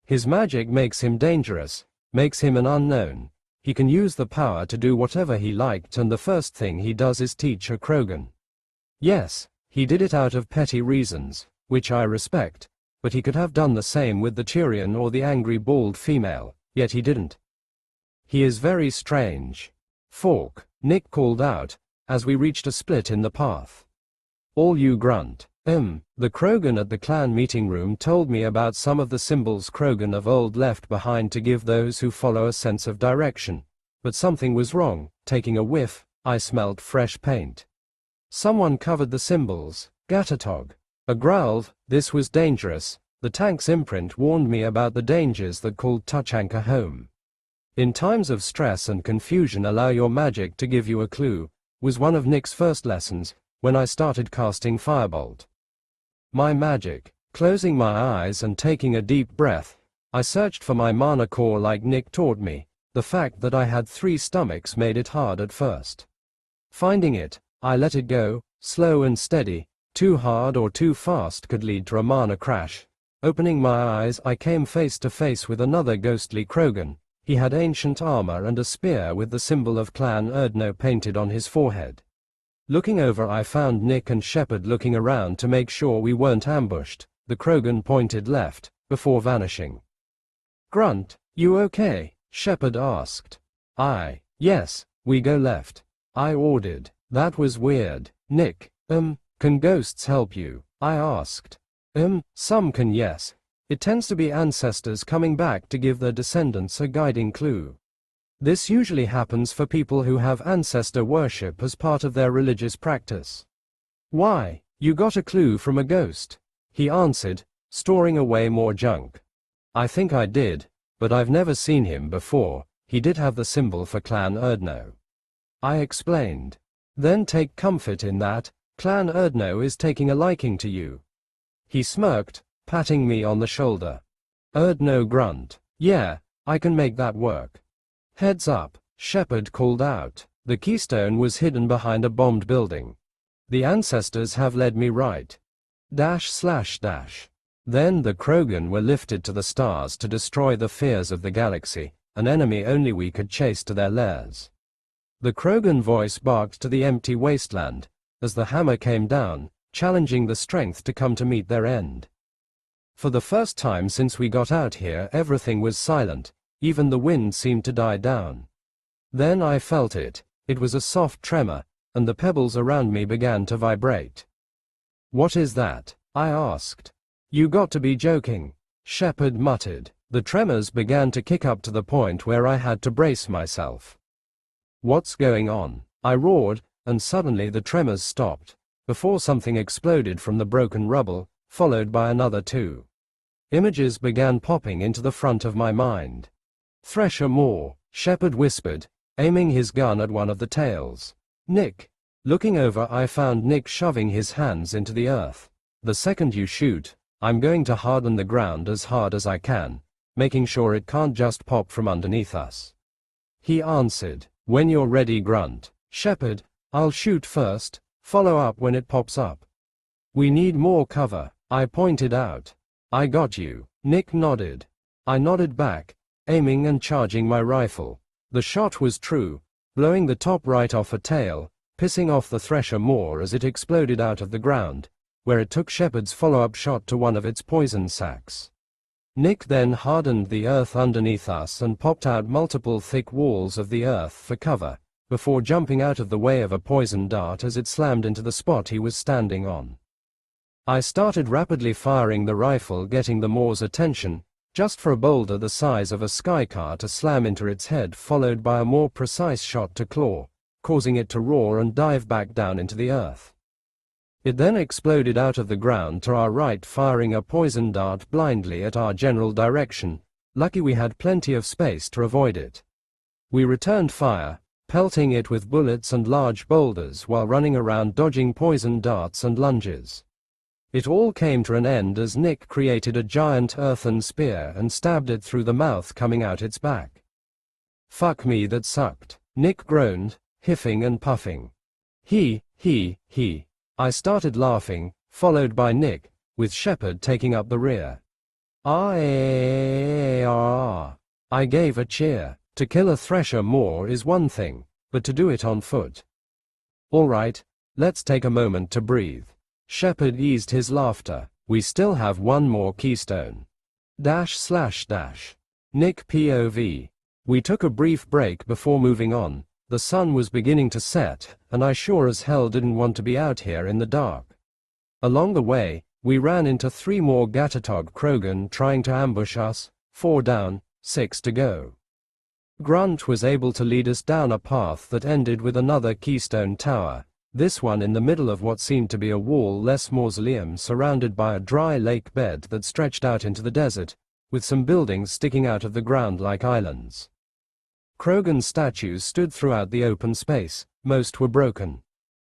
His magic makes him dangerous, makes him an unknown. He can use the power to do whatever he liked, and the first thing he does is teach a Krogan. Yes, he did it out of petty reasons, which I respect, but he could have done the same with the Turian or the angry bald female, yet he didn't. He is very strange. Fork, Nick called out, as we reached a split in the path. All you Grunt. The Krogan at the clan meeting room told me about some of the symbols Krogan of old left behind to give those who follow a sense of direction. But something was wrong. Taking a whiff, I smelled fresh paint. Someone covered the symbols. Gatatog. I growled. This was dangerous. The tank's imprint warned me about the dangers that called Tuchanka home. In times of stress and confusion, allow your magic to give you a clue, was one of Nick's first lessons, when I started casting Firebolt. My magic. Closing my eyes and taking a deep breath, I searched for my mana core like Nick taught me. The fact that I had 3 stomachs made it hard at first. Finding it, I let it go, slow and steady. Too hard or too fast could lead to a mana crash. Opening my eyes, I came face to face with another ghostly Krogan. He had ancient armor and a spear with the symbol of Clan Erdno painted on his forehead. Looking over, I found Nick and Shepard looking around to make sure we weren't ambushed. The Krogan pointed left, before vanishing. Grunt, you okay? Shepard asked. Yes, we go left. I ordered. That was weird. Nick, can ghosts help you? I asked. Some can, yes. It tends to be ancestors coming back to give their descendants a guiding clue. This usually happens for people who have ancestor worship as part of their religious practice. Why, you got a clue from a ghost? He answered, storing away more junk. I think I did, but I've never seen him before. He did have the symbol for Clan Erdno. I explained. Then take comfort in that. Clan Erdno is taking a liking to you. He smirked, patting me on the shoulder. Erdno Grunt. Yeah, I can make that work. Heads up, Shepard called out. The keystone was hidden behind a bombed building. The ancestors have led me right. Then the Krogan were lifted to the stars to destroy the fears of the galaxy, an enemy only we could chase to their lairs. The Krogan voice barked to the empty wasteland, as the hammer came down, challenging the strength to come to meet their end. For the first time since we got out here, everything was silent, even the wind seemed to die down. Then I felt it. It was a soft tremor, and the pebbles around me began to vibrate. "What is that?" I asked. "You got to be joking," Shepard muttered. The tremors began to kick up to the point where I had to brace myself. "What's going on?" I roared, and suddenly the tremors stopped, before something exploded from the broken rubble, followed by another two. Images began popping into the front of my mind. "Thresher more," Shepard whispered, aiming his gun at one of the tails. "Nick." Looking over, I found Nick shoving his hands into the earth. "The second you shoot, I'm going to harden the ground as hard as I can, making sure it can't just pop from underneath us." He answered. "When you're ready, Grunt." "Shepard, I'll shoot first, follow up when it pops up." "We need more cover," I pointed out. "I got you." Nick nodded. I nodded back, aiming and charging my rifle. The shot was true, blowing the top right off a tail, pissing off the thresher more as it exploded out of the ground, where it took Shepard's follow-up shot to one of its poison sacs. Nick then hardened the earth underneath us and popped out multiple thick walls of the earth for cover, before jumping out of the way of a poison dart as it slammed into the spot he was standing on. I started rapidly firing the rifle, getting the Moor's attention, just for a boulder the size of a skycar to slam into its head, followed by a more precise shot to claw, causing it to roar and dive back down into the earth. It then exploded out of the ground to our right, firing a poison dart blindly at our general direction. Lucky we had plenty of space to avoid it. We returned fire, pelting it with bullets and large boulders while running around dodging poison darts and lunges. It all came to an end as Nick created a giant earthen spear and stabbed it through the mouth, coming out its back. "Fuck me, that sucked," Nick groaned, hiffing and puffing. He. I started laughing, followed by Nick, with Shepard taking up the rear. I gave a cheer. To kill a thresher more is one thing, but to do it on foot. "All right, let's take a moment to breathe." Shepard eased his laughter. "We still have one more keystone." Nick POV. We took a brief break before moving on. The sun was beginning to set, and I sure as hell didn't want to be out here in the dark. Along the way, we ran into 3 more Gatatog Krogan trying to ambush us. 4 down, 6 to go. Grunt was able to lead us down a path that ended with another keystone tower, this one in the middle of what seemed to be a wall-less mausoleum surrounded by a dry lake bed that stretched out into the desert, with some buildings sticking out of the ground like islands. Krogan statues stood throughout the open space. Most were broken.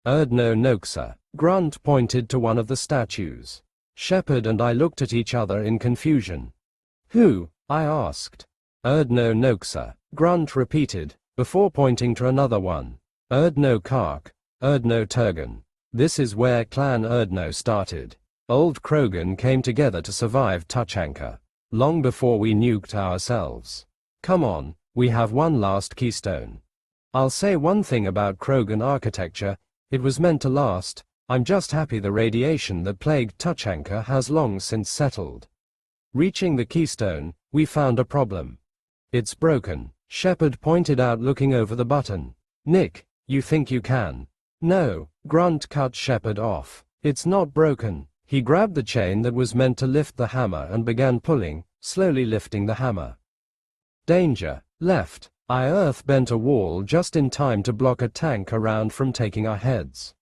"Erdno Noxa." Grunt pointed to one of the statues. Shepard and I looked at each other in confusion. "Who?" I asked. "Erdno Noxa," Grunt repeated, before pointing to another one. "Erdno Kark, Erdno Turgan. This is where Clan Erdno started. Old Krogan came together to survive Tuchanka, long before we nuked ourselves. Come on. We have one last keystone. I'll say one thing about Krogan architecture, it was meant to last. I'm just happy the radiation that plagued Tuchanka has long since settled." Reaching the keystone, we found a problem. "It's broken," Shepard pointed out, looking over the button. "Nick, you think you can?" "No," Grunt cut Shepard off. "It's not broken." He grabbed the chain that was meant to lift the hammer and began pulling, slowly lifting the hammer. "Danger. Left." I earth-bent a wall just in time to block a tank around from taking our heads.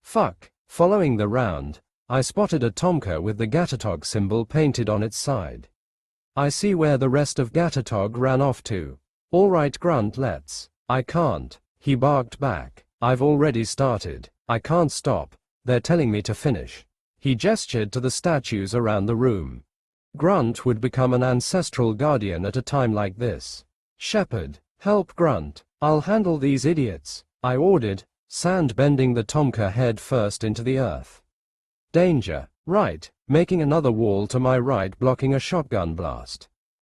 "Fuck." Following the round, I spotted a Tomka with the Gatatog symbol painted on its side. "I see where the rest of Gatatog ran off to." "All right, Grunt, let's." "I can't," he barked back. "I've already started. I can't stop. They're telling me to finish." He gestured to the statues around the room. Grunt would become an ancestral guardian at a time like this. "Shepard, help Grunt. I'll handle these idiots," I ordered, sand bending the Tomka head first into the earth. "Danger. Right," making another wall to my right, blocking a shotgun blast.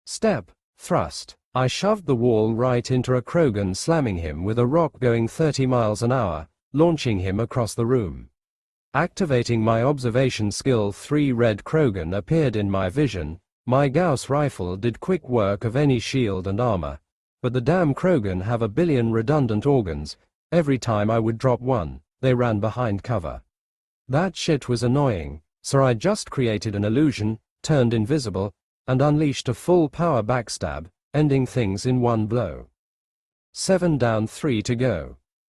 "Step. Thrust." I shoved the wall right into a Krogan, slamming him with a rock going 30 miles an hour, launching him across the room. Activating my observation skill, 3 red Krogan appeared in my vision. My Gauss rifle did quick work of any shield and armor, but the damn Krogan have a billion redundant organs. Every time I would drop one, they ran behind cover. That shit was annoying, so I just created an illusion, turned invisible, and unleashed a full power backstab, ending things in one blow. 7 down, 3 to go.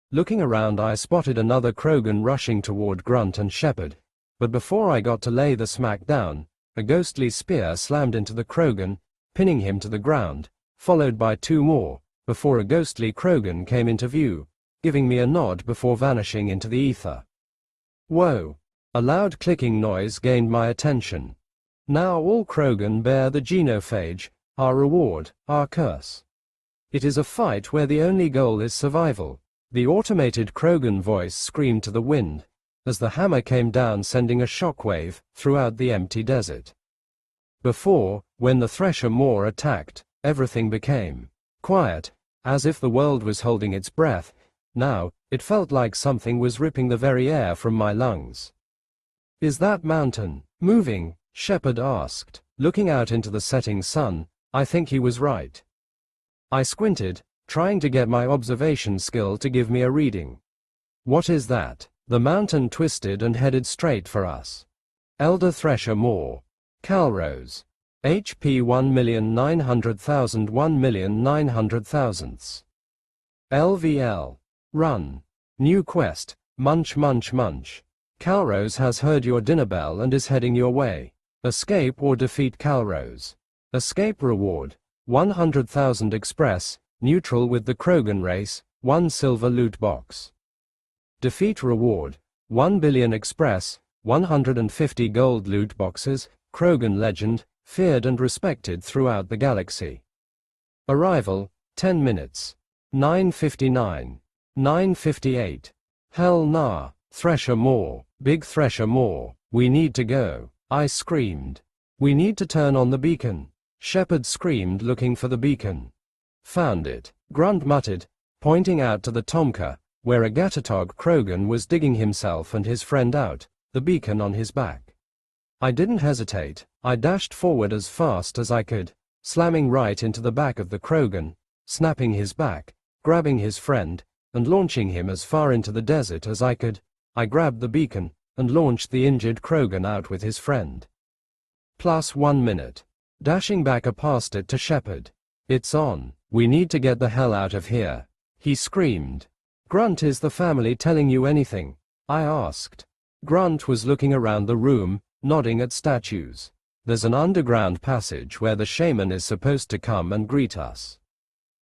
Looking around, I spotted another Krogan rushing toward Grunt and Shepard, but before I got to lay the smack down, a ghostly spear slammed into the Krogan, pinning him to the ground, followed by 2 more, before a ghostly Krogan came into view, giving me a nod before vanishing into the ether. Whoa! A loud clicking noise gained my attention. Now all Krogan bear the genophage, our reward, our curse. It is a fight where the only goal is survival. The automated Krogan voice screamed to the wind, as the hammer came down, sending a shockwave throughout the empty desert. Before, when the Thresher Maw attacked, everything became quiet, as if the world was holding its breath. Now, it felt like something was ripping the very air from my lungs. "Is that mountain moving?" Shepard asked, looking out into the setting sun. I think he was right. I squinted, trying to get my observation skill to give me a reading. "What is that?" The mountain twisted and headed straight for us. Elder Thresher Maw. Calrose. HP 1,900,000, 1,900,000. LVL. Run. New quest. Munch munch munch. Calrose has heard your dinner bell and is heading your way. Escape or defeat Calrose. Escape reward. 100,000 express, neutral with the Krogan race, 1 silver loot box. Defeat reward. 1 billion express, 150 gold loot boxes, Krogan legend, feared and respected throughout the galaxy. Arrival, 10 minutes. 9:59. 9:58. Hell nah, Thresher Maw, Big Thresher Maw, we need to go, I screamed. We need to turn on the beacon. Shepard screamed, looking for the beacon. Found it, Grunt muttered, pointing out to the Tomka, where a Gatatog Krogan was digging himself and his friend out, the beacon on his back. I didn't hesitate, I dashed forward as fast as I could, slamming right into the back of the Krogan, snapping his back, grabbing his friend, and launching him as far into the desert as I could. I grabbed the beacon, and launched the injured Krogan out with his friend. Plus 1 minute. Dashing back past it to Shepard. "It's on, we need to get the hell out of here," he screamed. "Grunt, is the family telling you anything?" I asked. Grunt was looking around the room, nodding at statues. "There's an underground passage where the shaman is supposed to come and greet us."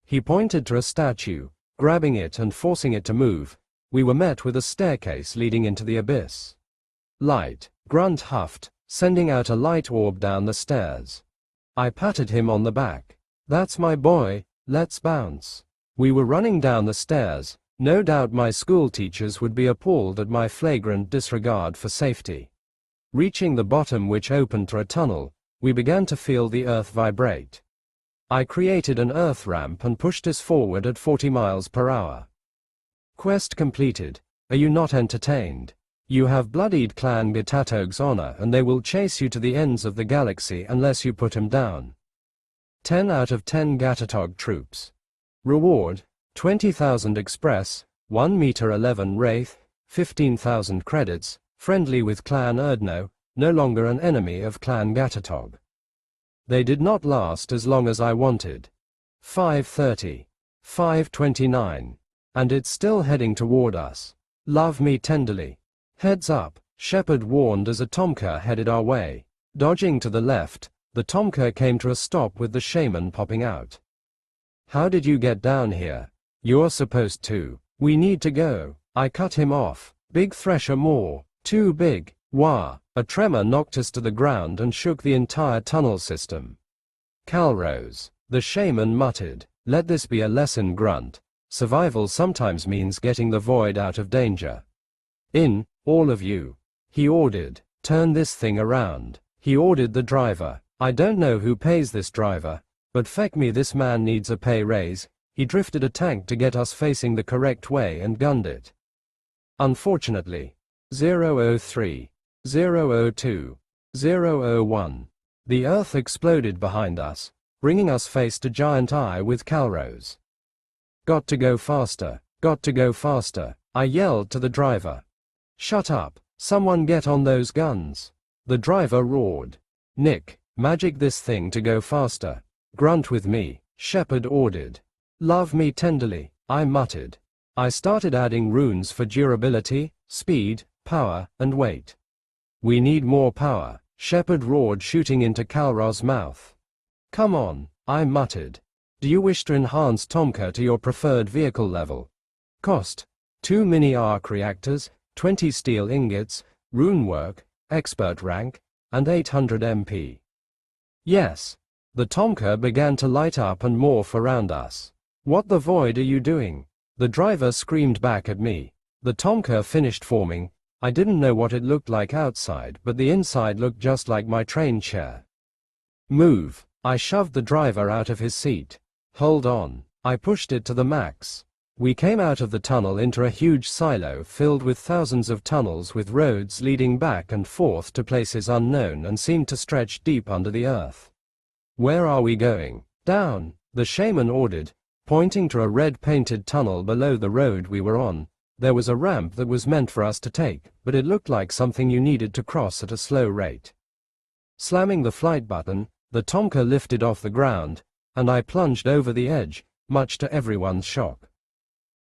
He pointed to a statue, grabbing it and forcing it to move. We were met with a staircase leading into the abyss. "Light," Grunt huffed, sending out a light orb down the stairs. I patted him on the back. "That's my boy, let's bounce." We were running down the stairs. No doubt my school teachers would be appalled at my flagrant disregard for safety. Reaching the bottom, which opened through a tunnel, we began to feel the earth vibrate. I created an earth ramp and pushed us forward at 40 miles per hour. Quest completed. Are you not entertained? You have bloodied Clan Gatatog's honor, and they will chase you to the ends of the galaxy unless you put him down. 10 out of 10 Gatatog troops. Reward, 20,000 express, 1 meter 11 wraith, 15,000 credits, friendly with Clan Erdno, no longer an enemy of Clan Gatatog. They did not last as long as I wanted. 5:30. 5:29. And it's still heading toward us. Love me tenderly. Heads up, Shepard warned as a Tomka headed our way. Dodging to the left, the Tomka came to a stop with the shaman popping out. "How did you get down here?" "You're supposed to. We need to go." I cut him off. "Big Thresher Maw, too big, wah." A tremor knocked us to the ground and shook the entire tunnel system. "Calrose," the shaman muttered, "let this be a lesson, Grunt. Survival sometimes means getting the void out of danger. In, all of you," he ordered. "Turn this thing around." He ordered the driver. I don't know who pays this driver, But feck me, this man needs a pay raise. He drifted a tank to get us facing the correct way and gunned it. Unfortunately, 003, 002, 001. The earth exploded behind us, bringing us face to giant eye with Calrose. Got to go faster, got to go faster, I yelled to the driver. Shut up, someone get on those guns. The driver roared. Nick, magic this thing to go faster. Grunt with me, Shepard ordered. Love me tenderly, I muttered. I started adding runes for durability, speed, power, and weight. We need more power, Shepard roared, shooting into Calros's mouth. Come on, I muttered. Do you wish to enhance Tomka to your preferred vehicle level? Cost: 2 mini arc reactors, 20 steel ingots, rune work, expert rank, and 800 MP. Yes. The Tomka began to light up and morph around us. What the void are you doing? The driver screamed back at me. The Tomka finished forming. I didn't know what it looked like outside, but the inside looked just like my train chair. Move. I shoved the driver out of his seat. Hold on. I pushed it to the max. We came out of the tunnel into a huge silo filled with thousands of tunnels with roads leading back and forth to places unknown and seemed to stretch deep under the earth. Where are we going? Down, the shaman ordered, pointing to a red-painted tunnel below the road we were on. There was a ramp that was meant for us to take, but it looked like something you needed to cross at a slow rate. Slamming the flight button, the Tomka lifted off the ground, and I plunged over the edge, much to everyone's shock.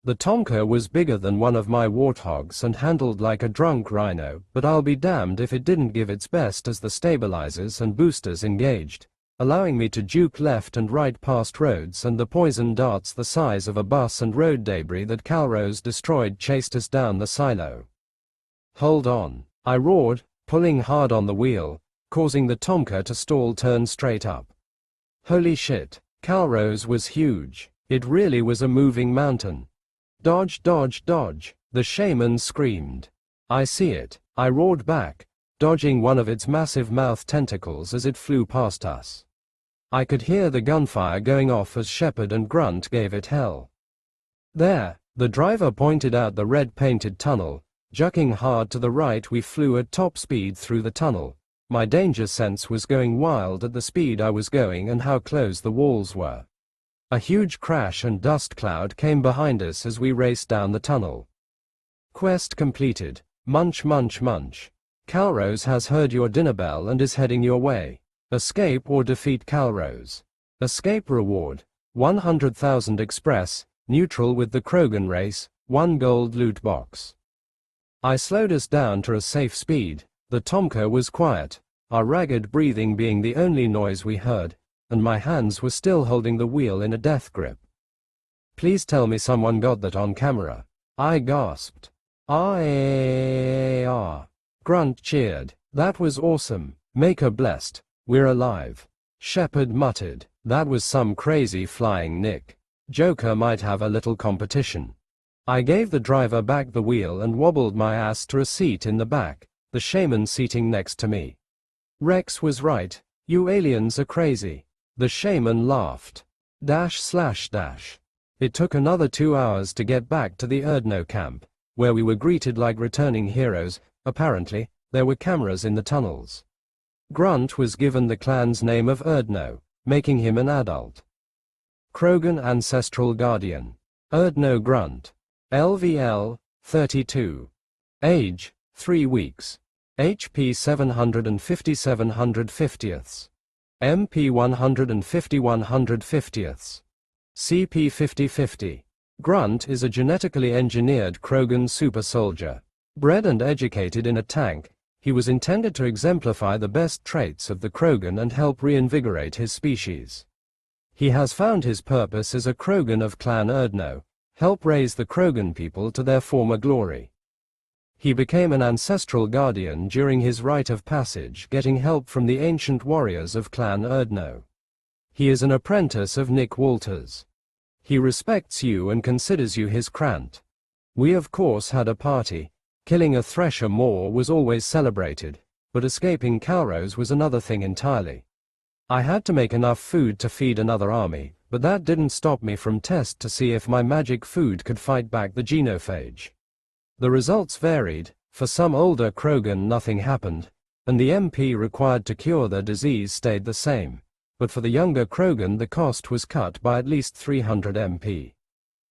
The Tomka was bigger than one of my warthogs and handled like a drunk rhino, but I'll be damned if it didn't give its best as the stabilizers and boosters engaged, allowing me to juke left and right past roads, and the poison darts the size of a bus and road debris that Calrose destroyed chased us down the silo. Hold on, I roared, pulling hard on the wheel, causing the Tomka to stall turn straight up. Holy shit, Calrose was huge. It really was a moving mountain. Dodge, dodge, dodge, the shaman screamed. I see it, I roared back, dodging one of its massive mouth tentacles as it flew past us. I could hear the gunfire going off as Shepard and Grunt gave it hell. There, the driver pointed out the red-painted tunnel. Jucking hard to the right, we flew at top speed through the tunnel. My danger sense was going wild at the speed I was going and how close the walls were. A huge crash and dust cloud came behind us as we raced down the tunnel. Quest completed. Munch, munch, munch. Calrose has heard your dinner bell and is heading your way. Escape or defeat Calrose. Escape reward: 100,000 express, neutral with the Krogan race, 1 gold loot box. I slowed us down to a safe speed. The Tomka was quiet, our ragged breathing being the only noise we heard, and my hands were still holding the wheel in a death grip. Please tell me someone got that on camera. I gasped. Ah. Grunt cheered. That was awesome. Maker blessed. We're alive. Shepard muttered. That was some crazy flying, Nick. Joker might have a little competition. I gave the driver back the wheel and wobbled my ass to a seat in the back, the shaman seating next to me. Rex was right. You aliens are crazy. The shaman laughed. // It took another 2 hours to get back to the Erdno camp, where we were greeted like returning heroes. Apparently, there were cameras in the tunnels. Grunt was given the clan's name of Erdno, making him an adult. Krogan Ancestral Guardian. Erdno Grunt. LVL, 32. Age, 3 weeks. HP 750/750ths. MP 150/150ths. CP 50/50. Grunt is a genetically engineered Krogan super soldier. Bred and educated in a tank, he was intended to exemplify the best traits of the Krogan and help reinvigorate his species. He has found his purpose as a Krogan of Clan Erdno, help raise the Krogan people to their former glory. He became an ancestral guardian during his rite of passage, getting help from the ancient warriors of Clan Erdno. He is an apprentice of Nick Walters. He respects you and considers you his Krant. We of course had a party. Killing a Thresher Maw was always celebrated, but escaping Calrose was another thing entirely. I had to make enough food to feed another army, but that didn't stop me from test to see if my magic food could fight back the genophage. The results varied. For some older Krogan nothing happened, and the MP required to cure their disease stayed the same, but for the younger Krogan the cost was cut by at least 300 MP.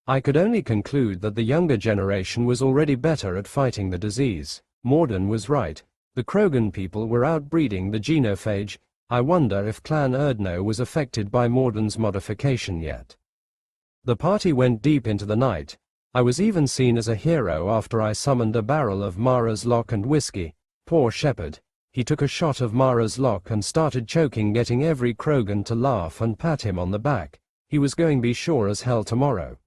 I could only conclude that the younger generation was already better at fighting the disease. Morden was right. The Krogan people were outbreeding the genophage. I wonder if Clan Erdno was affected by Morden's modification yet. The party went deep into the night. I was even seen as a hero after I summoned a barrel of Mara's Lock and whiskey. Poor Shepard. He took a shot of Mara's Lock and started choking, getting every Krogan to laugh and pat him on the back. He was going to be sure as hell tomorrow.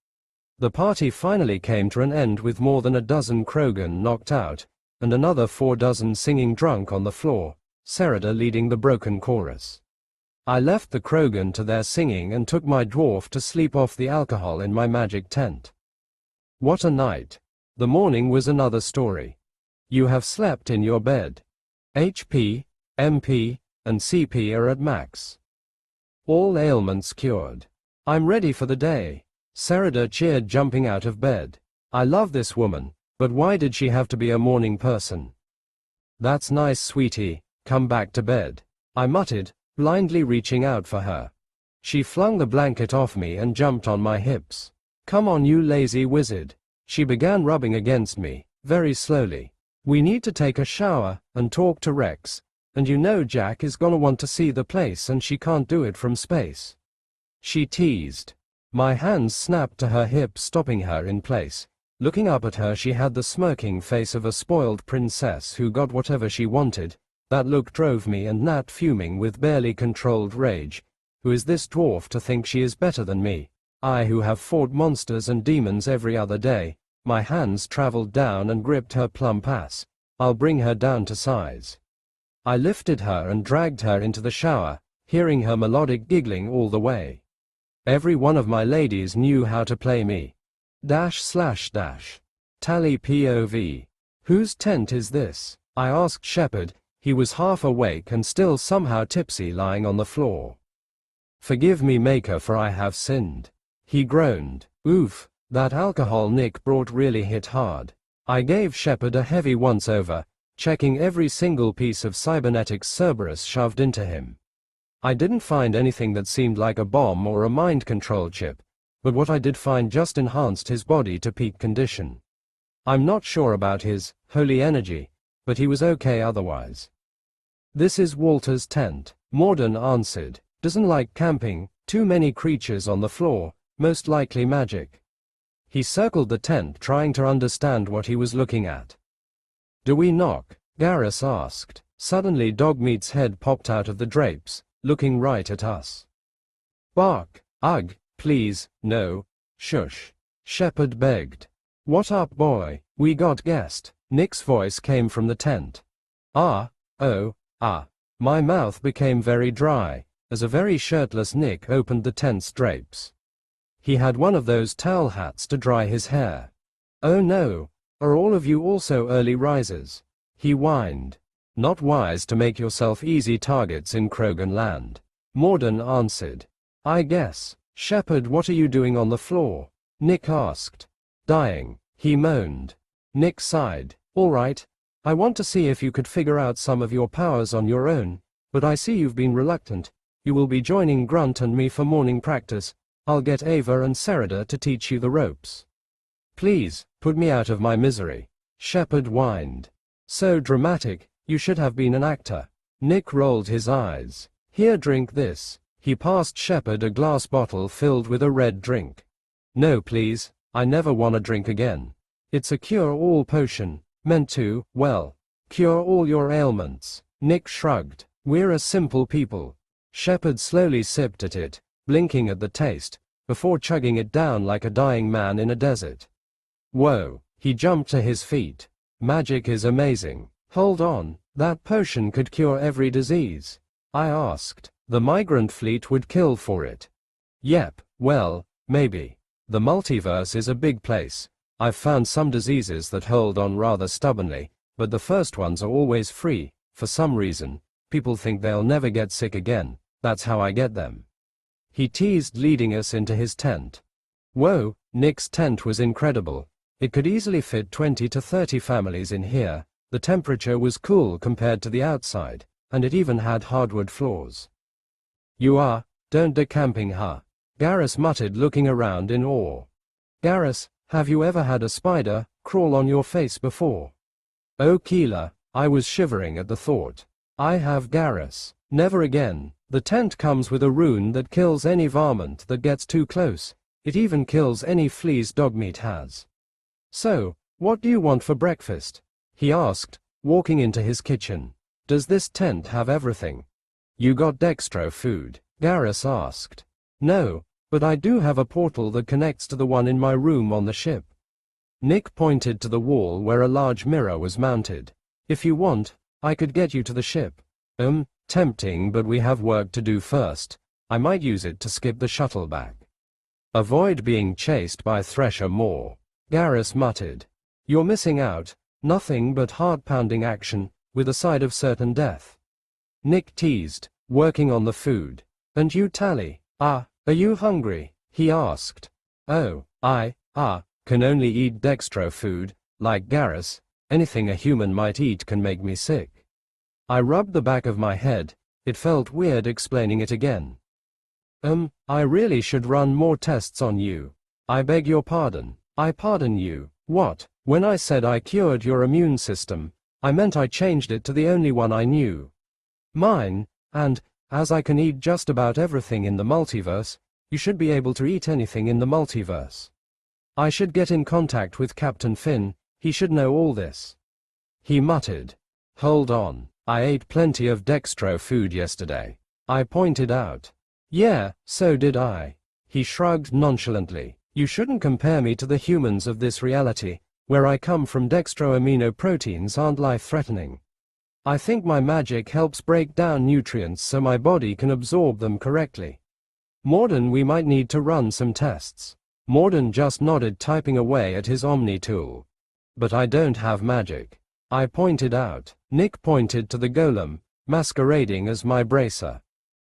The party finally came to an end with more than a dozen Krogan knocked out, and another 4 dozen singing drunk on the floor, Sereda leading the broken chorus. I left the Krogan to their singing and took my dwarf to sleep off the alcohol in my magic tent. What a night. The morning was another story. You have slept in your bed. HP, MP, and CP are at max. All ailments cured. I'm ready for the day. Sereda cheered, jumping out of bed. I love this woman, but why did she have to be a morning person? That's nice, sweetie, come back to bed, I muttered, blindly reaching out for her. She flung the blanket off me and jumped on my hips. Come on, you lazy wizard. She began rubbing against me, very slowly. We need to take a shower and talk to Rex, and you know Jack is gonna want to see the place and she can't do it from space. She teased. My hands snapped to her hips, stopping her in place. Looking up at her, she had the smirking face of a spoiled princess who got whatever she wanted. That look drove me and Nat fuming with barely controlled rage. Who is this dwarf to think she is better than me? I who have fought monsters and demons every other day. My hands traveled down and gripped her plump ass. I'll bring her down to size. I lifted her and dragged her into the shower, hearing her melodic giggling all the way. Every one of my ladies knew how to play me. / Tally POV. Whose tent is this? I asked Shepard. He was half awake and still somehow tipsy, lying on the floor. Forgive me, Maker, for I have sinned. He groaned. Oof, that alcohol Nick brought really hit hard. I gave Shepard a heavy once-over, checking every single piece of cybernetics Cerberus shoved into him. I didn't find anything that seemed like a bomb or a mind control chip, but what I did find just enhanced his body to peak condition. I'm not sure about his holy energy, but he was okay otherwise. This is Walter's tent, Morden answered. Doesn't like camping, too many creatures on the floor, most likely magic. He circled the tent, trying to understand what he was looking at. Do we knock? Garrus asked. Suddenly Dogmeat's head popped out of the drapes, looking right at us. Bark. Ugh, please, no. Shush. Shepard begged. What up, boy? We got guest. Nick's voice came from the tent. Ah, oh, ah. My mouth became very dry, as a very shirtless Nick opened the tent's drapes. He had one of those towel hats to dry his hair. Oh no, are all of you also early risers? He whined. Not wise to make yourself easy targets in Krogan land. Morden answered. I guess. Shepard, what are you doing on the floor? Nick asked. Dying, he moaned. Nick sighed. All right. I want to see if you could figure out some of your powers on your own, but I see you've been reluctant. You will be joining Grunt and me for morning practice. I'll get Ava and Sereda to teach you the ropes. Please, put me out of my misery. Shepard whined. So dramatic, you should have been an actor. Nick rolled his eyes. Here, drink this. He passed Shepard a glass bottle filled with a red drink. No please, I never wanna drink again. It's a cure-all potion, meant to, well, cure all your ailments. Nick shrugged. We're a simple people. Shepard slowly sipped at it, blinking at the taste, before chugging it down like a dying man in a desert. Whoa, he jumped to his feet. Magic is amazing. Hold on, that potion could cure every disease? I asked. The migrant fleet would kill for it. Yep, well, maybe. The multiverse is a big place. I've found some diseases that hold on rather stubbornly, but the first ones are always free. For some reason, people think they'll never get sick again. That's how I get them. He teased, leading us into his tent. Whoa, Nick's tent was incredible. It could easily fit 20 to 30 families in here. The temperature was cool compared to the outside, and it even had hardwood floors. Don't do camping, huh? Garrus muttered, looking around in awe. Garrus, have you ever had a spider crawl on your face before? Oh, Keela, I was shivering at the thought. I have, Garrus. Never again. The tent comes with a rune that kills any varmint that gets too close. It even kills any fleas dogmeat has. So, what do you want for breakfast? He asked, walking into his kitchen. Does this tent have everything? You got dextro food? Garrus asked. No, but I do have a portal that connects to the one in my room on the ship. Nick pointed to the wall where a large mirror was mounted. If you want, I could get you to the ship. Tempting, but we have work to do first. I might use it to skip the shuttle back. Avoid being chased by Thresher more, Garrus muttered. You're missing out. Nothing but heart-pounding action, with a side of certain death. Nick teased, working on the food. And you, Tally? Are you hungry? He asked. Oh, I can only eat dextro food. Like Garrus, anything a human might eat can make me sick. I rubbed the back of my head. It felt weird explaining it again. I really should run more tests on you. I beg your pardon. I pardon you. What? When I said I cured your immune system, I meant I changed it to the only one I knew. Mine, and, as I can eat just about everything in the multiverse, you should be able to eat anything in the multiverse. I should get in contact with Captain Finn, he should know all this. He muttered. Hold on, I ate plenty of dextro food yesterday. I pointed out. Yeah, so did I. He shrugged nonchalantly. You shouldn't compare me to the humans of this reality. Where I come from, dextro amino proteins aren't life-threatening. I think my magic helps break down nutrients so my body can absorb them correctly. Morden, we might need to run some tests. Morden just nodded, typing away at his Omni tool. But I don't have magic, I pointed out. Nick pointed to the golem, masquerading as my bracer.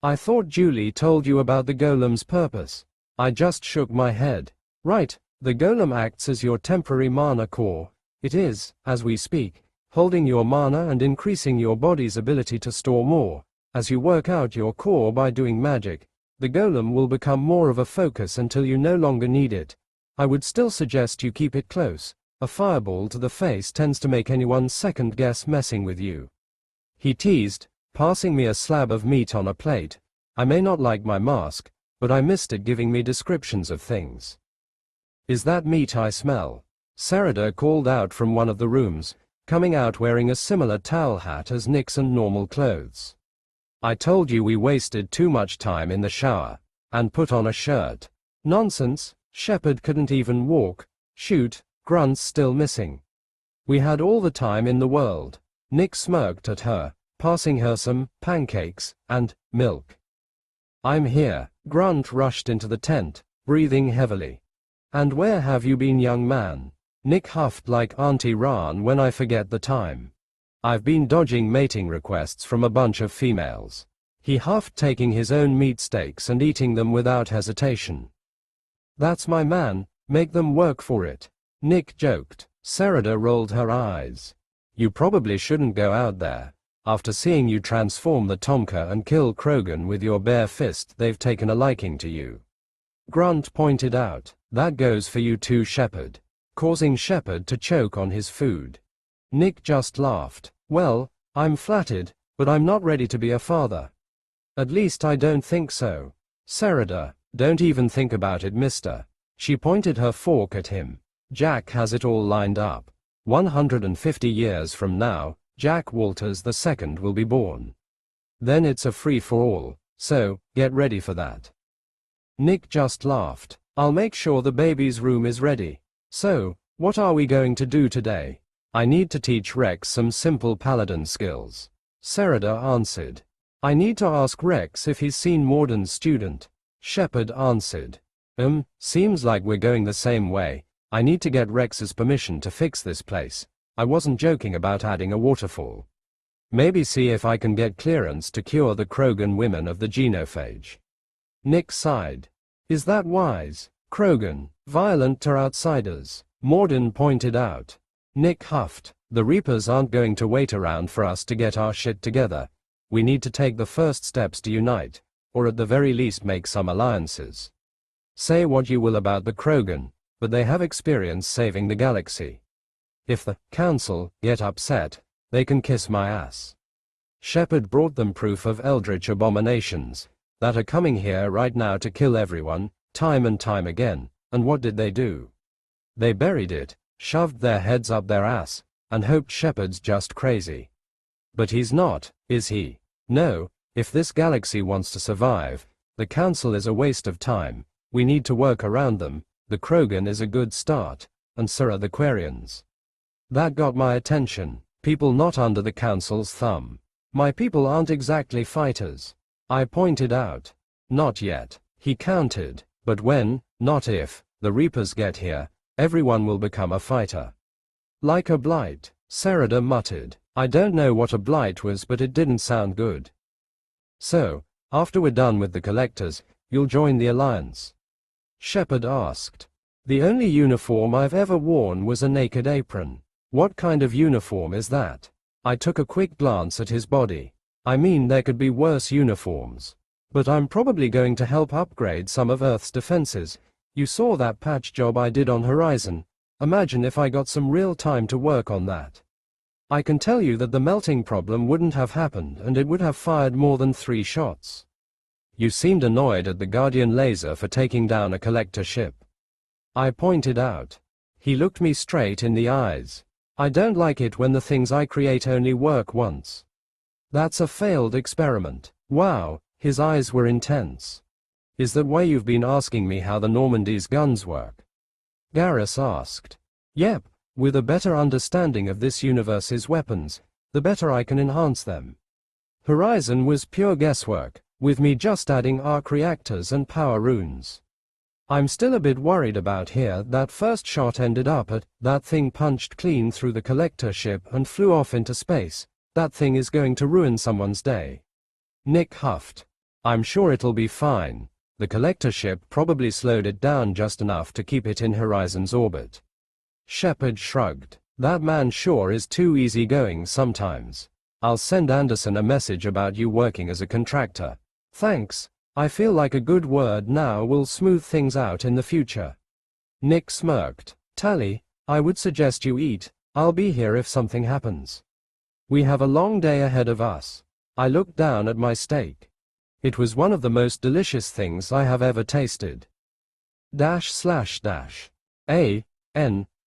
I thought Julie told you about the golem's purpose. I just shook my head. Right, the golem acts as your temporary mana core. It is, as we speak, holding your mana and increasing your body's ability to store more. As you work out your core by doing magic, the golem will become more of a focus until you no longer need it. I would still suggest you keep it close. A fireball to the face tends to make anyone second guess messing with you. He teased, passing me a slab of meat on a plate. I may not like my mask, but I missed it giving me descriptions of things. Is that meat I smell? Sarada called out from one of the rooms, coming out wearing a similar towel hat as Nick's and normal clothes. I told you we wasted too much time in the shower, and put on a shirt. Nonsense, Shepard couldn't even walk. Shoot, Grunt's still missing. We had all the time in the world. Nick smirked at her, passing her some pancakes and milk. I'm here. Grunt rushed into the tent, breathing heavily. And where have you been, young man? Nick huffed like Auntie Ran when I forget the time. I've been dodging mating requests from a bunch of females. He huffed, taking his own meat steaks and eating them without hesitation. That's my man, make them work for it. Nick joked. Sarada rolled her eyes. You probably shouldn't go out there. After seeing you transform the Tomka and kill Krogan with your bare fist, they've taken a liking to you. Grunt pointed out. That goes for you too, Shepard. Causing Shepard to choke on his food. Nick just laughed. Well, I'm flattered, but I'm not ready to be a father. At least I don't think so. Sarada, don't even think about it, mister. She pointed her fork at him. Jack has it all lined up. 150 years from now, Jack Walters II will be born. Then it's a free-for-all, so, get ready for that. Nick just laughed. I'll make sure the baby's room is ready. So, what are we going to do today? I need to teach Rex some simple paladin skills. Sarada answered. I need to ask Rex if he's seen Morden's student. Shepard answered. Seems like we're going the same way. I need to get Rex's permission to fix this place. I wasn't joking about adding a waterfall. Maybe see if I can get clearance to cure the Krogan women of the genophage. Nick sighed. Is that wise? Krogan, violent to outsiders, Morden pointed out. Nick huffed. The Reapers aren't going to wait around for us to get our shit together. We need to take the first steps to unite, or at the very least make some alliances. Say what you will about the Krogan, but they have experience saving the galaxy. If the Council get upset, they can kiss my ass. Shepard brought them proof of eldritch abominations that are coming here right now to kill everyone, time and time again, and what did they do? They buried it, shoved their heads up their ass, and hoped Shepard's just crazy. But he's not, is he? No, if this galaxy wants to survive, the Council is a waste of time. We need to work around them. The Krogan is a good start, and so are the Quarians. That got my attention. People not under the Council's thumb. My people aren't exactly fighters, I pointed out. Not yet, he countered, but when, not if, the Reapers get here, everyone will become a fighter. Like a blight, Serada muttered. I don't know what a blight was, but it didn't sound good. So, after we're done with the Collectors, you'll join the Alliance? Shepard asked. The only uniform I've ever worn was a naked apron. What kind of uniform is that? I took a quick glance at his body. I mean, there could be worse uniforms. But I'm probably going to help upgrade some of Earth's defenses. You saw that patch job I did on Horizon. Imagine if I got some real time to work on that. I can tell you that the melting problem wouldn't have happened and it would have fired more than 3 shots. You seemed annoyed at the Guardian laser for taking down a collector ship. I pointed out. He looked me straight in the eyes. I don't like it when the things I create only work once. That's a failed experiment. Wow, his eyes were intense. Is that why you've been asking me how the Normandy's guns work? Garrus asked. Yep, with a better understanding of this universe's weapons, the better I can enhance them. Horizon was pure guesswork, with me just adding arc reactors and power runes. I'm still a bit worried about here. That first shot ended up at, that thing punched clean through the collector ship and flew off into space. That thing is going to ruin someone's day. Nick huffed. I'm sure it'll be fine. The collector ship probably slowed it down just enough to keep it in Horizon's orbit. Shepard shrugged. That man sure is too easygoing sometimes. I'll send Anderson a message about you working as a contractor. Thanks. I feel like a good word now will smooth things out in the future. Nick smirked. Tally, I would suggest you eat. I'll be here if something happens. We have a long day ahead of us. I looked down at my steak. It was one of the most delicious things I have ever tasted.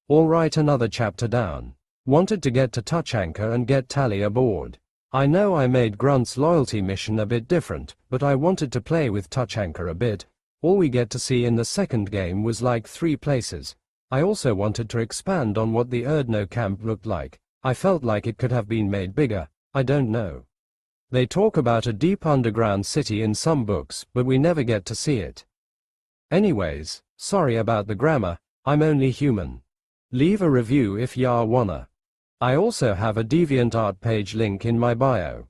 All right, another chapter down. Wanted to get to Touch Anchor and get Tally aboard. I know I made Grunt's loyalty mission a bit different, but I wanted to play with Touch Anchor a bit. All we get to see in the second game was like 3 places. I also wanted to expand on what the Erdno camp looked like. I felt like it could have been made bigger. I don't know. They talk about a deep underground city in some books, but we never get to see it. Anyways, sorry about the grammar, I'm only human. Leave a review if ya wanna. I also have a DeviantArt page link in my bio.